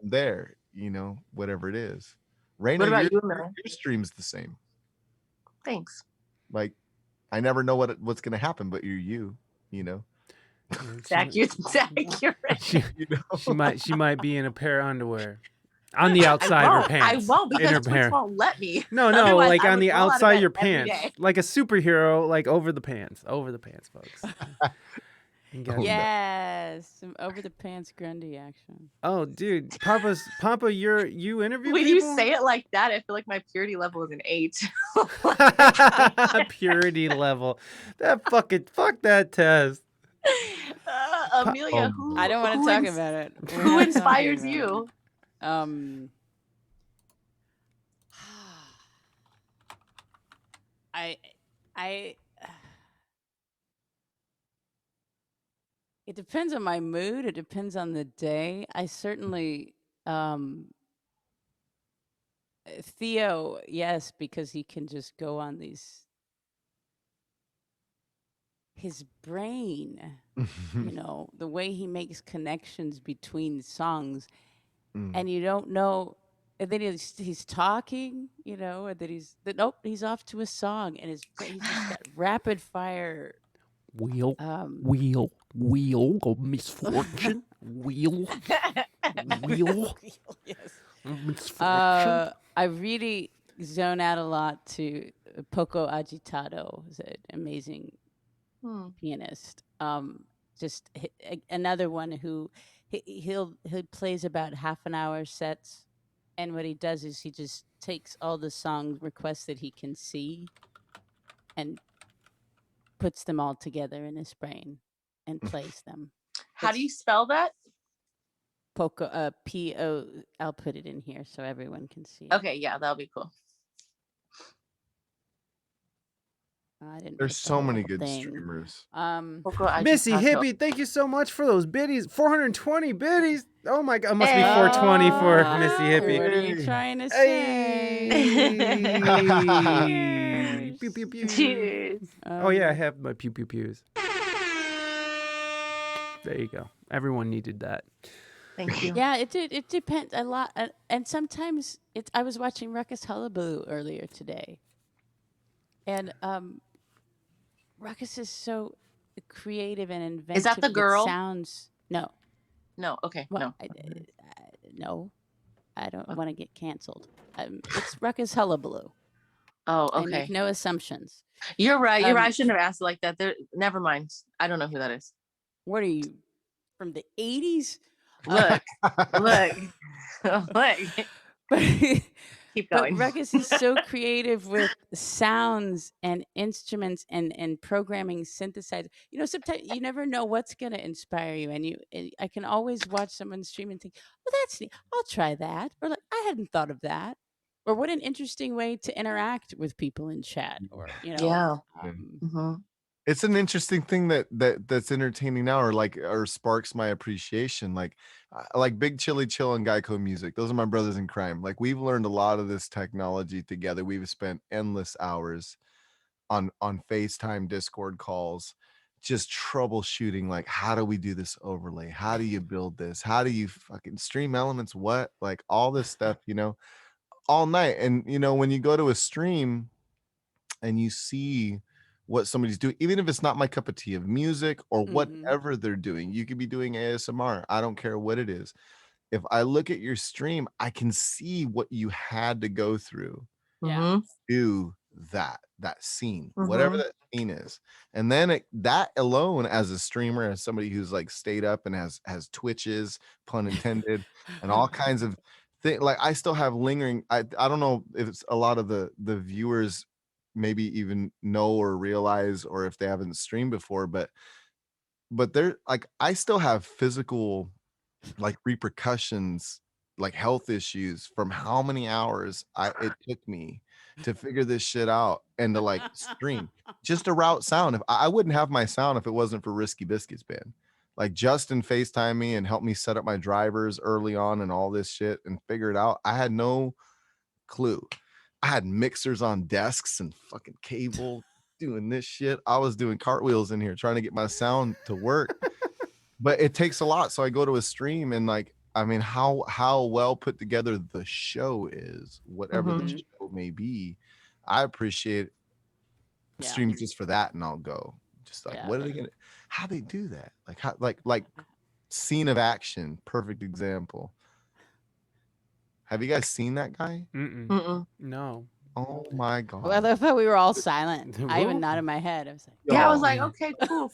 Speaker 3: I'm there, you know, whatever it is. Raina,
Speaker 5: What about you,
Speaker 3: your stream's the same.
Speaker 5: Thanks.
Speaker 3: Like, I never know what's gonna happen, but you know.
Speaker 5: Zach, you're right.
Speaker 1: She might be in a pair of underwear on the outside of her pants.
Speaker 5: I won't,
Speaker 1: in
Speaker 5: because
Speaker 1: her
Speaker 5: Twitch
Speaker 1: pair.
Speaker 5: won't let me.
Speaker 1: No,
Speaker 5: Otherwise,
Speaker 1: like
Speaker 5: I
Speaker 1: on
Speaker 5: would
Speaker 1: the
Speaker 5: roll out of
Speaker 1: outside of
Speaker 5: bed
Speaker 1: your
Speaker 5: every
Speaker 1: pants,
Speaker 5: day.
Speaker 1: like a superhero, like over the pants, folks. You got-
Speaker 4: Yes, some over the pants Grundy action.
Speaker 1: Oh, dude, Papa, you interview
Speaker 5: When
Speaker 1: people?
Speaker 5: you say it like that, I feel like my purity level is an 8.
Speaker 1: Purity level. Fuck that test.
Speaker 5: Amelia, who
Speaker 4: I don't want
Speaker 5: who
Speaker 4: to talk
Speaker 5: ins-
Speaker 4: about it. We're
Speaker 5: Who
Speaker 4: not
Speaker 5: inspires
Speaker 4: talking
Speaker 5: you?
Speaker 4: about it. I it depends on my mood. It depends on the day. I certainly Theo, yes, because he can just go on his brain, you know, the way he makes connections between songs, and you don't know. And then he's talking, you know, and then nope, he's off to a song, and he's just got rapid fire.
Speaker 1: Wheel of misfortune. Wheel
Speaker 4: Yes.
Speaker 1: of misfortune.
Speaker 4: I really zone out a lot to Poco Agitado, who's an amazing pianist. Just another one who he plays about half an hour sets, and what he does is he just takes all the song requests that he can see and puts them all together in his brain and plays them.
Speaker 5: How do you spell that?
Speaker 4: Poco, P-O, I'll put it in here so everyone can see it.
Speaker 5: Okay, yeah, that'll be cool.
Speaker 4: I didn't
Speaker 3: There's
Speaker 4: put the
Speaker 3: so
Speaker 4: whole
Speaker 3: many good
Speaker 4: thing.
Speaker 3: streamers.
Speaker 1: Missy Hippie, thank you so much for those biddies. 420 biddies. Oh my God, it must be 420 for Missy Hippie.
Speaker 4: What are you trying to say?
Speaker 1: Hey. Pew, pew, pew.
Speaker 5: Cheers.
Speaker 1: Oh yeah, I have my pew pew pews. There you go. Everyone needed that.
Speaker 5: Thank you.
Speaker 4: Yeah, it depends a lot, and sometimes I was watching Ruckus Hullabaloo earlier today, and Ruckus is so creative and inventive.
Speaker 5: Is that the
Speaker 4: with
Speaker 5: girl?
Speaker 4: Sounds no.
Speaker 5: Okay,
Speaker 4: Well, no, I don't want to get canceled. It's Ruckus Hullabaloo.
Speaker 5: Oh,
Speaker 4: I
Speaker 5: okay.
Speaker 4: make no assumptions.
Speaker 5: You're right. I shouldn't have asked it like that. Never mind. I don't know who that is.
Speaker 4: What are you, from the 80s?
Speaker 5: Look. Keep going.
Speaker 4: But Ruckus is so creative with sounds and instruments and programming synthesizers. You know, sometimes you never know what's going to inspire you. And I can always watch someone stream and think, well, that's neat. I'll try that. Or like, I hadn't thought of that. Or what an interesting way to interact with people in chat. Or, you know.
Speaker 5: Yeah.
Speaker 3: It's an interesting thing that's entertaining now, or sparks my appreciation. Like Big Chili Chill and Geico Music. Those are my brothers in crime. Like we've learned a lot of this technology together. We've spent endless hours on FaceTime, Discord calls, just troubleshooting. Like, how do we do this overlay? How do you build this? How do you fucking stream elements? What? Like all this stuff, all night. And when you go to a stream and you see what somebody's doing, even if it's not my cup of tea of music or whatever they're doing, you could be doing ASMR. I don't care what it is. If I look at your stream, I can see what you had to go through
Speaker 4: Yeah.
Speaker 3: do that scene, whatever that scene is. And then that alone, as a streamer, as somebody who's like stayed up and has twitches, pun intended, and all kinds of things, like I still have lingering. I don't know if it's a lot of the viewers maybe even know or realize, or if they haven't streamed before, but they're like, I still have physical like repercussions, like health issues from how many hours it took me to figure this shit out and to like stream just to route sound. If I wouldn't have my sound if it wasn't for Risky Biscuits band. Like Justin FaceTime me and helped me set up my drivers early on and all this shit and figure it out. I had no clue. I had mixers on desks and fucking cable doing this shit. I was doing cartwheels in here trying to get my sound to work. But it takes a lot. So I go to a stream and like, I mean, how well put together the show is, whatever the show may be, I appreciate streams just for that. And I'll go just like, what are they gonna, how they do that? Like how, like scene of action, perfect example. Have you guys seen that guy?
Speaker 1: No.
Speaker 3: Oh my god.
Speaker 4: Well, I thought we were all silent. I even nodded my head. I was like,
Speaker 8: yeah, I was like, okay, cool.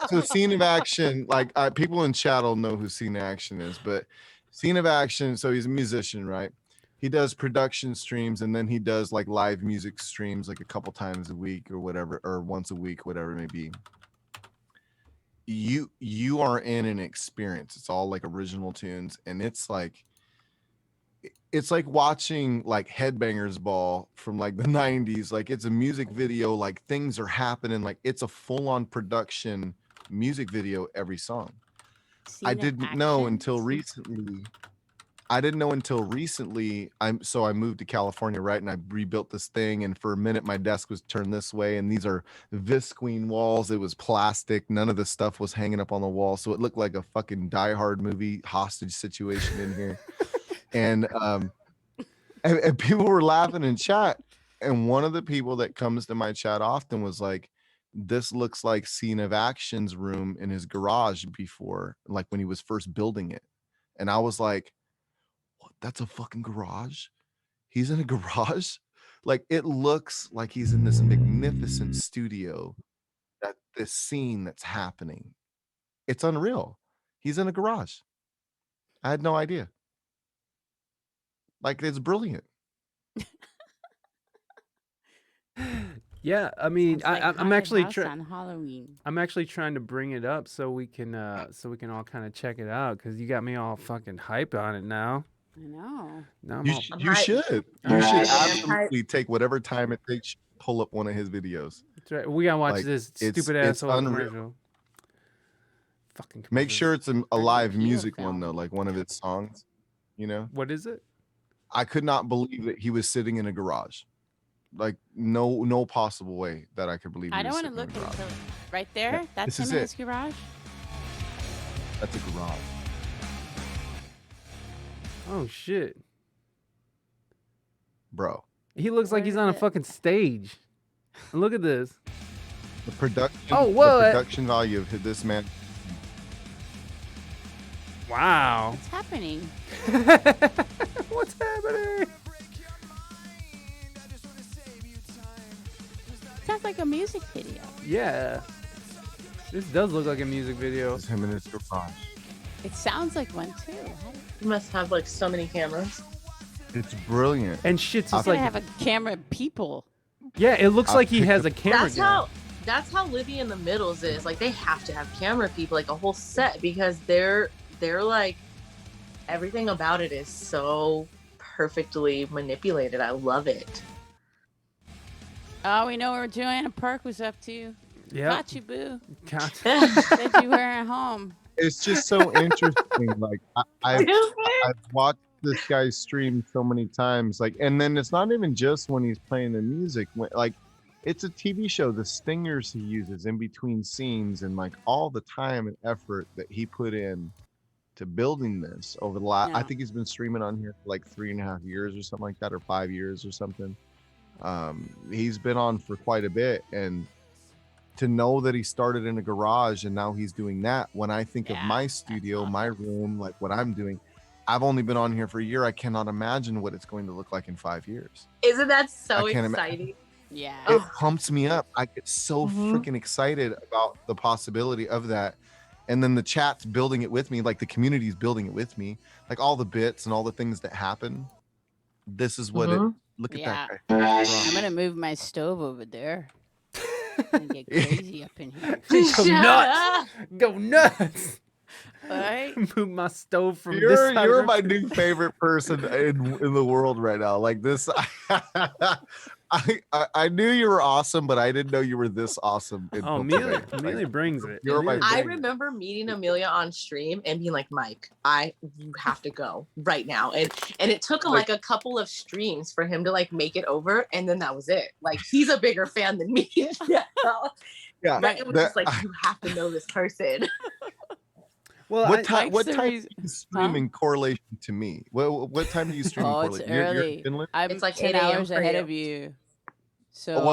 Speaker 3: So scene of action, like people in chat will know who Scene of Action is, but Scene of Action, so he's a musician, right? He does production streams and then he does like live music streams like a couple times a week or whatever, or once a week, whatever it may be. You are in an experience. It's all like original tunes, and it's like watching like Headbangers Ball from like the 90s. Like it's a music video, like things are happening, like it's a full-on production music video every song. I didn't know until recently. I moved to California, right? And I rebuilt this thing, and for a minute my desk was turned this way, and these are visqueen walls. It was plastic. None of the stuff was hanging up on the wall, so it looked like a fucking Die Hard movie hostage situation in here. And people were laughing in chat, and one of the people that comes to my chat often was like, this looks like Scene of Action's room in his garage before, like when he was first building it. And I was like, what? That's a fucking garage? He's in a garage? Like it looks like he's in this magnificent studio, that this scene that's happening. It's unreal. He's in a garage. I had no idea. Like it's brilliant.
Speaker 1: Yeah, I mean, I'm actually
Speaker 4: on Halloween.
Speaker 1: I'm actually trying to bring it up so we can all kind of check it out, because you got me all fucking hype on it now.
Speaker 4: I know.
Speaker 1: Now
Speaker 3: You should absolutely take whatever time it takes to pull up one of his videos.
Speaker 1: That's right. We gotta watch
Speaker 3: Like,
Speaker 1: this
Speaker 3: it's
Speaker 1: stupid asshole
Speaker 3: unreal.
Speaker 1: commercial. Fucking
Speaker 3: Make
Speaker 1: commercial.
Speaker 3: sure it's a live
Speaker 4: Appeal
Speaker 3: music
Speaker 4: film.
Speaker 3: one though, like one of its songs.
Speaker 1: What is it?
Speaker 3: I could not believe that he was sitting in a garage. Like no possible way that I could believe.
Speaker 4: I don't want to look until right there.
Speaker 3: Yeah,
Speaker 4: That's
Speaker 3: this
Speaker 4: him
Speaker 3: is
Speaker 4: in his garage.
Speaker 3: That's a garage.
Speaker 1: Oh shit.
Speaker 3: Bro.
Speaker 1: He looks like
Speaker 4: Where
Speaker 1: he's
Speaker 4: is
Speaker 1: on a
Speaker 4: it?
Speaker 1: fucking stage. And look at this.
Speaker 3: The production.
Speaker 1: Oh, whoa,
Speaker 3: The production value of this man.
Speaker 1: Wow.
Speaker 4: What's happening?
Speaker 1: What's happening?
Speaker 4: Sounds like a music video.
Speaker 1: Yeah. This does look like a music video.
Speaker 3: It's him in his garage.
Speaker 4: It sounds like one too.
Speaker 8: You must have like so many cameras.
Speaker 3: It's brilliant.
Speaker 1: And shit's
Speaker 4: He's
Speaker 1: just
Speaker 4: gonna
Speaker 1: like,
Speaker 4: have a camera people.
Speaker 1: yeah, it looks
Speaker 3: I'll
Speaker 1: like he
Speaker 3: pick
Speaker 1: has
Speaker 3: the-
Speaker 1: a camera gun.
Speaker 8: That's how Livy in the Middles is. Like they have to have camera people, like a whole set, because they're like everything about it is so perfectly manipulated. I love it.
Speaker 4: Oh, we know where Joanna Park was up to.
Speaker 1: Yep.
Speaker 4: Got you, boo.
Speaker 1: God.
Speaker 4: Said you weren't home.
Speaker 3: It's just so interesting. Like I've watched this guy stream so many times. Like, and then it's not even just when he's playing the music. Like, it's a TV show. The stingers he uses in between scenes, and like all the time and effort that he put in to building this over the last. I
Speaker 4: Yeah.
Speaker 3: think he's been streaming on here for like 3.5 years or something like that, or 5 years or something. He's been on for quite a bit, and to know that he started in a garage and now he's doing that, when I think of
Speaker 4: Yeah,
Speaker 3: my
Speaker 4: that's
Speaker 3: studio, my
Speaker 4: awesome.
Speaker 3: room, like what I'm doing, I've only been on here for a year. I cannot imagine what it's going to look like in 5 years.
Speaker 8: Isn't that so
Speaker 3: I can't
Speaker 8: exciting?
Speaker 4: Yeah.
Speaker 3: It pumps me up. I get so
Speaker 8: Mhm.
Speaker 3: freaking excited about the possibility of that. And then the chat's building it with me, like the community's building it with me, like all the bits and all the things that happen. This is what it.
Speaker 8: Mhm.
Speaker 3: Look at
Speaker 4: Yeah.
Speaker 3: that guy.
Speaker 4: I'm gonna move my stove over there and get crazy up in here.
Speaker 1: Go
Speaker 8: Shut
Speaker 1: nuts.
Speaker 8: up.
Speaker 1: Go nuts.
Speaker 4: All right.
Speaker 1: Move my stove from this
Speaker 3: You're
Speaker 1: side.
Speaker 3: you're
Speaker 1: of
Speaker 3: my
Speaker 1: the-
Speaker 3: new favorite person in the world right now. Like this, I knew you were awesome, but I didn't know you were this awesome. In
Speaker 1: Oh, Amelia,
Speaker 3: Pennsylvania. Like,
Speaker 1: Amelia brings it.
Speaker 3: You're my
Speaker 1: Amelia
Speaker 8: I
Speaker 1: brings it.
Speaker 8: remember meeting Amelia on stream and being like, Mike, you have to go right now. And it took him like a couple of streams for him to like make it over. And then that was it. Like he's a bigger fan than me. Yeah.
Speaker 3: yeah.
Speaker 8: But it was just like, you have to know this person.
Speaker 1: Well,
Speaker 3: What
Speaker 1: I-
Speaker 3: time? What
Speaker 4: Mike's the
Speaker 3: time do
Speaker 4: reason-
Speaker 3: you stream in correlation to me? What time do you stream in
Speaker 4: Oh, it's
Speaker 3: correlation? You're in
Speaker 4: early.
Speaker 3: Finland?
Speaker 4: I'm
Speaker 8: It's like
Speaker 4: 10
Speaker 8: 8 a.m.
Speaker 4: hours
Speaker 8: for
Speaker 4: ahead
Speaker 8: you.
Speaker 4: of you. So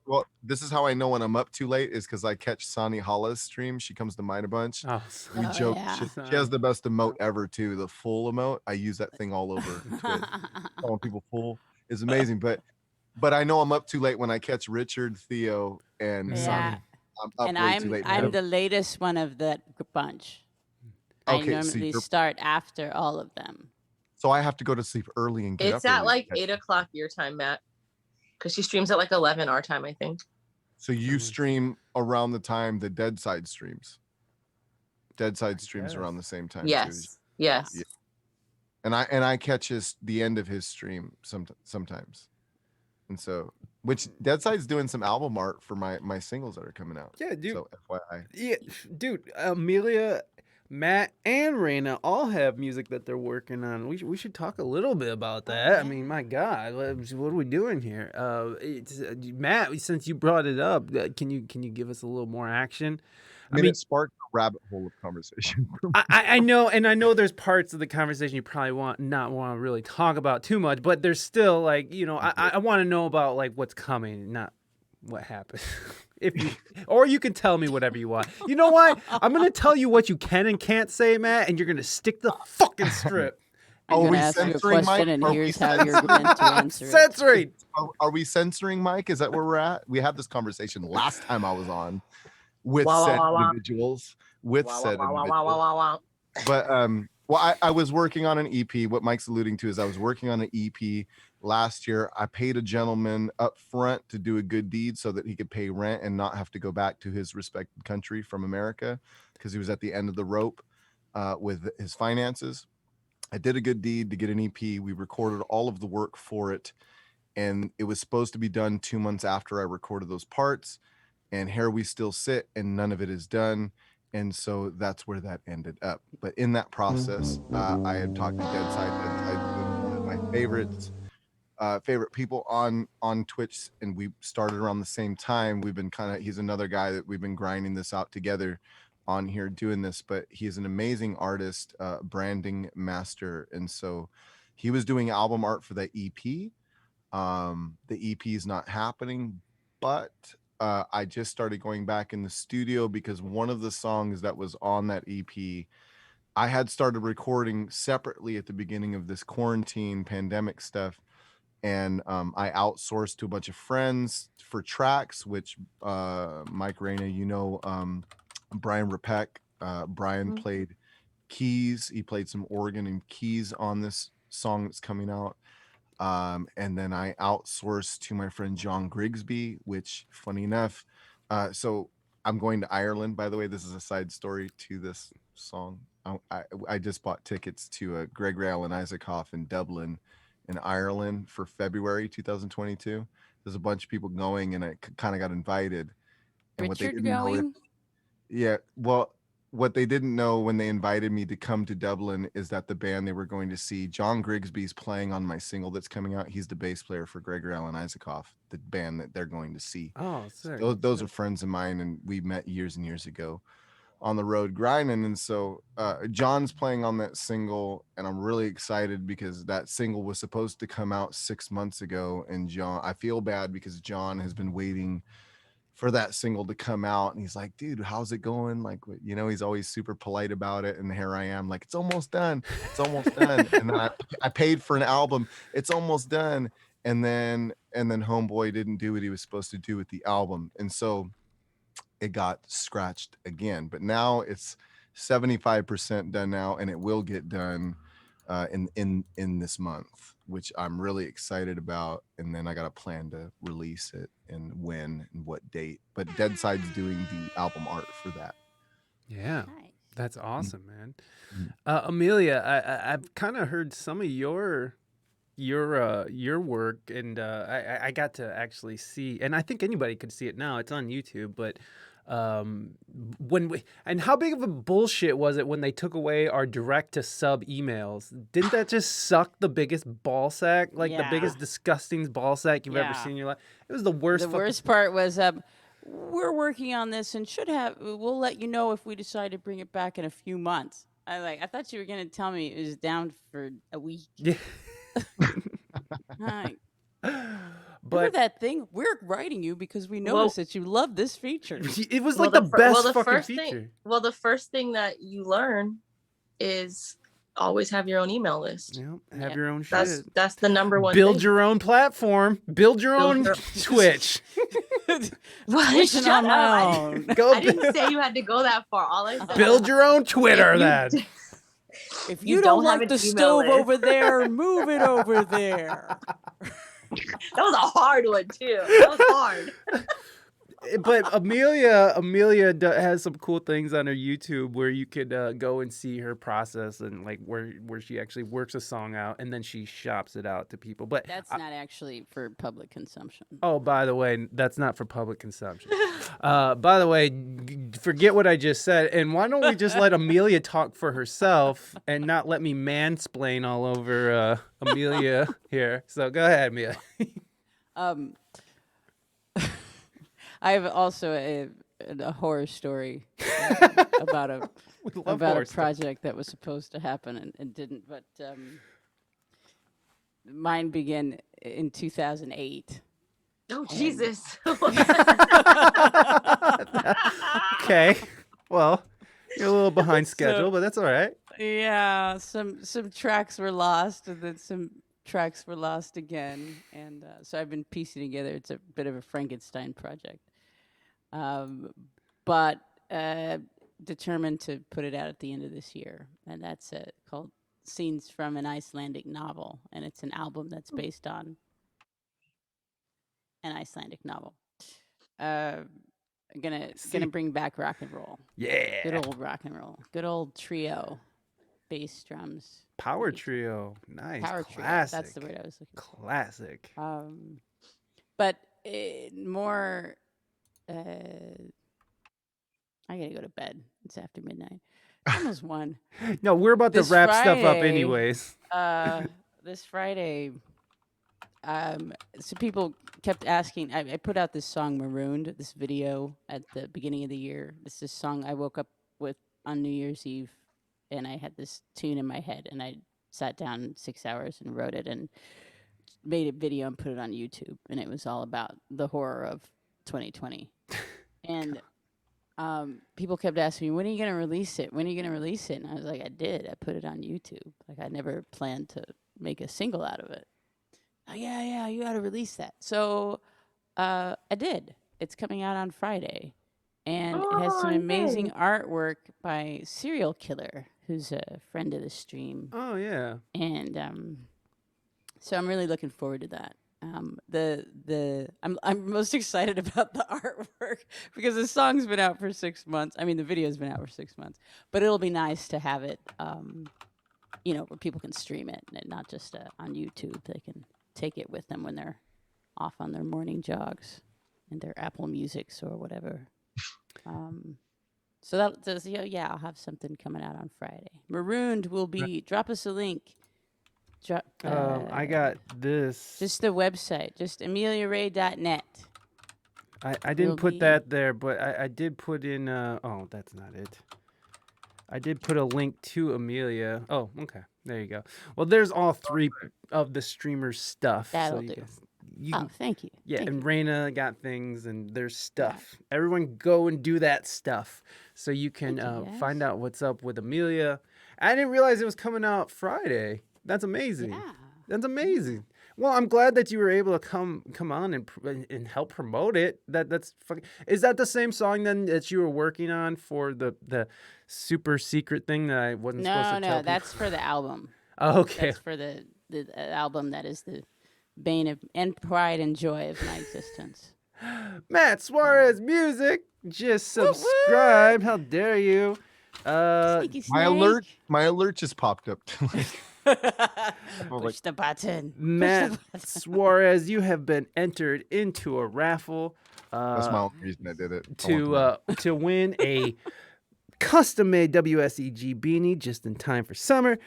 Speaker 3: Well, this is how I know when I'm up too late is because I catch Sani Hala's stream. She comes to mine a bunch.
Speaker 1: Oh,
Speaker 3: We
Speaker 4: Oh,
Speaker 3: joke.
Speaker 4: yeah.
Speaker 3: She has the best emote ever too. The full emote. I use that thing all over Twitch. Calling people full is amazing. But I know I'm up too late when I catch Richard, Theo, and
Speaker 4: Yeah.
Speaker 3: Sonny. I'm up
Speaker 4: and
Speaker 3: way too late.
Speaker 4: I'm the latest one of that bunch.
Speaker 3: Okay,
Speaker 4: I
Speaker 3: so
Speaker 4: normally
Speaker 3: you're-
Speaker 4: start after all of them.
Speaker 3: So I have to go to sleep early and get up.
Speaker 8: It's at
Speaker 3: early.
Speaker 8: like 8 o'clock your time, Matt. Because she streams at like 11 our time, I think.
Speaker 3: So you stream around the time the Dead Side streams. Dead Side streams
Speaker 1: guess.
Speaker 3: around the same time. too.
Speaker 8: Yes. Yes.
Speaker 3: Yeah. And I catch the end of his stream sometimes. And so, which Dead Side's doing some album art for my singles that are coming out.
Speaker 1: yeah, dude.
Speaker 3: So FYI.
Speaker 1: Yeah, dude. Amelia, Matt, and Reina all have music that they're working on. We should talk a little bit about that. I mean, my God, what are we doing here? Matt, since you brought it up, can you give us a little more action?
Speaker 3: I mean, it sparked a rabbit hole of conversation.
Speaker 1: I know, and I know there's parts of the conversation you probably not want to really talk about too much, but there's still like, I want to know about like what's coming, not what happened. Or you can tell me whatever you want. You know what? I'm gonna tell you what you can and can't say, Matt, and you're gonna stick the fucking strip.
Speaker 4: I'm
Speaker 3: Are
Speaker 4: gonna
Speaker 3: we
Speaker 4: ask you a
Speaker 3: censoring,
Speaker 4: question,
Speaker 3: Mike?
Speaker 4: and
Speaker 3: Are we
Speaker 4: here's how you're meant to answer it.
Speaker 1: Censoring.
Speaker 3: Are we censoring Mike? Is that where we're at? We had this conversation last time I was on with
Speaker 8: Wow,
Speaker 3: said
Speaker 8: wow, wow.
Speaker 3: individuals. With
Speaker 8: Wow,
Speaker 3: said
Speaker 8: wow, wow,
Speaker 3: individuals.
Speaker 8: wow, wow, wow, wow.
Speaker 3: But well, I was working on an EP. What Mike's alluding to is I was working on an EP last year. I paid a gentleman up front to do a good deed so that he could pay rent and not have to go back to his respected country from America because he was at the end of the rope with his finances. I did a good deed to get an EP. We recorded all of the work for it, and it was supposed to be done 2 months after I recorded those parts. And here we still sit, and none of it is done. And so that's where that ended up. But in that process, I had talked to Deadside. Deadside was one of my favorites, favorite people on Twitch, and we started around the same time. We've been he's another guy that we've been grinding this out together on here doing this, but he is an amazing artist, branding master. And so he was doing album art for that EP. The EP is not happening, but I just started going back in the studio because one of the songs that was on that EP, I had started recording separately at the beginning of this quarantine pandemic stuff. And I outsourced to a bunch of friends for tracks, which Mike Reina, Brian Rapek. Brian played keys. He played some organ and keys on this song that's coming out. And then I outsourced to my friend John Grigsby, which funny enough, so I'm going to Ireland, by the way. This is a side story to this song. I just bought tickets to Gregory Alan Isaacoff in Dublin in Ireland for February 2022. There's a bunch of people going, and I kind of got invited. And what they
Speaker 4: Richard
Speaker 3: didn't know,
Speaker 4: going?
Speaker 3: yeah, well, what they didn't know when they invited me to come to Dublin is that the band they were going to see, John Grigsby's playing on my single that's coming out. He's the bass player for Gregory Alan Isaacoff, the band that they're going to see.
Speaker 1: Oh, sick.
Speaker 3: Those are friends of mine, and we met years and years ago on the road grinding. And so John's playing on that single, and I'm really excited because that single was supposed to come out 6 months ago. And I feel bad because John has been waiting for that single to come out, and he's like, dude, how's it going? Like, he's always super polite about it, and here I am like, it's almost done, and then I paid for an album, it's almost done, and then homeboy didn't do what he was supposed to do with the album, and so it got scratched again. But now it's 75% done now, and it will get done in this month, which I'm really excited about. And then I got a plan to release it, and when and what date. But Deadside's doing the album art for that.
Speaker 1: Yeah,
Speaker 4: Nice.
Speaker 1: that's awesome, man. Amelia, I've kind of heard some of your work, and I got to actually see, and I think anybody could see it now. It's on YouTube, but and how big of a bullshit was it when they took away our direct to sub emails? Didn't that just suck the biggest ball sack, like the
Speaker 4: Yeah.
Speaker 1: biggest disgusting ball sack you've ever
Speaker 4: Yeah.
Speaker 1: seen in your life? It was the worst.
Speaker 4: The worst part was we're working on this and we'll let you know if we decide to bring it back in a few months. I thought you were gonna tell me it was down for a week.
Speaker 1: Yeah.
Speaker 4: Hi.
Speaker 1: But
Speaker 4: Remember that thing? We're writing you because we noticed that you love this feature.
Speaker 1: it was
Speaker 5: Well,
Speaker 1: like the best fucking
Speaker 5: first
Speaker 1: feature.
Speaker 5: thing, well, the first thing that you learn is always have your own email list.
Speaker 1: Yep, have
Speaker 4: Yep.
Speaker 1: your own shit.
Speaker 5: That's the number one
Speaker 1: Build
Speaker 5: thing.
Speaker 1: your own platform. Build your own Twitch.
Speaker 5: Well,
Speaker 4: Twitching
Speaker 5: shut
Speaker 4: on
Speaker 5: up.
Speaker 4: my
Speaker 5: I
Speaker 4: own.
Speaker 1: Go
Speaker 5: I didn't say you had to go that far. All I said
Speaker 1: build
Speaker 5: was,
Speaker 1: your own Twitter.
Speaker 5: you
Speaker 1: Then
Speaker 4: If
Speaker 5: You
Speaker 4: you
Speaker 5: don't
Speaker 4: don't
Speaker 5: have
Speaker 4: like
Speaker 5: an
Speaker 4: the
Speaker 5: email
Speaker 4: stove
Speaker 5: list.
Speaker 4: over there, move it over there.
Speaker 5: that was a hard one too. That was hard.
Speaker 1: but Amelia has some cool things on her YouTube where you could go and see her process, and like where she actually works a song out and then she shops it out to people. But
Speaker 4: That's not actually for public consumption.
Speaker 1: oh, by the way, that's not for public consumption. By the way, forget what I just said, and why don't we just let Amelia talk for herself and not let me mansplain all over Amelia here. So go ahead, Amelia.
Speaker 4: I have also a horror story about a
Speaker 1: We love
Speaker 4: about
Speaker 1: horror
Speaker 4: a
Speaker 1: stuff.
Speaker 4: project that was supposed to happen and didn't. But mine began in 2008.
Speaker 5: Oh Jesus.
Speaker 1: Okay, well, you're a little behind schedule,
Speaker 4: So-
Speaker 1: but that's all right.
Speaker 4: Yeah, some tracks were lost, and then some tracks were lost again, and so I've been piecing together. It's a bit of a Frankenstein project, but determined to put it out at the end of this year, and that's called "Scenes from an Icelandic Novel," and it's an album that's based on an Icelandic novel. Gonna bring back rock and roll.
Speaker 1: Yeah,
Speaker 4: Good old rock and roll. Good old trio. Bass, drums.
Speaker 1: power trio, nice,
Speaker 4: Power trio.
Speaker 1: classic.
Speaker 4: That's the word I was looking for.
Speaker 1: Classic.
Speaker 4: But more. I gotta go to bed. It's after midnight. It's almost 1.
Speaker 1: No, we're about to
Speaker 4: This
Speaker 1: wrap stuff up
Speaker 4: Friday-
Speaker 1: anyways.
Speaker 4: This Friday, so people kept asking. I put out this song "Marooned," this video at the beginning of the year. This is a song I woke up with on New Year's Eve, and I had this tune in my head, and I sat down 6 hours and wrote it and made a video and put it on YouTube, and it was all about the horror of 2020. And people kept asking me, when are you going to release it? When are you going to release it? And I was like, I did. I put it on YouTube. Like, I never planned to make a single out of it. Oh, yeah, you got to release that. So I did. It's coming out on Friday. And it has some amazing artwork by Serial Killer, who's a friend of the stream.
Speaker 1: Oh yeah.
Speaker 4: And so I'm really looking forward to that. I'm most excited about the artwork because the song's been out for 6 months. I mean, the video's been out for 6 months, but it'll be nice to have it, where people can stream it and not just on YouTube. They can take it with them when they're off on their morning jogs and their Apple Musics or whatever. So that does, I'll have something coming out on Friday. Marooned will be, drop us a link.
Speaker 1: I got this.
Speaker 4: Just the website, just ameliaray.net.
Speaker 1: I didn't put that there, but I did put in, oh, that's not it. I did put a link to Amelia. Oh, okay. There you go. Well, there's all 3 of the streamers' stuff.
Speaker 4: That'll
Speaker 1: so
Speaker 4: do.
Speaker 1: You,
Speaker 4: thank you.
Speaker 1: Yeah,
Speaker 4: Thank
Speaker 1: and
Speaker 4: you.
Speaker 1: Reina got things, and there's stuff. Everyone go and do that stuff so you can find out what's up with Amelia. I didn't realize it was coming out Friday. That's amazing.
Speaker 4: Yeah.
Speaker 1: That's amazing. Well, I'm glad that you were able to come on and help promote it. That's fucking. Is that the same song then that you were working on for the super secret thing that I wasn't supposed to tell people?
Speaker 4: No, that's for the album.
Speaker 1: Oh, okay.
Speaker 4: That's for the album that is the bane of and pride and joy of my existence.
Speaker 1: Matt Suarez music. Just subscribe. How dare you?
Speaker 4: Sneaky
Speaker 3: My alert just popped up.
Speaker 4: Push the button.
Speaker 1: Matt Suarez, you have been entered into a raffle.
Speaker 3: That's my only reason I did it.
Speaker 1: To win a custom-made WSEG beanie just in time for summer,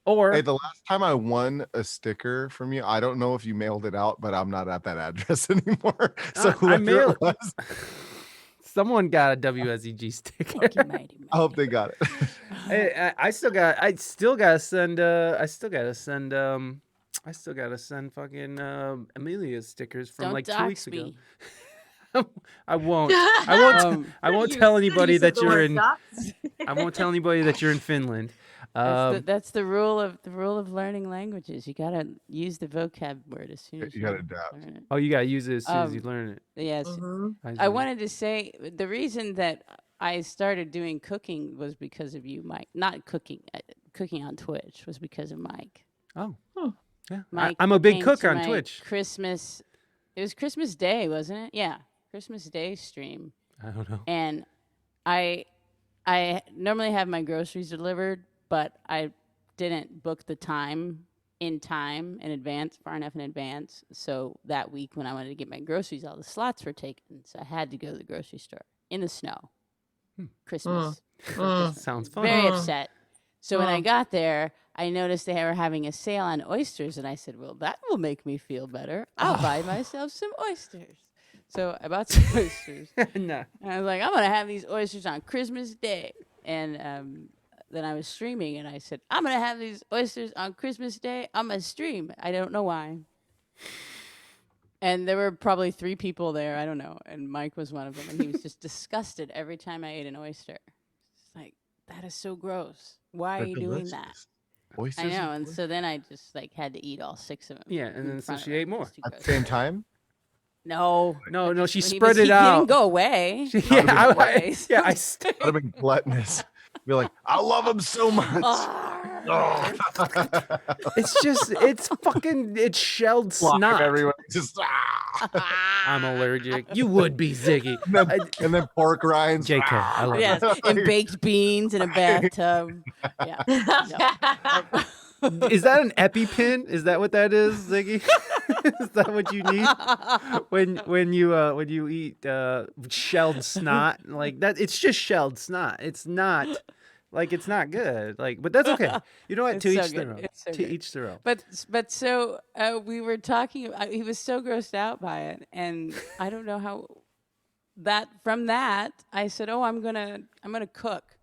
Speaker 1: or
Speaker 3: hey, the last time I won a sticker from you, I don't know if you mailed it out, but I'm not at that address anymore. So
Speaker 1: I
Speaker 3: whoever
Speaker 1: mailed.
Speaker 3: it was,
Speaker 1: Someone got a WSEG sticker.
Speaker 4: Mighty.
Speaker 3: I hope they got it.
Speaker 1: Hey, I still gotta send fucking Amelia stickers from
Speaker 4: Don't
Speaker 1: like 2
Speaker 4: dox
Speaker 1: weeks ago.
Speaker 4: me.
Speaker 1: I won't tell anybody that you're in. I won't tell anybody that you're in Finland.
Speaker 4: That's the rule of learning languages. You gotta use the vocab word as soon as
Speaker 3: You gotta adapt.
Speaker 4: learn it.
Speaker 1: Oh, you gotta use it as soon as you learn it.
Speaker 4: Yes.
Speaker 1: I
Speaker 4: I
Speaker 1: see.
Speaker 4: wanted to say the reason that I started doing cooking was because of you, Mike. Not cooking, cooking on Twitch was because of Mike.
Speaker 1: Oh, yeah.
Speaker 4: Mike
Speaker 1: I'm a big
Speaker 4: came
Speaker 1: cook
Speaker 4: to
Speaker 1: on
Speaker 4: my
Speaker 1: Twitch.
Speaker 4: Christmas. It was Christmas Day, wasn't it? Yeah, Christmas Day stream.
Speaker 1: I don't know.
Speaker 4: And I normally have my groceries delivered, but I didn't book the time in advance, far enough in advance. So that week when I wanted to get my groceries, all the slots were taken. So I had to go to the grocery store in the snow. Christmas.
Speaker 1: Sounds fun.
Speaker 4: Very upset. So when I got there, I noticed they were having a sale on oysters, and I said, well, that will make me feel better. I'll buy myself some oysters. So I bought some oysters.
Speaker 1: No.
Speaker 4: And I was like, I'm going to have these oysters on Christmas Day. And then I was streaming, and I said, I'm going to have these oysters on Christmas Day on my stream. I don't know why. And there were probably 3 people there. I don't know. And Mike was one of them. And he was just disgusted every time I ate an oyster. It's like, that is so gross. Why are you doing that?
Speaker 3: Oysters
Speaker 4: I know. And so then I just had to eat all 6 of them.
Speaker 1: Yeah, and then so she ate more.
Speaker 3: at the same time.
Speaker 4: No,
Speaker 1: she
Speaker 4: he
Speaker 1: spread it
Speaker 4: he
Speaker 1: out.
Speaker 4: didn't go away.
Speaker 1: I
Speaker 3: I'd have been gluttonous. Be like, I love him so much.
Speaker 1: It's shelled snot.
Speaker 3: Everyone just
Speaker 1: I'm allergic. You would be, Ziggy.
Speaker 3: and then pork rinds.
Speaker 1: JK, I love
Speaker 4: Yes,
Speaker 1: it.
Speaker 4: and baked beans in a bathtub. Yeah.
Speaker 1: Is that an EpiPen? Is that what that is, Ziggy? Is that what you need when you eat shelled snot like that? It's just shelled snot. It's not good. But that's okay. You know what?
Speaker 4: It's
Speaker 1: To
Speaker 4: so
Speaker 1: each their
Speaker 4: good.
Speaker 1: own.
Speaker 4: It's so
Speaker 1: To
Speaker 4: good.
Speaker 1: each their own.
Speaker 4: But so we were talking. He was so grossed out by it, and I don't know how. From that, I said, "Oh, I'm gonna cook,"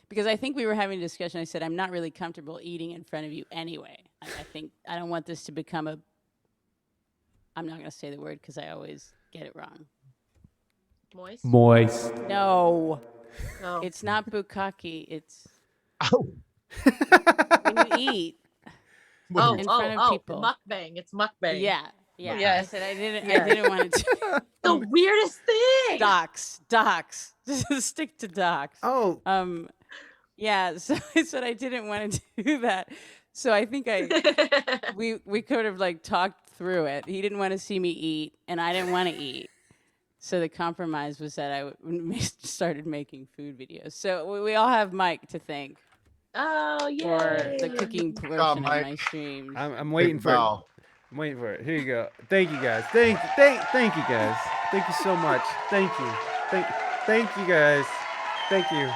Speaker 4: because I think we were having a discussion. I said, "I'm not really comfortable eating in front of you anyway. I think I don't want this to become a." I'm not gonna say the word because I always get it wrong.
Speaker 1: Moist.
Speaker 4: No,
Speaker 8: Oh.
Speaker 4: it's not bukkake. It's
Speaker 3: Oh.
Speaker 4: when you eat. in front of people.
Speaker 8: Mukbang. It's mukbang.
Speaker 4: Yeah. I
Speaker 8: Yes.
Speaker 4: said I didn't want to.
Speaker 8: The weirdest thing.
Speaker 4: Docs. Just stick to docs.
Speaker 1: Oh.
Speaker 4: Yeah. So I said I didn't want to do that. So I think we could have talked through it. He didn't want to see me eat, and I didn't want to eat. So the compromise was that I started making food videos. So we all have Mike to thank.
Speaker 8: Oh,
Speaker 4: for the
Speaker 8: yay.
Speaker 4: cooking
Speaker 3: job,
Speaker 4: portion of
Speaker 3: Mike.
Speaker 4: my streams.
Speaker 1: I'm
Speaker 3: Big
Speaker 1: waiting for it.
Speaker 3: bow.
Speaker 1: I'm waiting for it. Here you go. Thank you guys. Thank you guys. Thank you so much. Thank you. Thank you guys. Thank you.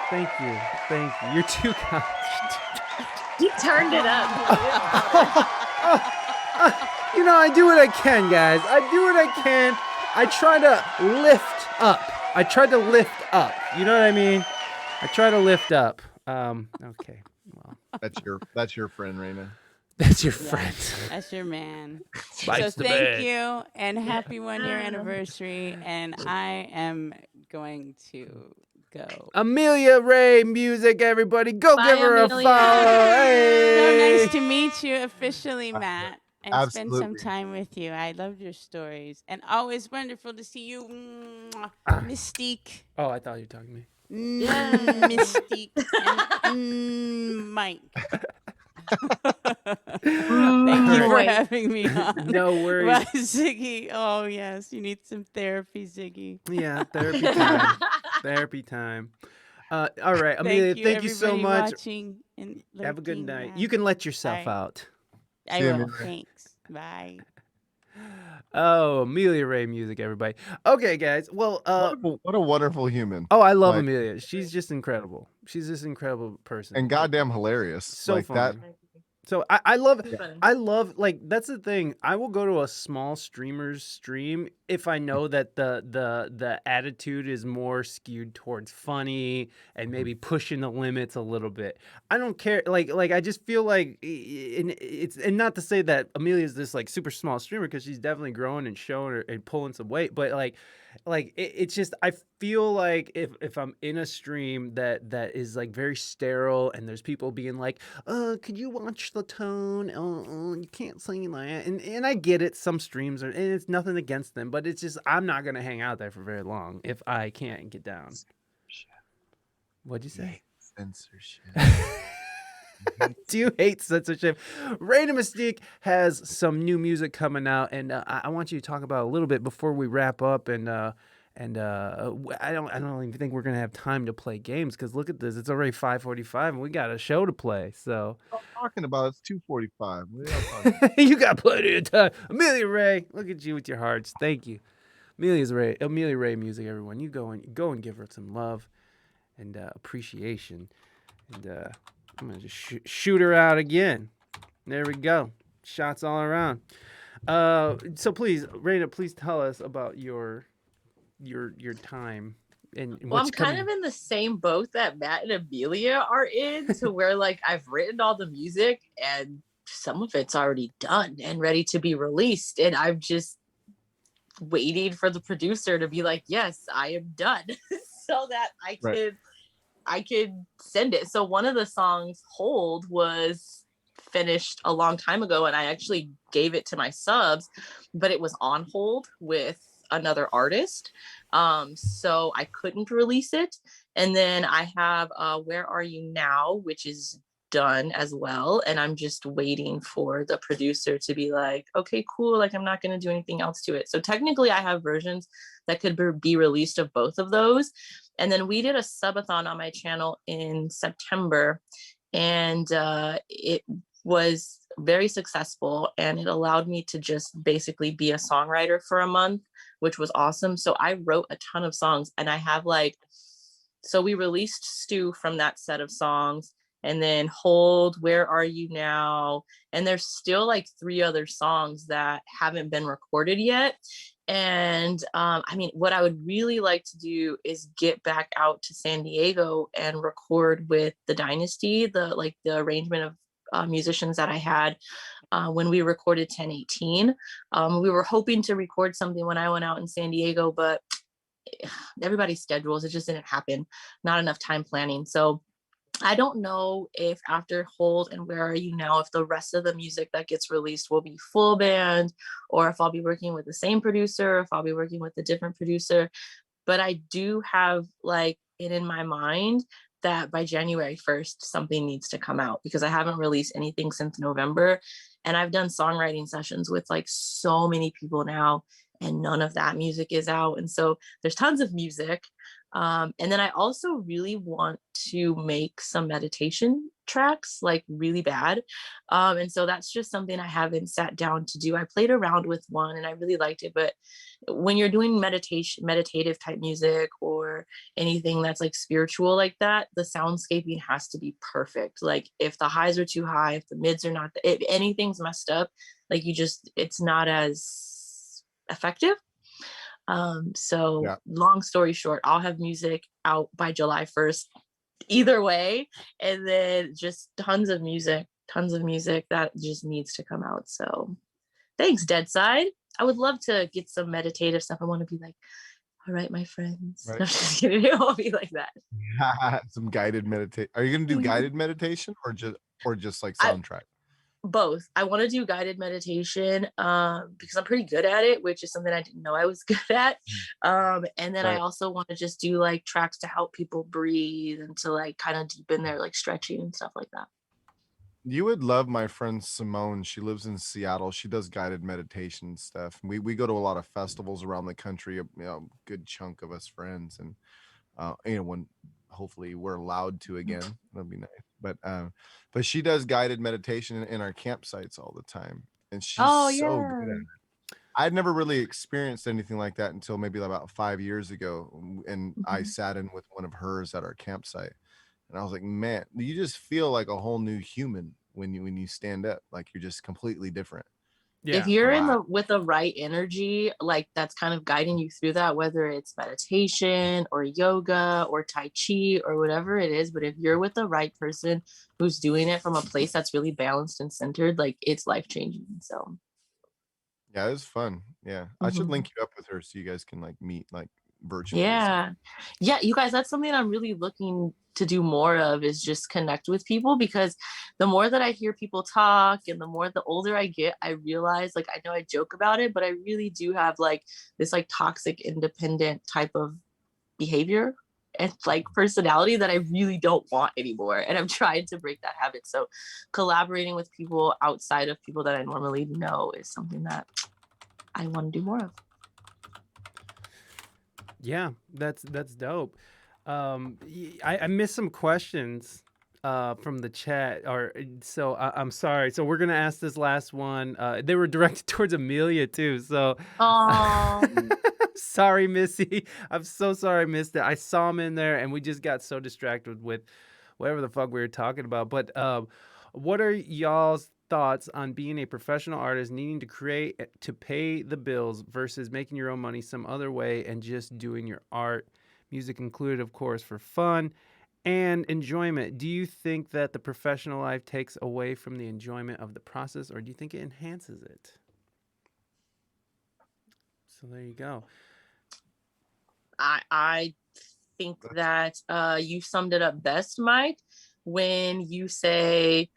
Speaker 1: Thank you. Thank you. You're too kind.
Speaker 8: He turned it up.
Speaker 1: You know, I do what I can, guys. I do what I can. I try to lift up. I try to lift up. You know what I mean? I try to lift up. Okay. Well,
Speaker 3: That's your friend, Reina.
Speaker 1: that's your
Speaker 4: Yeah,
Speaker 1: friend.
Speaker 4: that's your man.
Speaker 1: Bites
Speaker 4: So
Speaker 1: the
Speaker 4: thank
Speaker 1: bed.
Speaker 4: you and happy 1-year anniversary. And I am going to go.
Speaker 1: Amelia Ray music, everybody. Go
Speaker 8: Bye,
Speaker 1: give her
Speaker 8: Amelia.
Speaker 1: a follow.
Speaker 4: So
Speaker 1: Hey.
Speaker 4: nice to meet you officially, Matt, and spend some
Speaker 3: Absolutely.
Speaker 4: time with you. I loved your stories, and always wonderful to see you, Mystique,
Speaker 1: Oh, I thought you were talking to me.
Speaker 4: Mystique, and Mike. Thank you for
Speaker 8: Boy.
Speaker 4: having me on.
Speaker 1: No worries.
Speaker 4: Bye, Ziggy. Oh yes, you need some therapy, Ziggy.
Speaker 1: Yeah, therapy time. Therapy time. All right, Amelia, thank you so
Speaker 4: everybody
Speaker 1: much.
Speaker 4: watching and
Speaker 1: Have a good
Speaker 4: lurking.
Speaker 1: night.
Speaker 4: Yeah.
Speaker 1: You can let yourself
Speaker 4: Bye.
Speaker 1: out.
Speaker 4: I
Speaker 3: See you,
Speaker 4: will.
Speaker 3: Amelia.
Speaker 4: Thanks. Bye.
Speaker 1: Oh, Amelia Ray music, everybody. Okay, guys. Well,
Speaker 3: What a wonderful human.
Speaker 1: oh, I love
Speaker 3: Like-
Speaker 1: Amelia. She's just incredible. She's this incredible person.
Speaker 3: And goddamn hilarious.
Speaker 1: So
Speaker 3: like
Speaker 1: funny.
Speaker 3: that.
Speaker 1: So I love
Speaker 8: Too funny.
Speaker 1: like that's the thing. I will go to a small streamer's stream if I know that the attitude is more skewed towards funny and maybe pushing the limits a little bit. I don't care. Like I just feel like and not to say that Amelia's this like super small streamer because she's definitely growing and showing her and pulling some weight, but it's just I feel like if I'm in a stream that is like very sterile and there's people being like, could you watch the tone? You can't sing that. And I get it. Some streams are, and it's nothing against them, but it's just I'm not gonna hang out there for very long if I can't get down. What'd you say?
Speaker 3: Censorship.
Speaker 1: Do you hate censorship? Reina Mystique has some new music coming out, and I want you to talk about it a little bit before we wrap up. And I don't even think we're gonna have time to play games because look at this, it's already 5:45 and we got a show to play. So
Speaker 3: I'm talking about it's 2:45. What are y'all talking about?
Speaker 1: you got plenty of time. Amelia Ray, look at you with your hearts. Thank you. Amelia Ray music, everyone. You go and give her some love and appreciation. And I'm gonna just shoot her out again. There we go. Shots all around. So please, Reina, please tell us about your time and
Speaker 8: Well, I'm
Speaker 1: what's
Speaker 8: kind
Speaker 1: coming.
Speaker 8: of in the same boat that Matt and Amelia are in, to where like I've written all the music and some of it's already done and ready to be released, and I'm just waiting for the producer to be like, yes, I am done, so that I could send it. So one of the songs, Hold, was finished a long time ago, and I actually gave it to my subs, but it was on hold with another artist, so I couldn't release it. And then I have Where Are You Now, which is done as well, and I'm just waiting for the producer to be like, okay, cool, like I'm not going to do anything else to it. So technically I have versions that could be released of both of those. And then we did a subathon on my channel in September, and it was very successful, and it allowed me to just basically be a songwriter for a month, which was awesome. So I wrote a ton of songs, and I have so we released Stew from that set of songs, and then Hold, Where Are You Now, and there's still 3 other songs that haven't been recorded yet. And I mean, what I would really like to do is get back out to San Diego and record with the Dynasty, the arrangement of musicians that I had when we recorded 1018. We were hoping to record something when I went out in San Diego, but everybody's schedules, it just didn't happen. Not enough time planning. So I don't know if after Hold and Where Are You Now, if the rest of the music that gets released will be full band, or if I'll be working with the same producer, if I'll be working with a different producer. But I do have it in my mind that by January 1st, something needs to come out, because I haven't released anything since November. And I've done songwriting sessions with so many people now, and none of that music is out. And so there's tons of music. And then I also really want to make some meditation tracks, like really bad. And so that's just something I haven't sat down to do. I played around with one and I really liked it. But when you're doing meditative type music or anything that's like spiritual like that, the soundscaping has to be perfect. Like if the highs are too high, if the mids are not, if anything's messed up, like it's not as effective. So
Speaker 3: Yeah.
Speaker 8: long story short, I'll have music out by July 1st, either way. And then just tons of music that just needs to come out. So thanks, Deadside. I would love to get some meditative stuff. I want to be like, all right, my friends.
Speaker 3: Right.
Speaker 8: No, I'm just kidding. It won't be like that.
Speaker 3: Some guided meditation. Are you gonna do guided meditation or just like soundtrack?
Speaker 8: Both. I want to do guided meditation because I'm pretty good at it, which is something I didn't know I was good at. And then I
Speaker 3: Right.
Speaker 8: also want to just do like tracks to help people breathe and to like kind of deepen their like stretching and stuff like that.
Speaker 3: You would love my friend Simone. She lives in Seattle. She does guided meditation stuff. We go to a lot of festivals around the country. A good chunk of us friends, and when hopefully we're allowed to again, that'd be nice. But she does guided meditation in our campsites all the time, and she's so good at it. I'd never really experienced anything like that until maybe about 5 years ago, and I sat in with one of hers at our campsite. And I was like, man, you just feel like a whole new human when you stand up. Like you're just completely different.
Speaker 1: Yeah.
Speaker 8: If you're
Speaker 3: Wow.
Speaker 8: with the right energy, like that's kind of guiding you through that, whether it's meditation or yoga or Tai Chi or whatever it is. But if you're with the right person who's doing it from a place that's really balanced and centered, like it's life changing. So
Speaker 3: Yeah, it was fun. Yeah. I should link you up with her so you guys can like meet like virtually.
Speaker 8: yeah, you guys, that's something I'm really looking to do more of, is just connect with people, because the more that I hear people talk and the older I get, I realize, like, I know I joke about it, but I really do have like this like toxic independent type of behavior and like personality that I really don't want anymore, and I'm trying to break that habit. So collaborating with people outside of people that I normally know is something that I want to do more of.
Speaker 1: Yeah, that's dope. I missed some questions from the chat, or so I'm sorry. So we're gonna ask this last one. They were directed towards Amelia too. So, sorry, Missy. I'm so sorry I missed it. I saw him in there, and we just got so distracted with whatever the fuck we were talking about. But what are y'all's thoughts on being a professional artist, needing to create to pay the bills versus making your own money some other way and just doing your art, music included, of course, for fun and enjoyment? Do you think that the professional life takes away from the enjoyment of the process, or do you think it enhances it? So there you go.
Speaker 8: I think that you summed it up best, Mike, when you say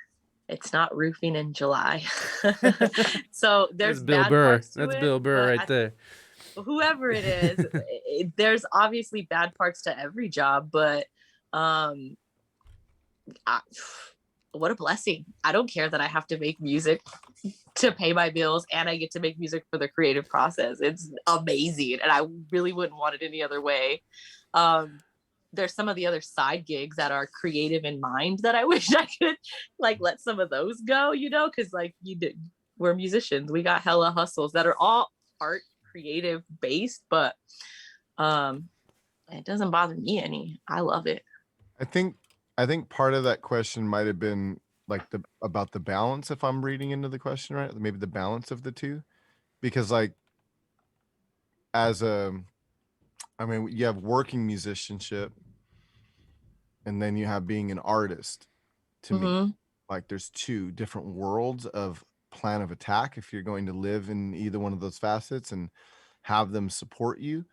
Speaker 8: it's not roofing in July. So there's
Speaker 1: That's Bill
Speaker 8: bad
Speaker 1: Burr.
Speaker 8: parts to
Speaker 1: That's
Speaker 8: it,
Speaker 1: Bill Burr
Speaker 8: but
Speaker 1: right there.
Speaker 8: whoever it is, there's obviously bad parts to every job, but what a blessing. I don't care that I have to make music to pay my bills and I get to make music for the creative process. It's amazing, and I really wouldn't want it any other way. There's some of the other side gigs that are creative in mind that I wish I could like let some of those go, because like we're musicians, we got hella hustles that are all art creative based, but it doesn't bother me any. I love it.
Speaker 3: I think part of that question might have been like about the balance, if I'm reading into the question right, maybe the balance of the two, because like you have working musicianship and then you have being an artist. To me, like there's two different worlds of plan of attack if you're going to live in either one of those facets and have them support you.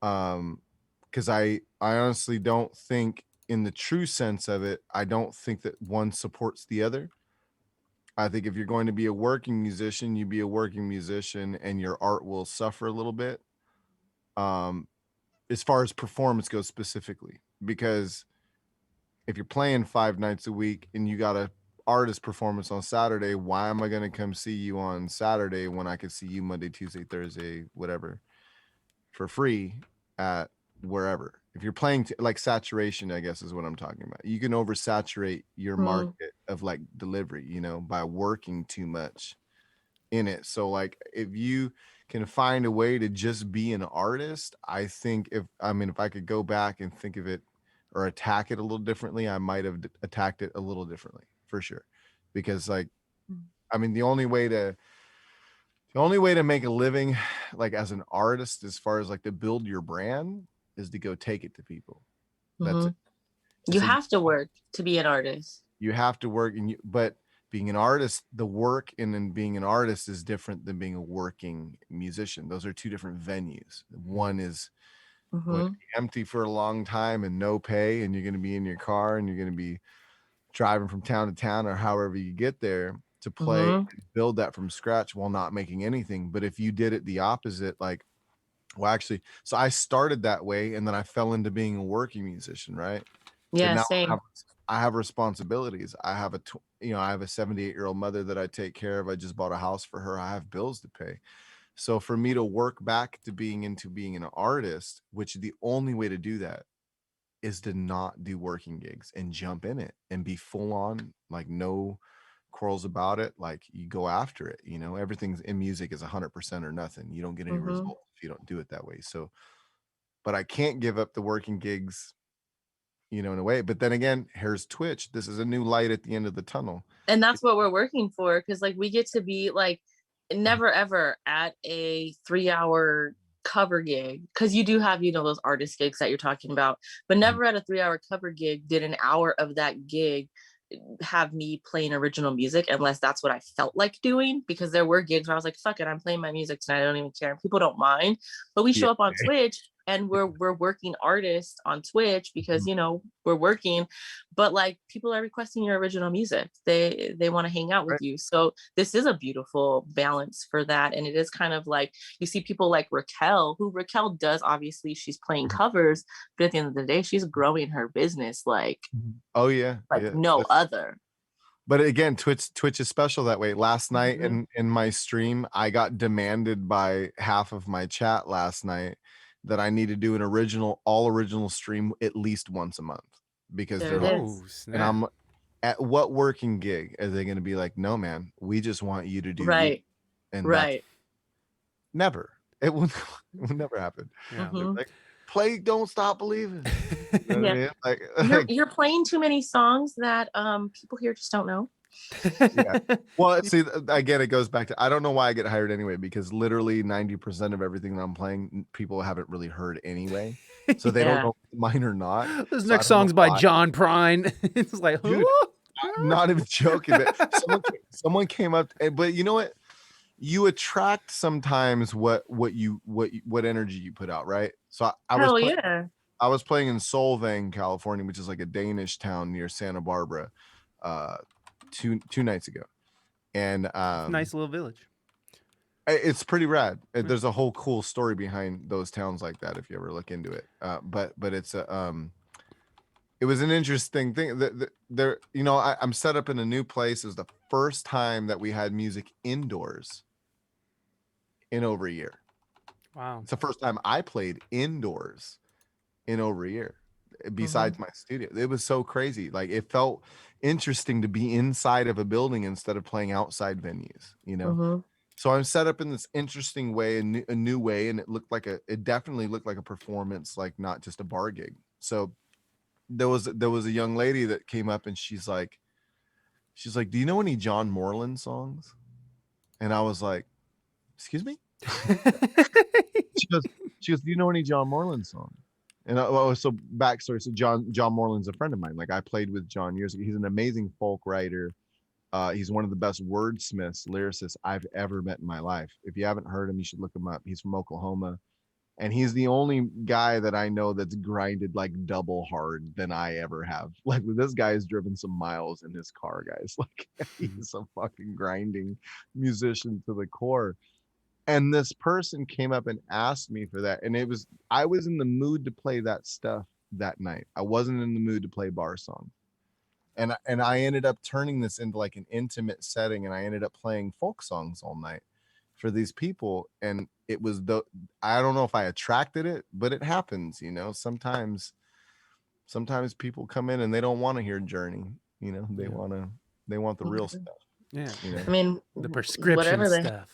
Speaker 3: Because I honestly don't think, in the true sense of it, I don't think that one supports the other. I think if you're going to be a working musician, you be a working musician and your art will suffer a little bit. As far as performance goes specifically, because if you're playing 5 nights a week and you got a artist performance on Saturday, why am I going to come see you on Saturday when I could see you Monday, Tuesday, Thursday, whatever, for free at wherever. If you're playing like saturation, I guess is what I'm talking about. You can oversaturate your market of like delivery, you know, by working too much in it. So like if you can find a way to just be an artist, I think if I could go back and think of it or attack it a little differently, I might have attacked it a little differently for sure. Because like, I mean, the only way to make a living like as an artist, as far as like to build your brand, is to go take it to people. That's it.
Speaker 8: You
Speaker 3: So
Speaker 8: have to work to be an artist.
Speaker 3: you have to work, but being an artist, the work and then being an artist is different than being a working musician. Those are two different venues. One is going to be empty for a long time and no pay, and you're going to be in your car and you're going to be driving from town to town or however you get there to play and build that from scratch while not making anything. But if you did it the opposite, like, well, actually, so I started that way and then I fell into being a working musician, right?
Speaker 8: Yeah,
Speaker 3: now
Speaker 8: same.
Speaker 3: I have responsibilities. I have a 78-year-old mother that I take care of. I just bought a house for her. I have bills to pay. So for me to work back to being an artist, which the only way to do that is to not do working gigs and jump in it and be full on, like no quarrels about it. Like you go after it, you know, everything's in music is 100% or nothing. You don't get any results if you don't do it that way. So, but I can't give up the working gigs, you know, in a way. But then again, here's Twitch. This is a new light at the end of the tunnel.
Speaker 8: And that's what we're working for. Cause like we get to be like never ever at a 3-hour cover gig. Cause you do have, you know, those artist gigs that you're talking about, but never at a 3-hour cover gig did an hour of that gig have me playing original music, unless that's what I felt like doing. Because there were gigs where I was like, fuck it, I'm playing my music tonight, I don't even care, and people don't mind. But we show up on Twitch and we're working artists on Twitch because, you know, we're working, but like people are requesting your original music. They want to hang out with you. So this is a beautiful balance for that. And it is kind of like you see people like Raquel does, obviously she's playing covers, but at the end of the day, she's growing her business like no other.
Speaker 3: But again, Twitch is special that way. Last night in my stream, I got demanded by half of my chat last night that I need to do an all original stream at least once a month, because they're like, and I'm at what working gig are they going to be like, no man, we just want you to do you. And never, it will never happen. Like, play Don't Stop Believing. You know what I mean? Like,
Speaker 8: you're playing too many songs that people here just don't know.
Speaker 3: Well, see, again, it goes back to, I don't know why I get hired anyway, because literally 90% of everything that I'm playing, people haven't really heard anyway. So they don't know if mine or not.
Speaker 1: This next song's by John Prine. It's like,
Speaker 3: dude, I'm not even joking. But someone came up, but you know what? You attract sometimes what energy you put out, right? So I was playing in Solvang, California, which is like a Danish town near Santa Barbara, two nights ago, and
Speaker 1: nice little village.
Speaker 3: It's pretty rad. There's a whole cool story behind those towns like that if you ever look into it. But it's it was an interesting thing. There, you know, I'm set up in a new place. It was the first time that we had music indoors in over a year.
Speaker 1: Wow.
Speaker 3: It's the first time I played indoors in over a year, besides my studio. It was so crazy. Like, it felt interesting to be inside of a building instead of playing outside venues, you know? So I'm set up in this interesting way, a new way. And it definitely looked like a performance, like not just a bar gig. So there was a young lady that came up and she's like, do you know any John Moreland songs? And I was like, excuse me? she goes, do you know any John Moreland songs? And so backstory. So John Moreland's a friend of mine. Like, I played with John years ago. He's an amazing folk writer. He's one of the best wordsmiths, lyricists I've ever met in my life. If you haven't heard him, you should look him up. He's from Oklahoma. And he's the only guy that I know that's grinded like double hard than I ever have. Like, this guy has driven some miles in his car, guys. Like, he's a fucking grinding musician to the core. And this person came up and asked me for that. And I was in the mood to play that stuff that night. I wasn't in the mood to play bar songs. And I ended up turning this into like an intimate setting, and I ended up playing folk songs all night. for these people. And it was I don't know if I attracted it, but it happens, you know. Sometimes people come in and they don't want to hear Journey, you know. They want the real stuff.
Speaker 1: Yeah.
Speaker 3: You know?
Speaker 8: I mean,
Speaker 1: The prescription
Speaker 8: whatever
Speaker 1: stuff.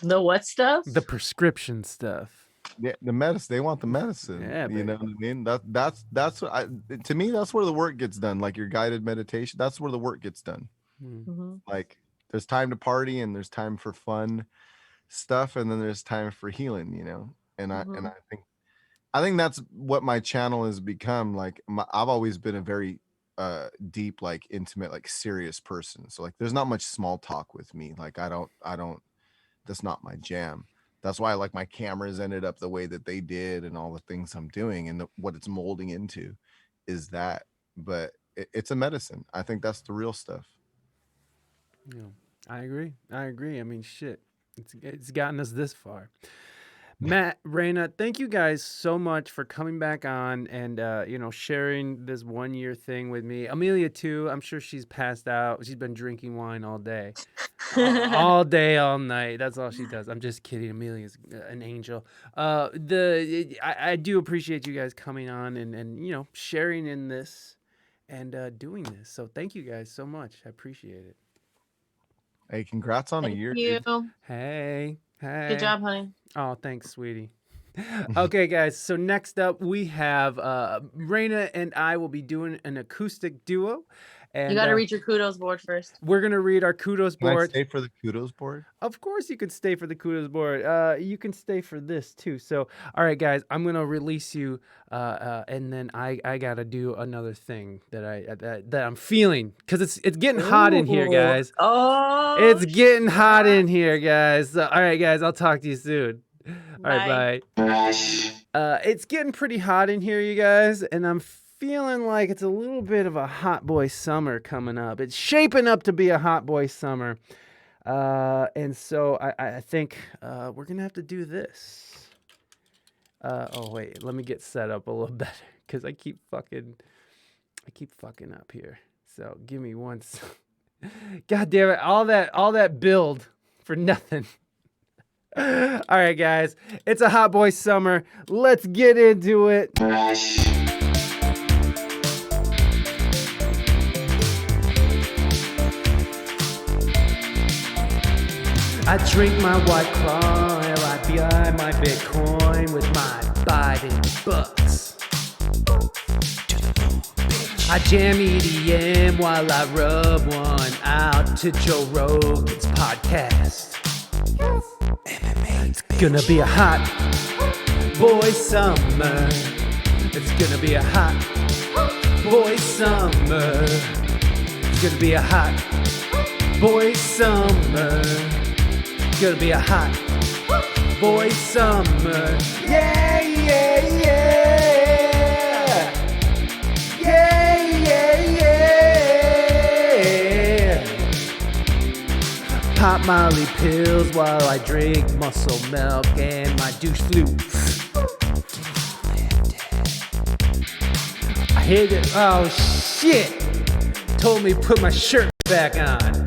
Speaker 8: The what stuff?
Speaker 1: The prescription stuff.
Speaker 3: Yeah, the medicine. They want the medicine.
Speaker 1: Yeah,
Speaker 3: you know what I mean. That's what to me. That's where the work gets done. Like your guided meditation. That's where the work gets done.
Speaker 8: Mm-hmm.
Speaker 3: Like there's time to party and there's time for fun stuff, and then there's time for healing. You know, and I think that's what my channel has become. Like I've always been a very deep, like intimate, like serious person. So like there's not much small talk with me. Like I don't. That's not my jam. That's why like my cameras ended up the way that they did and all the things I'm doing and what it's molding into is that. But it's a medicine. I think that's the real stuff.
Speaker 1: Yeah, I agree. I mean, shit, it's gotten us this far. Matt, Reina, thank you guys so much for coming back on and sharing this 1 year thing with me. Amelia too. I'm sure she's passed out. She's been drinking wine all day. All day, all night. That's all she does. I'm just kidding. Amelia's an angel. I do appreciate you guys coming on and sharing in this and doing this. So thank you guys so much. I appreciate it.
Speaker 3: Hey, congrats on a year.
Speaker 8: Thank you.
Speaker 3: Dude.
Speaker 1: Hey.
Speaker 8: Good job, honey.
Speaker 1: Oh, thanks, sweetie. Okay, guys. So next up, we have Reina and I will be doing an acoustic duo. And
Speaker 8: you got to read your kudos board first.
Speaker 1: We're going to read our kudos
Speaker 3: Can
Speaker 1: board.
Speaker 3: I stay for the kudos board?
Speaker 1: Of course you could stay for the kudos board. You can stay for this too. So, all right, guys, I'm going to release you and then I got to do another thing that I'm feeling cuz it's getting hot in here, guys.
Speaker 8: Oh.
Speaker 1: It's getting hot in here, guys. So, all right, guys, I'll talk to you soon. All right, bye. It's getting pretty hot in here, you guys, and I'm feeling like it's a little bit of a hot boy summer coming up. It's shaping up to be a hot boy summer. And so I think we're going to have to do this. Oh, wait, let me get set up a little better because I keep fucking up here. So give me one. God damn it. All that build for nothing. All right, guys, it's a hot boy summer. Let's get into it. I drink my White Claw, and I buy my Bitcoin with my Biden bucks. I jam EDM while I rub one out to Joe Rogan's podcast. It's gonna be a hot boy summer. It's gonna be a hot boy summer. It's gonna be a hot boy summer. It's gonna be a hot boy summer. Yeah, yeah, yeah. Yeah, yeah, yeah. Pop Molly pills while I drink muscle milk and my douche flutes. I hit it. Oh, shit. Told me to put my shirt back on.